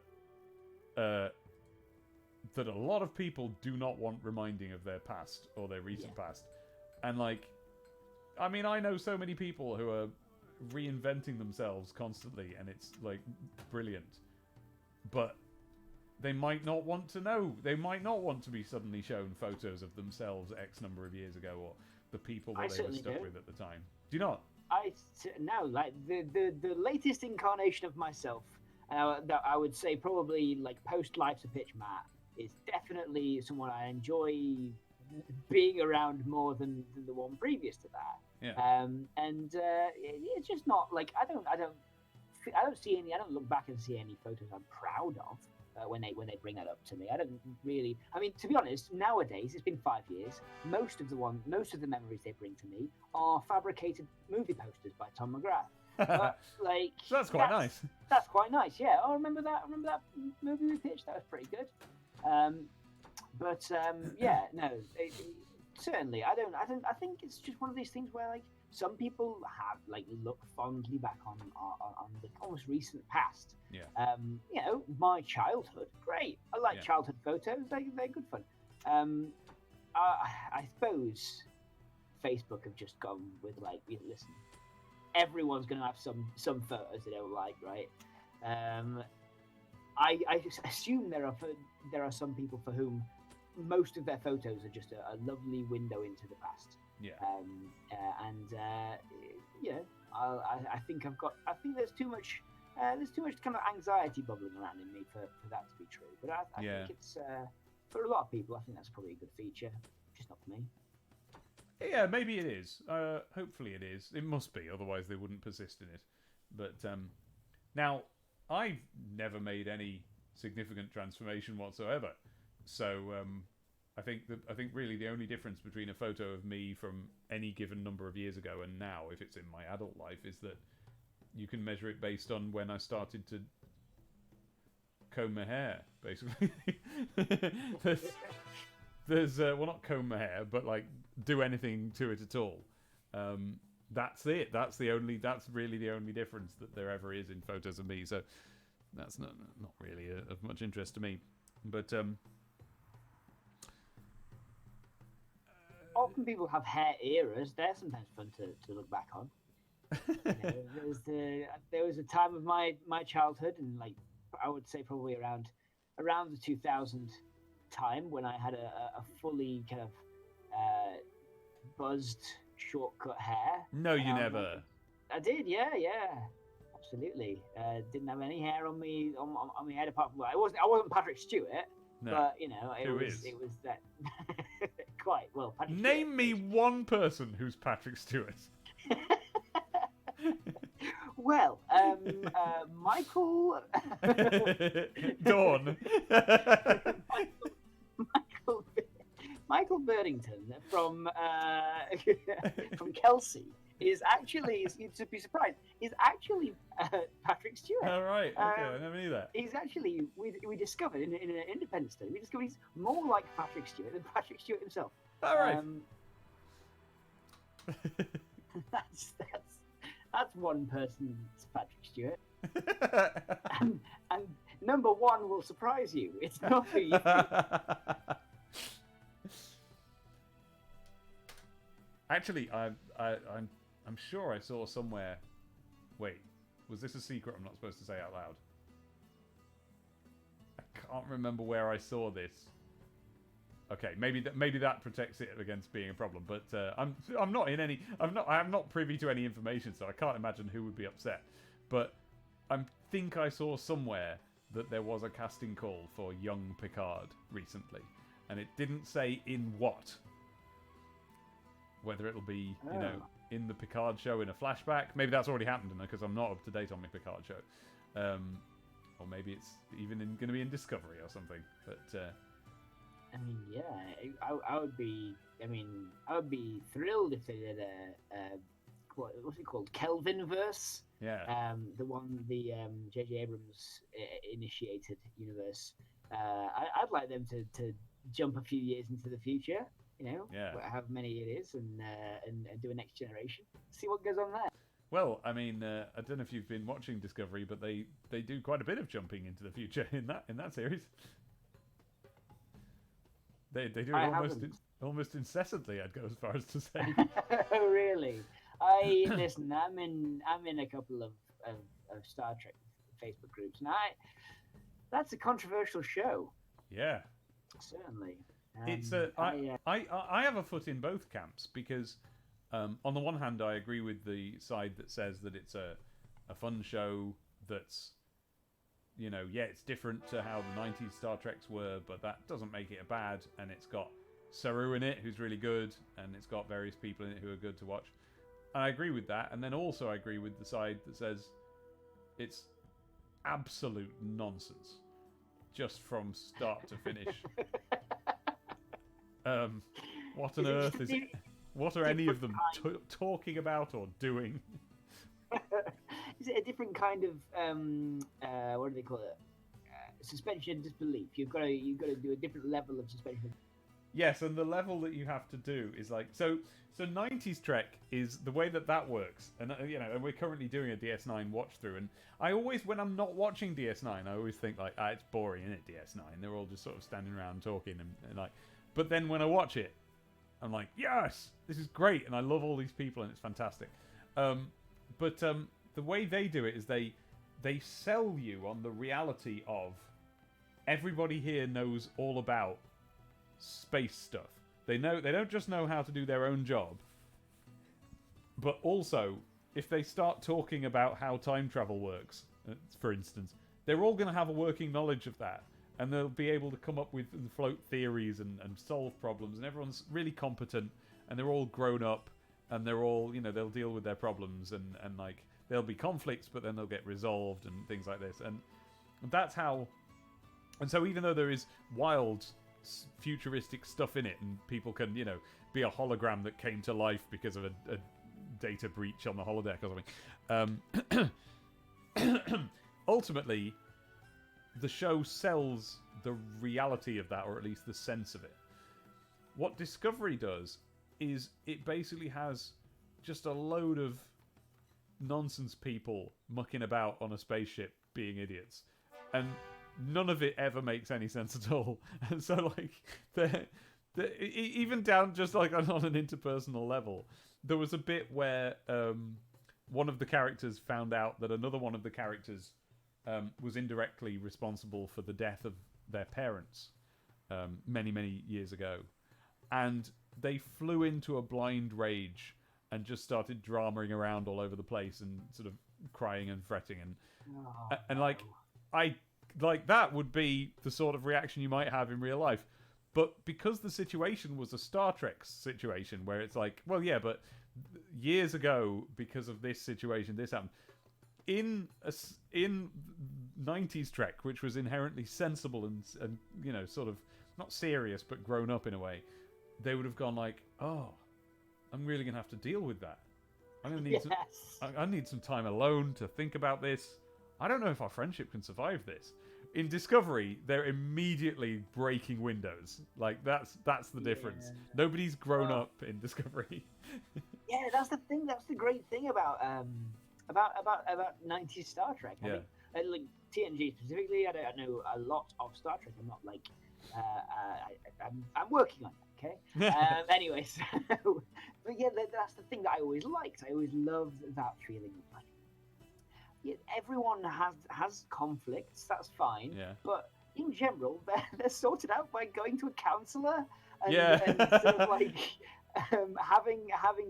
that a lot of people do not want reminding of their past or their recent past. And, like, I mean, I know so many people who are reinventing themselves constantly, and it's, like, brilliant. But they might not want to know. They might not want to be suddenly shown photos of themselves X number of years ago, or the people that they were stuck with at the time. Do you not? No, like, the latest incarnation of myself, that I would say probably, like, post Life's a Pitch Matt, is definitely someone I enjoy being around more than the one previous to that. Yeah. And it's just not like I don't look back and see any photos I'm proud of when they bring that up to me. I don't really. I mean, to be honest, nowadays it's been 5 years. Most of the memories they bring to me are fabricated movie posters by Tom McGrath. But, like, so that's quite nice. That's quite nice. Yeah. I remember that movie we pitched. That was pretty good. Yeah, no, certainly. I think it's just one of these things where, like, some people have, like, look fondly back on the almost recent past. Yeah. You know, my childhood, great. I like childhood photos. They're good fun. I suppose Facebook have just gone with, like, listen, everyone's gonna have some photos they don't like, right? I assume there are some people for whom most of their photos are just a lovely window into the past. Yeah. I think there's too much kind of anxiety bubbling around in me for that to be true. But I think it's for a lot of people, I think that's probably a good feature, just not for me. Yeah, maybe it is. Hopefully it is. It must be, otherwise they wouldn't persist in it. But now, I've never made any significant transformation whatsoever. So I think really the only difference between a photo of me from any given number of years ago and now, if it's in my adult life, is that you can measure it based on when I started to comb my hair, basically. there's well, not comb my hair, but like do anything to it at all. That's it. That's really the only difference that there ever is in photos of me. So that's not really of much interest to me. But often people have hair eras. They're sometimes fun to look back on. There was a time of my childhood, and like I would say probably around the 2000 time, when I had a fully kind of buzzed shortcut hair. No, you never. I did, yeah, absolutely. Didn't have any hair on me on my head apart from I wasn't Patrick Stewart, no. But it was that quite well. Patrick Name Stewart. me one person who's Patrick Stewart. Well, Michael. Dawn. Michael Birdington from Kelsey is actually, you'd be surprised, is actually Patrick Stewart. Oh, right. Okay, I never knew that. He's actually, we discovered in an independent study, we discovered he's more like Patrick Stewart than Patrick Stewart himself. All right. That's one person's Patrick Stewart. and number one will surprise you. It's not who you think. Actually, I'm sure I saw somewhere. Wait, was this a secret I'm not supposed to say out loud? I can't remember where I saw this. Okay, maybe that protects it against being a problem. But I'm not privy to any information, so I can't imagine who would be upset. But I think I saw somewhere that there was a casting call for young Picard recently, and it didn't say in what. Whether it'll be, in the Picard show in a flashback. Maybe that's already happened, because I'm not up to date on my Picard show. Or maybe it's even going to be in Discovery or something. But I mean, yeah, I would be thrilled if they did what's it called, Kelvinverse. Yeah. The one the J.J. Abrams initiated universe. I'd like them to jump a few years into the future. However many it is, and do a next generation. See what goes on there. Well, I mean, I don't know if you've been watching Discovery, but they do quite a bit of jumping into the future in that series. They do it almost incessantly. I'd go as far as to say. Oh, really? Listen. I'm in a couple of Star Trek Facebook groups, and that's a controversial show. Yeah, certainly. It's I have a foot in both camps, because on the one hand I agree with the side that says that it's a fun show that's, it's different to how the 90s Star Treks were, but that doesn't make it a bad, and it's got Saru in it, who's really good, and it's got various people in it who are good to watch. And I agree with that, and then also I agree with the side that says it's absolute nonsense, just from start to finish. What on earth is it? What are any of them talking about or doing? Is it a different kind of what do they call it? Suspension of disbelief. You've got to do a different level of suspension. Yes, and the level that you have to do is like so 90s Trek is the way that works, and and we're currently doing a DS9 watch through, and I always, when I'm not watching DS9, I always think like, it's boring, isn't it? DS9, they're all just sort of standing around talking and like, but then when I watch it, I'm like, yes, this is great, and I love all these people, and it's fantastic. But the way they do it is they sell you on the reality of everybody here knows all about space stuff. They don't just know how to do their own job, but also if they start talking about how time travel works, for instance, they're all going to have a working knowledge of that, and they'll be able to come up with and float theories and solve problems, and everyone's really competent, and they're all grown up, and they're all, they'll deal with their problems, and like, there'll be conflicts, but then they'll get resolved and things like this. And that's how... And so even though there is wild, futuristic stuff in it, and people can, be a hologram that came to life because of a data breach on the holodeck or something, ultimately, the show sells the reality of that, or at least the sense of it. What Discovery does is it basically has just a load of nonsense people mucking about on a spaceship being idiots, and none of it ever makes any sense at all. And so, like, even down just like on an interpersonal level, there was a bit where one of the characters found out that another one of the characters was indirectly responsible for the death of their parents many, many years ago. And they flew into a blind rage and just started dramaing around all over the place and sort of crying and fretting. And like, that would be the sort of reaction you might have in real life. But because the situation was a Star Trek situation where it's like, well, yeah, but years ago, because of this situation, this happened. In 90s Trek, which was inherently sensible and sort of not serious but grown up in a way, they would have gone like, oh, I'm really gonna have to deal with that. I'm gonna need I need some time alone to think about this. I don't know if our friendship can survive this. In Discovery, they're immediately breaking windows. Like that's the difference. Yeah. Nobody's grown up in Discovery. Yeah, that's the thing. That's the great thing about 90s Star Trek. I mean, like TNG specifically, I know a lot of Star Trek. I'm not like I'm working on it. Okay. Anyways, but yeah, that's the thing that I always liked. I always loved that feeling of like, yeah, everyone has conflicts. That's fine. Yeah. But in general, they're sorted out by going to a counselor and sort of like having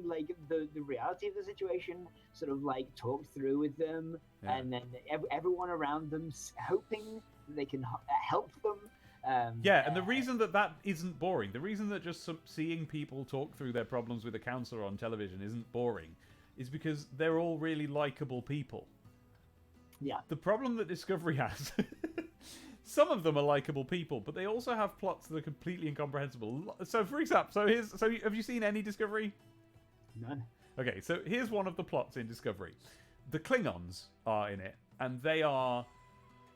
like the reality of the situation sort of like talked through with them, and then everyone around them hoping they can help them. And the reason that isn't boring, the reason that just seeing people talk through their problems with a counselor on television isn't boring, is because they're all really likable people. Yeah. The problem that Discovery has, some of them are likable people, but they also have plots that are completely incomprehensible. So, for example, have you seen any Discovery? None. Okay, so here's one of the plots in Discovery. The Klingons are in it, and they are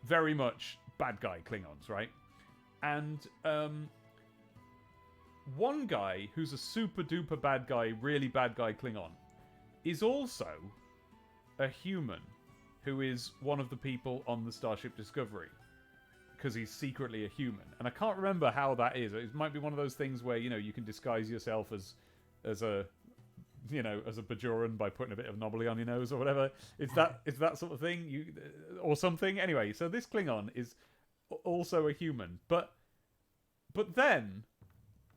very much bad guy Klingons, right? And one guy who's a super duper bad guy, really bad guy Klingon, is also a human who is one of the people on the Starship Discovery, because he's secretly a human. And I can't remember how that is. It might be one of those things where, you can disguise yourself as a Bajoran by putting a bit of knobbly on your nose or whatever. It's that sort of thing, or something. Anyway, so this Klingon is also a human, but then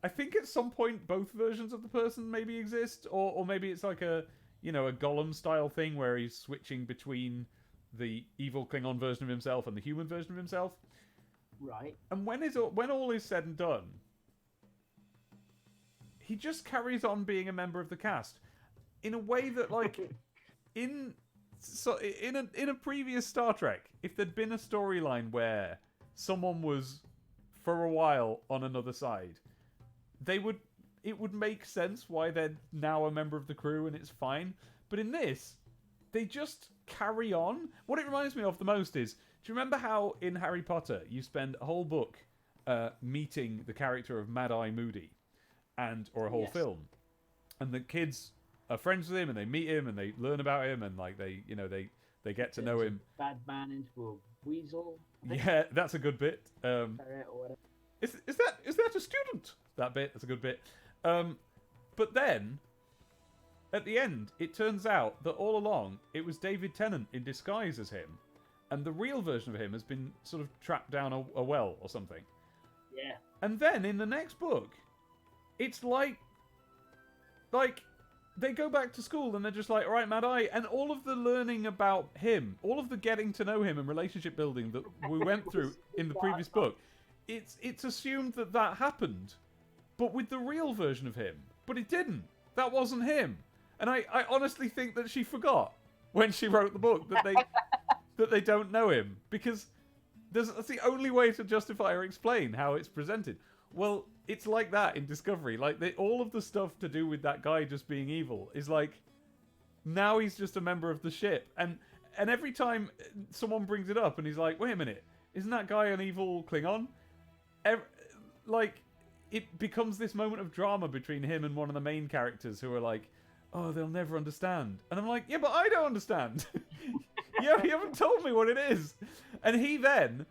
I think at some point both versions of the person maybe exist, or maybe it's like a Gollum style thing where he's switching between the evil Klingon version of himself and the human version of himself. Right. And when all is said and done, he just carries on being a member of the cast in a way that, like, in a previous Star Trek, if there'd been a storyline where someone was for a while on another side, it would make sense why they're now a member of the crew and it's fine. But in this, they just carry on. What it reminds me of the most is, do you remember how in Harry Potter you spend a whole book meeting the character of Mad-Eye Moody, or a whole film, and the kids are friends with him and they meet him and they learn about him and like they get to know him. Bad man into a weasel. Yeah, that's a good bit. Is that a student? That bit, that's a good bit. But then, at the end, it turns out that all along it was David Tennant in disguise as him, and the real version of him has been sort of trapped down a well or something. Yeah. And then in the next book, it's like they go back to school and they're just like, all right, Mad Eye, and all of the learning about him, all of the getting to know him and relationship building that we went through in the previous book, it's assumed that happened, but with the real version of him. But it didn't. That wasn't him. And I honestly think that she forgot when she wrote the book that they don't know him, because that's the only way to justify or explain how it's presented. Well, it's like that in Discovery. Like, all of the stuff to do with that guy just being evil is like, now he's just a member of the ship. And every time someone brings it up and he's like, wait a minute, isn't that guy an evil Klingon? It becomes this moment of drama between him and one of the main characters who are like, oh, they'll never understand. And I'm like, yeah, but I don't understand. Yeah, you haven't told me what it is. And he then...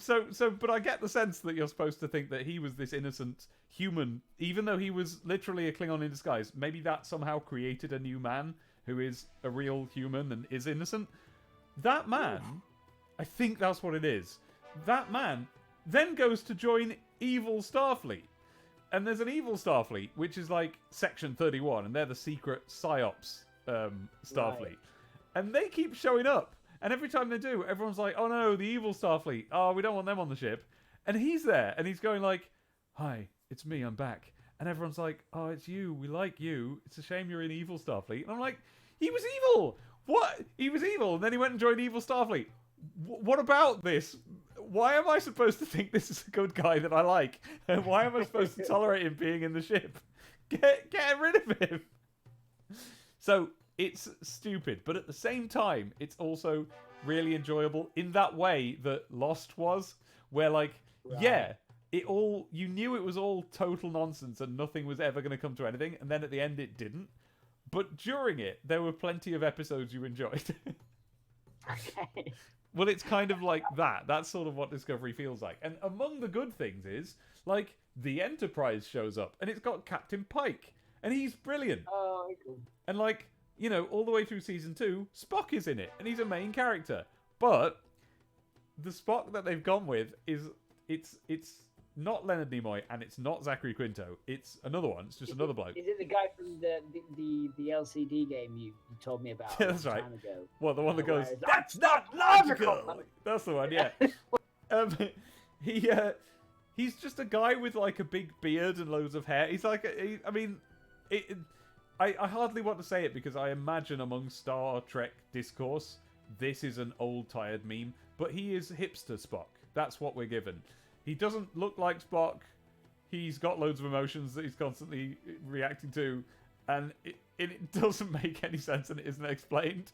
But I get the sense that you're supposed to think that he was this innocent human, even though he was literally a Klingon in disguise. Maybe that somehow created a new man who is a real human and is innocent. That man, I think that's what it is. That man then goes to join evil Starfleet. And there's an evil Starfleet, which is like Section 31, and they're the secret PSYOPs Starfleet. Right. And they keep showing up. And every time they do, everyone's like, oh no, the evil Starfleet. Oh, we don't want them on the ship. And he's there, and he's going like, hi, it's me, I'm back. And everyone's like, oh, it's you, we like you. It's a shame you're in evil Starfleet. And I'm like, he was evil! What? He was evil, and then he went and joined evil Starfleet. What about this? Why am I supposed to think this is a good guy that I like? And why am I supposed to tolerate him being in the ship? Get rid of him! So... it's stupid, but at the same time, it's also really enjoyable in that way that Lost was, where, like, yeah, you knew it was all total nonsense and nothing was ever going to come to anything, and then at the end it didn't. But during it, there were plenty of episodes you enjoyed. Okay. Well, it's kind of like that. That's sort of what Discovery feels like. And among the good things is, like, the Enterprise shows up, and it's got Captain Pike, and he's brilliant. Oh, okay. And, like... you know, all the way through season 2, Spock is in it, and he's a main character. But the Spock that they've gone with is it's not Leonard Nimoy, and it's not Zachary Quinto. It's another one. It's just another bloke. Is it the guy from the LCD game you told me about? Yeah, that's right. Time ago? Well, the one that goes, "That's not logical." That's the one. Yeah. He's just a guy with like a big beard and loads of hair. He's like, I hardly want to say it because I imagine among Star Trek discourse, this is an old tired meme, but he is hipster Spock. That's what we're given. He doesn't look like Spock. He's got loads of emotions that he's constantly reacting to, and it doesn't make any sense and it isn't explained.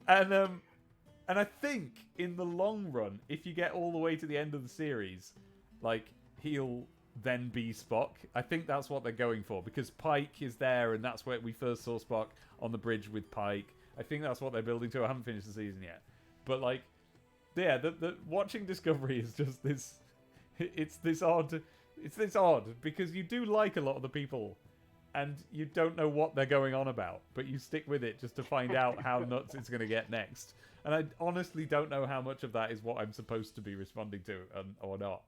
And I think in the long run, if you get all the way to the end of the series, like, he'll then be Spock. I think that's what they're going for, because Pike is there, and that's where we first saw Spock on the bridge with Pike. I think that's what they're building to. I haven't finished the season yet, but like, yeah, the watching Discovery is just this. It's this odd because you do like a lot of the people, and you don't know what they're going on about, but you stick with it just to find out how nuts it's going to get next. And I honestly don't know how much of that is what I'm supposed to be responding to or not.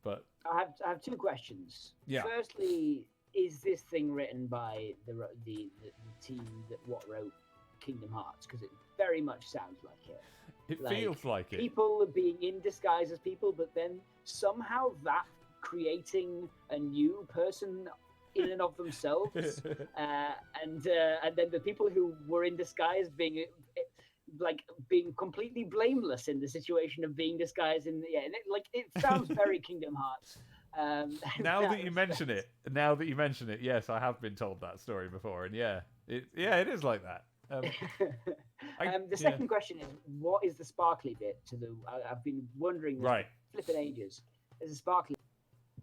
But I have two questions. Yeah. Firstly, is this thing written by the team that wrote Kingdom Hearts? Because it very much sounds like it. It feels like it. People are being in disguise as people, but then somehow that creating a new person in and of themselves, and then the people who were in disguise being completely blameless in the situation of being disguised in it sounds very Kingdom Hearts. Now that you mention it, yes, I have been told that story before, and it is like that. The second question is, what is the sparkly bit to the? I've been wondering this flipping ages. There's a sparkly.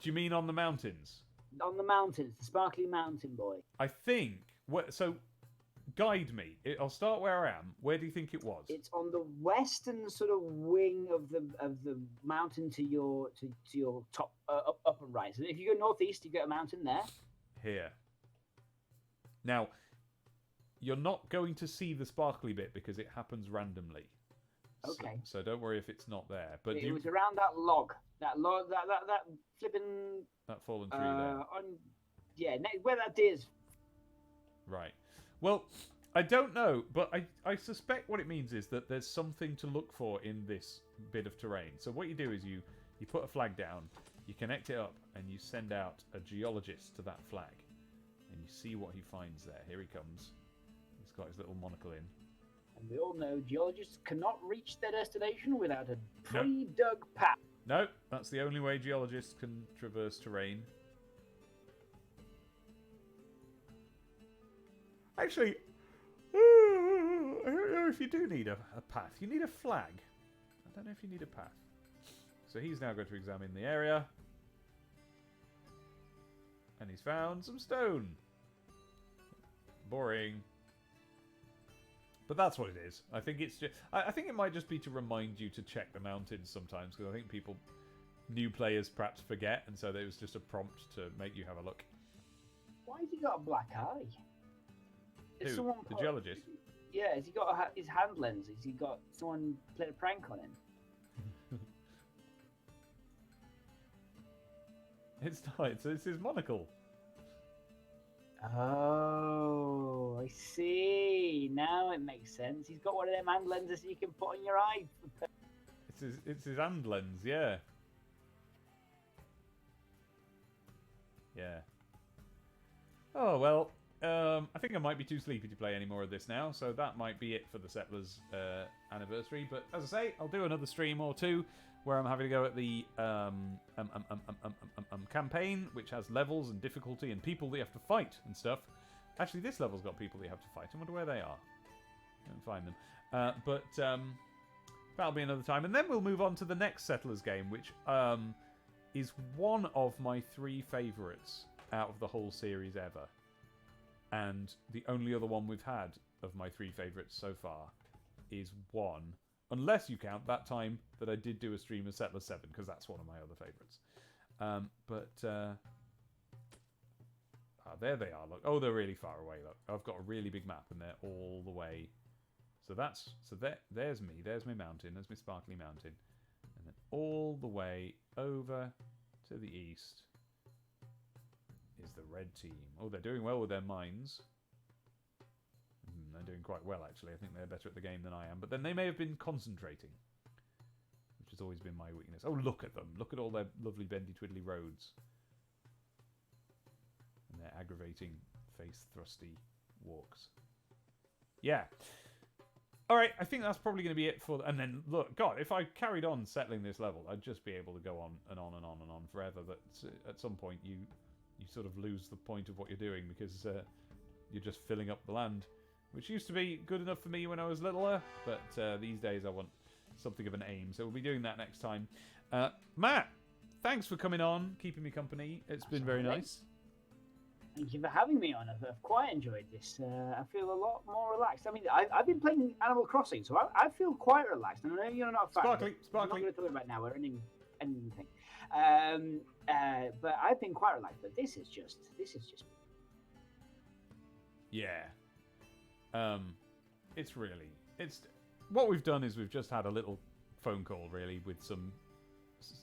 Do you mean on the mountains? On the mountains, the sparkly mountain boy. I think. So, guide me. I'll start where I am. Where do you think it was? It's on the western sort of wing of the mountain to your top upper right. So if you go northeast, you get a mountain there. Here. Now, you're not going to see the sparkly bit because it happens randomly. Okay. So don't worry if it's not there. But it was around that log, that flipping. That fallen tree there. Where that deer's Right. Well, I don't know, but I suspect what it means is that there's something to look for in this bit of terrain. So what you do is you put a flag down, you connect it up, and you send out a geologist to that flag. And you see what he finds there. Here he comes. He's got his little monocle in. And we all know geologists cannot reach their destination without a pre-dug path. No, that's the only way geologists can traverse terrain. Actually, I don't know if you do need a path. You need a flag. I don't know if you need a path. So he's now going to examine the area. And he's found some stone. Boring. But that's what it is. I think it's just. I think it might just be to remind you to check the mountains sometimes, because I think new players perhaps forget, and so there was just a prompt to make you have a look. Why has he got a black eye? Who? The geologist? Yeah, has he got his hand lenses? Has he got someone played a prank on him? It's not. It's his monocle. Oh, I see. Now it makes sense. He's got one of them hand lenses you can put on your eye. It's his hand lens, yeah. Yeah. Oh, well, I think I might be too sleepy to play any more of this now, so that might be it for the Settlers anniversary. But as I say, I'll do another stream or two where I'm having to go at the campaign, which has levels and difficulty and people that you have to fight and stuff. Actually, this level's got people that you have to fight. I wonder where they are. I don't find them. But that'll be another time. And then we'll move on to the next Settlers game, which is one of my 3 favourites out of the whole series ever. And the only other one we've had of my 3 favourites so far is 1. Unless you count that time that I did do a stream of Settlers 7, because that's one of my other favourites. There they are. Look, oh, they're really far away. Look, I've got a really big map, and they're all the way. There's me. There's my mountain. There's my sparkly mountain, and then all the way over to the east is the red team. Oh, they're doing well with their mines. They're doing quite well, actually. I think they're better at the game than I am. But then they may have been concentrating, which has always been my weakness. Oh, look at them. Look at all their lovely bendy twiddly roads. And their aggravating face thrusty walks. Yeah. Alright, I think that's probably going to be it for... And then, look, God, if I carried on settling this level, I'd just be able to go on and on and on and on forever. But at some point, you sort of lose the point of what you're doing because you're just filling up the land. Which used to be good enough for me when I was littler, but these days I want something of an aim. So we'll be doing that next time. Matt, thanks for coming on, keeping me company. It's been very nice. Thank you for having me on. I've quite enjoyed this. I feel a lot more relaxed. I mean, I've been playing Animal Crossing, so I feel quite relaxed. And I know you're not a fan. Sparkly. I'm not going to talk about now or anything. But I've been quite relaxed. But this is just. Yeah. It's what we've done is we've just had a little phone call really with some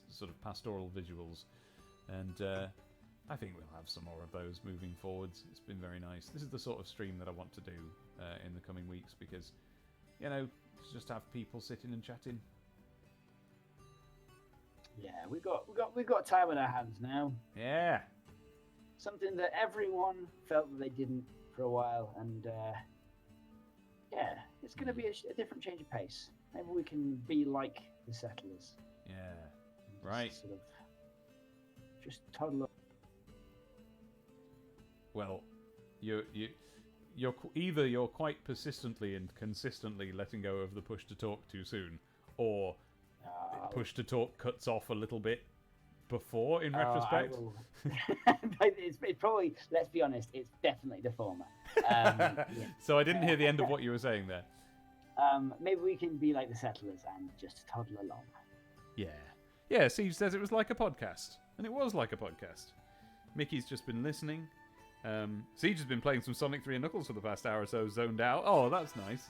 sort of pastoral visuals, and I think we'll have some more of those moving forwards. It's been very nice. This is the sort of stream that I want to do in the coming weeks because, you know, just have people sitting and chatting. Yeah, we've got time on our hands now. Yeah. Something that everyone felt that they didn't for a while, and yeah, it's going to be a different change of pace. Maybe we can be like the Settlers. Yeah, right. Sort of just toddle up. Well, you're either you're quite persistently and consistently letting go of the push to talk too soon, or push to talk cuts off a little bit before in retrospect. It's probably, let's be honest, it's definitely the former. Yeah. So I didn't hear the end of what you were saying there. Maybe we can be like the Settlers and just toddle along. Yeah, Siege says it was like a podcast, and it was like a podcast. Mickey's just been listening. Siege has been playing some Sonic 3 and Knuckles for the past hour or so, zoned out. Oh, that's nice.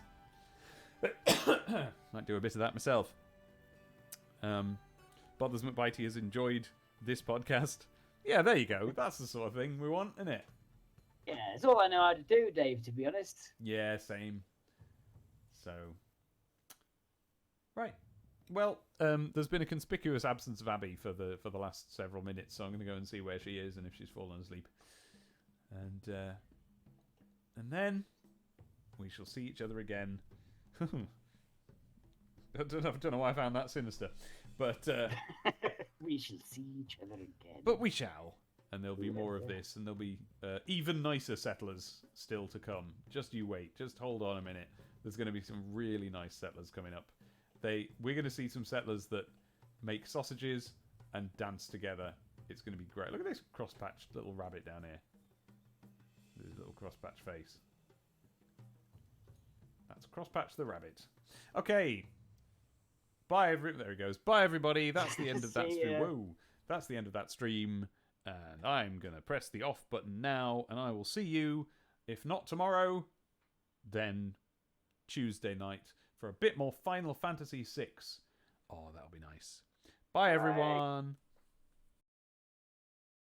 Might do a bit of that myself. Bothers McBitey has enjoyed this podcast. Yeah, there you go. That's the sort of thing we want, isn't it? Yeah, it's all I know how to do, Dave, to be honest. Yeah, same. So, right. Well, there's been a conspicuous absence of Abby for the last several minutes, so I'm going to go and see where she is and if she's fallen asleep. And then we shall see each other again. I don't know why I found that sinister, but we shall see each other again. But we shall, and there'll be more of this, and there'll be even nicer settlers still to come. Just you wait. Just hold on a minute. There's going to be some really nice settlers coming up. We're going to see some settlers that make sausages and dance together. It's going to be great. Look at this cross-patched little rabbit down here. This little cross-patch face. That's Crosspatch the rabbit. Okay. Bye, there he goes. Bye, everybody. That's the end of that stream. Whoa. That's the end of that stream. And I'm going to press the off button now. And I will see you, if not tomorrow, then Tuesday night for a bit more Final Fantasy VI. Oh, that'll be nice. Bye, everyone.